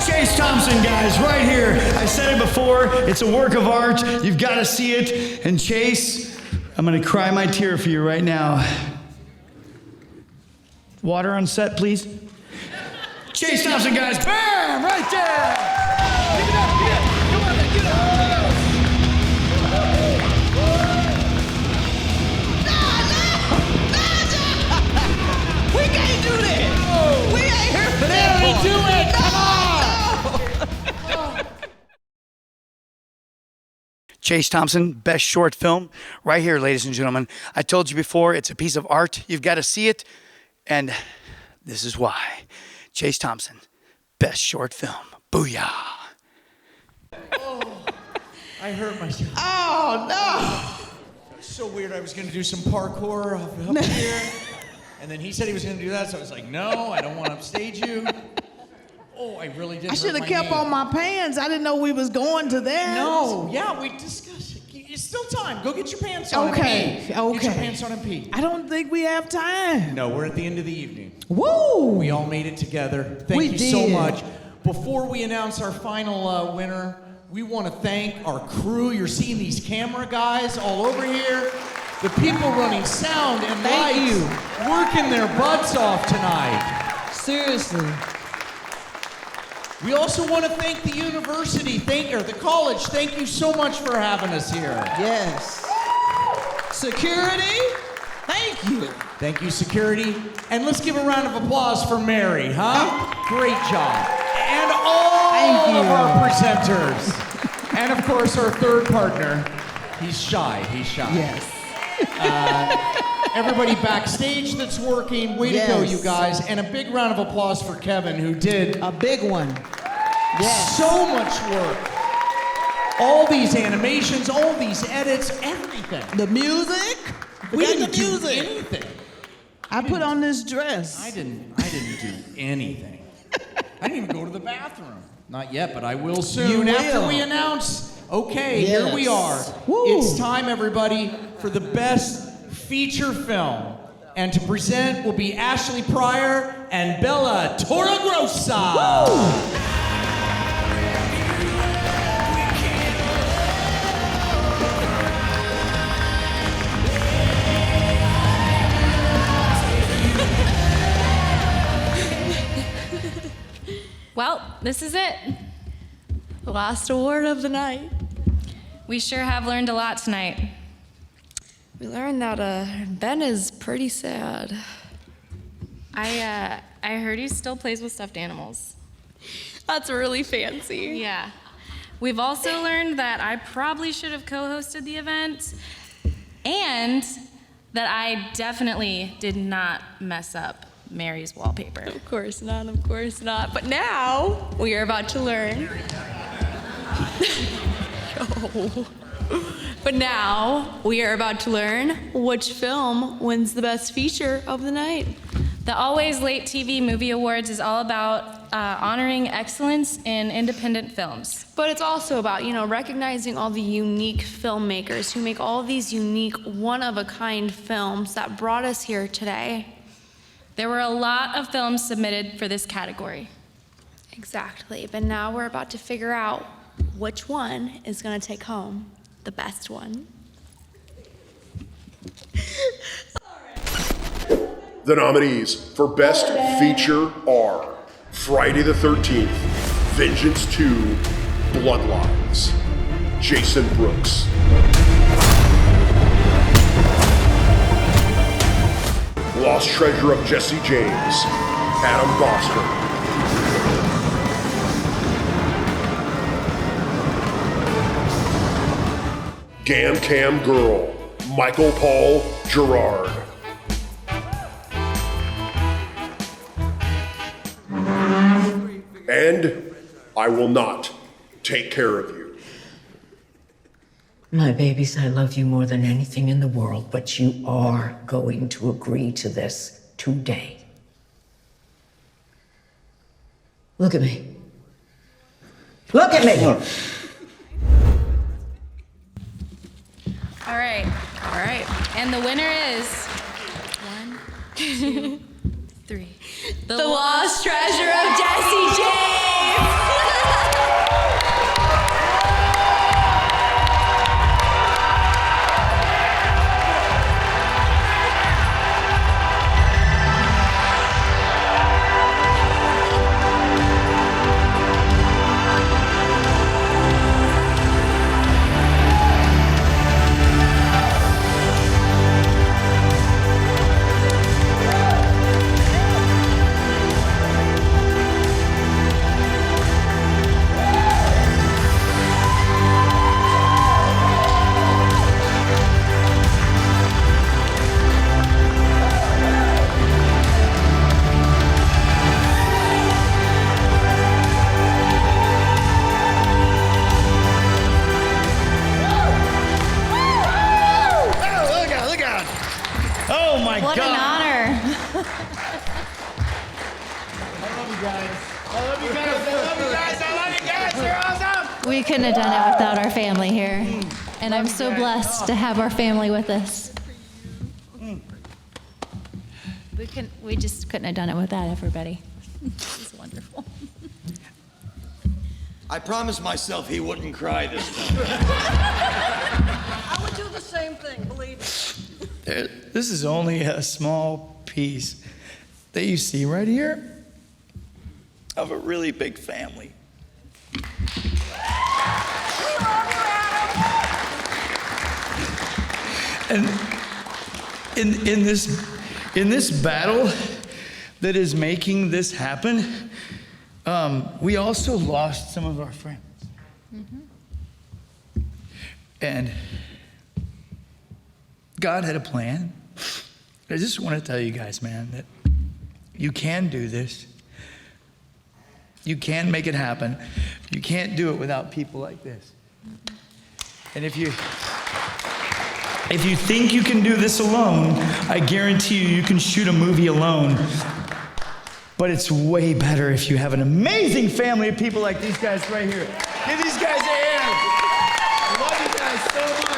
Chase Thompson, guys, right here. I said it before, it's a work of art. You've got to see it. And Chase, I'm going to cry my tear for you right now. Water on set, please. Chase Thompson, guys, bam, right there. We can't do that. We ain't here for that. Mary, do it. Come on. Chase Thompson, best short film, right here, ladies and gentlemen. I told you before, it's a piece of art. You've got to see it, and this is why. Chase Thompson, best short film. Booyah. I hurt myself. Oh, no. It was so weird. I was going to do some parkour up here. And then he said he was going to do that, so I was like, no, I don't want to upstage you. Oh, I really did. I should have kept on my pants. I didn't know we was going to that. No, yeah, we discussed it. It's still time. Go get your pants on. Okay, and pee. Get your pants on and pee. I don't think we have time. No, we're at the end of the evening. Woo! We all made it together. Thank you so did. much. Before we announce our final winner, we want to thank our crew. You're seeing these camera guys all over here. The people running sound and lights, working their butts off tonight. Seriously. We also want to thank the university, the college. Thank you so much for having us here. Yes. Security, thank you. Thank you, security. And let's give a round of applause for Mary, huh? Great job. And all of our presenters. And of course, our third partner. He's shy. Yes. Everybody backstage that's working, way to go, you guys. And a big round of applause for Kevin, who did a big one. Yes. So much work. All these animations, all these edits, everything. The music. We got didn't the music. do anything. I put on this dress. I didn't do anything. I didn't even go to the bathroom. Not yet, but I will soon. You After will. we announce, okay, here we are. Woo. It's time, everybody, for the best feature film. And to present will be Ashley Pryor and Bella Torregrossa. Woo. Well, this is it. The last award of the night. We sure have learned a lot tonight. We learned that Ben is pretty sad. I heard he still plays with stuffed animals. That's really fancy. Yeah. We've also learned that I probably should have co-hosted the event, and that I definitely did not mess up Mary's wallpaper. Of course not, of course not. But now we are about to learn. But now we are about to learn which film wins the best feature of the night. The Always Late TV Movie Awards is all about honoring excellence in independent films. But it's also about, recognizing all the unique filmmakers who make all these unique, one-of-a-kind films that brought us here today. There were a lot of films submitted for this category. Exactly, but now we're about to figure out which one is going to take home the best one. The nominees for Best Feature are Friday the 13th, Vengeance 2, Bloodlines, Jason Brooks. Lost Treasure of Jesse James, Adam Boston. Gam Cam Girl, Michael Paul Gerard. And I Will Not Take Care of You. My babies, I love you more than anything in the world, but you are going to agree to this today. Look at me. Look at me! All right. And the winner is 1, 2, 3. The Lost Treasure of Jesse James! What God. an honor. I love you guys. I love you guys. I love you guys. I love you guys. You're awesome. We couldn't have done it without our family here. And I'm so blessed to have our family with us. We just couldn't have done it without everybody. This is wonderful. I promised myself he wouldn't cry this time. I would do the same thing, believe me. This is only a small piece that you see right here of a really big family. And in this battle that is making this happen, we also lost some of our friends. Mm-hmm. And God had a plan. I just want to tell you guys, man, that you can do this. You can make it happen. You can't do it without people like this. And if you think you can do this alone, I guarantee you can shoot a movie alone. But it's way better if you have an amazing family of people like these guys right here. Give these guys a hand. I love you guys so much.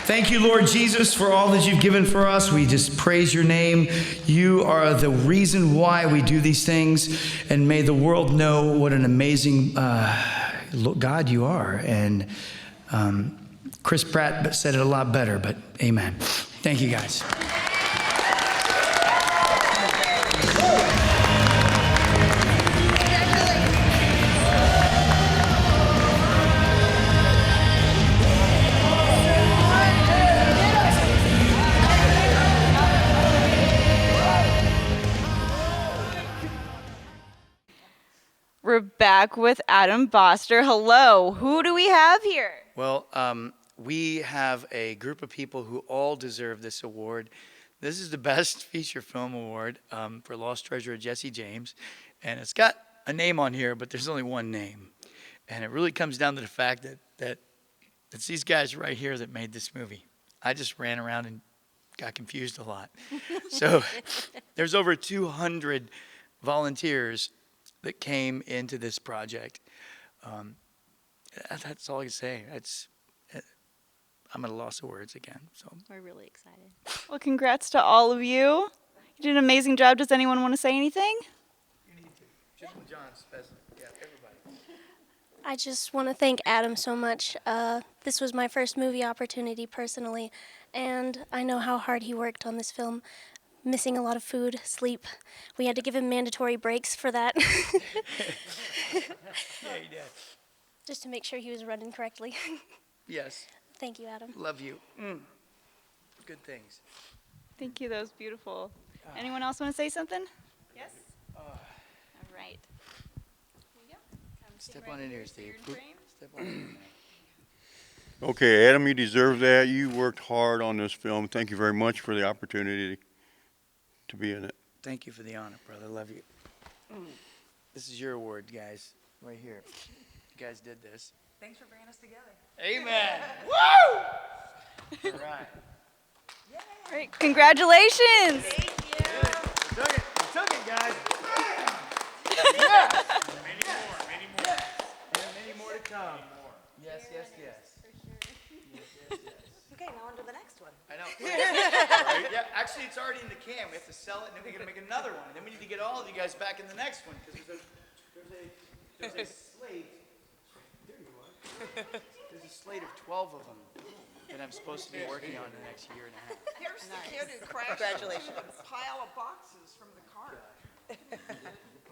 Thank you, Lord Jesus, for all that you've given for us. We just praise your name. You are the reason why we do these things. And may the world know what an amazing God you are. And Chris Pratt said it a lot better, but amen. Thank you, guys. Rebecca back with Adam Boster. Hello. Who do we have here? Well, we have a group of people who all deserve this award. This is the Best Feature Film Award for Lost Treasure of Jesse James. And it's got a name on here, but there's only one name. And it really comes down to the fact that it's these guys right here that made this movie. I just ran around and got confused a lot. So there's over 200 volunteers that came into this project. That's all I can say. I'm at a loss of words again. So We're really excited. Well, congrats to all of you. You did an amazing job. Does anyone want to say anything? I just want to thank Adam so much. This was my first movie opportunity personally, and I know how hard he worked on this film, missing a lot of food, sleep. We had to give him mandatory breaks for that. Yeah, he did. Just to make sure he was running correctly. Yes. Thank you, Adam. Love you. Good things. Thank you. That was beautiful. Anyone else want to say something? Yes? All right. Step on in here, Steve. Step on in. Okay, Adam, you deserve that. You worked hard on this film. Thank you very much for the opportunity to be in it. Thank you for the honor, brother. Love you. This is your award, guys. Right here. You guys did this. Thanks for bringing us together. Amen. Woo! All right. Great. Congratulations. We took it. We took it, guys. Yeah. Many more. And many more to come. Yes, yes, yes. Okay, now on to the next one. I know. Right? Yeah, actually, it's already in the can. We have to sell it, and then we're gonna make another one, and then we need to get all of you guys back in the next one because there's a slate. There you are. There's a slate of 12 of them that I'm supposed to be working on in the next year and a half. Here's the kid who crashed a pile of boxes from the car.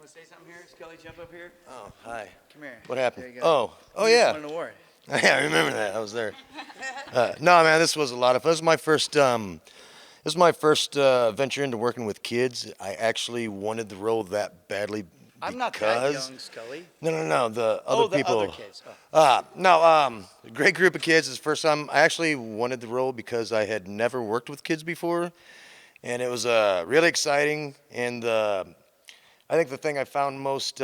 Want to say something here? Scully, jump up here. Oh, hi. Come here. What happened? There you go. Oh, You just yeah. won an award. Yeah, I remember that. I was there. No, man, this was a lot of fun. This was my first venture into working with kids. I actually wanted the role that badly I'm not that young, Scully. No. The other people. The other kids. Oh. A great group of kids. It's the first time I actually wanted the role because I had never worked with kids before, and it was really exciting. And I think the thing I found most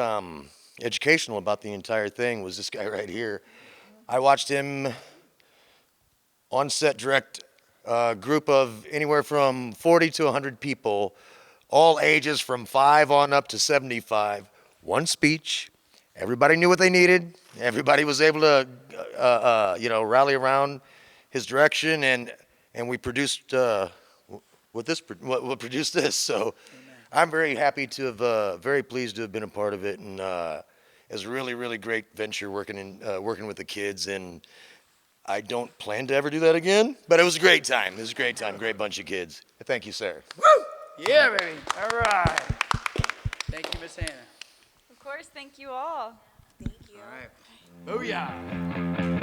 educational about the entire thing was this guy right here. I watched him on set direct a group of anywhere from 40 to 100 people, all ages from 5 on up to 75. One speech. Everybody knew what they needed. Everybody was able to, rally around his direction, and we produced what produced this. So, I'm very happy to have, very pleased to have been a part of it, and it was a really, really great venture working with the kids, and I don't plan to ever do that again, but it was a great time. It was a great time, great bunch of kids. Thank you, sir. Woo! Yeah, baby. All right. Thank you, Miss Hannah. Of course, thank you all. Thank you. All right. Booyah.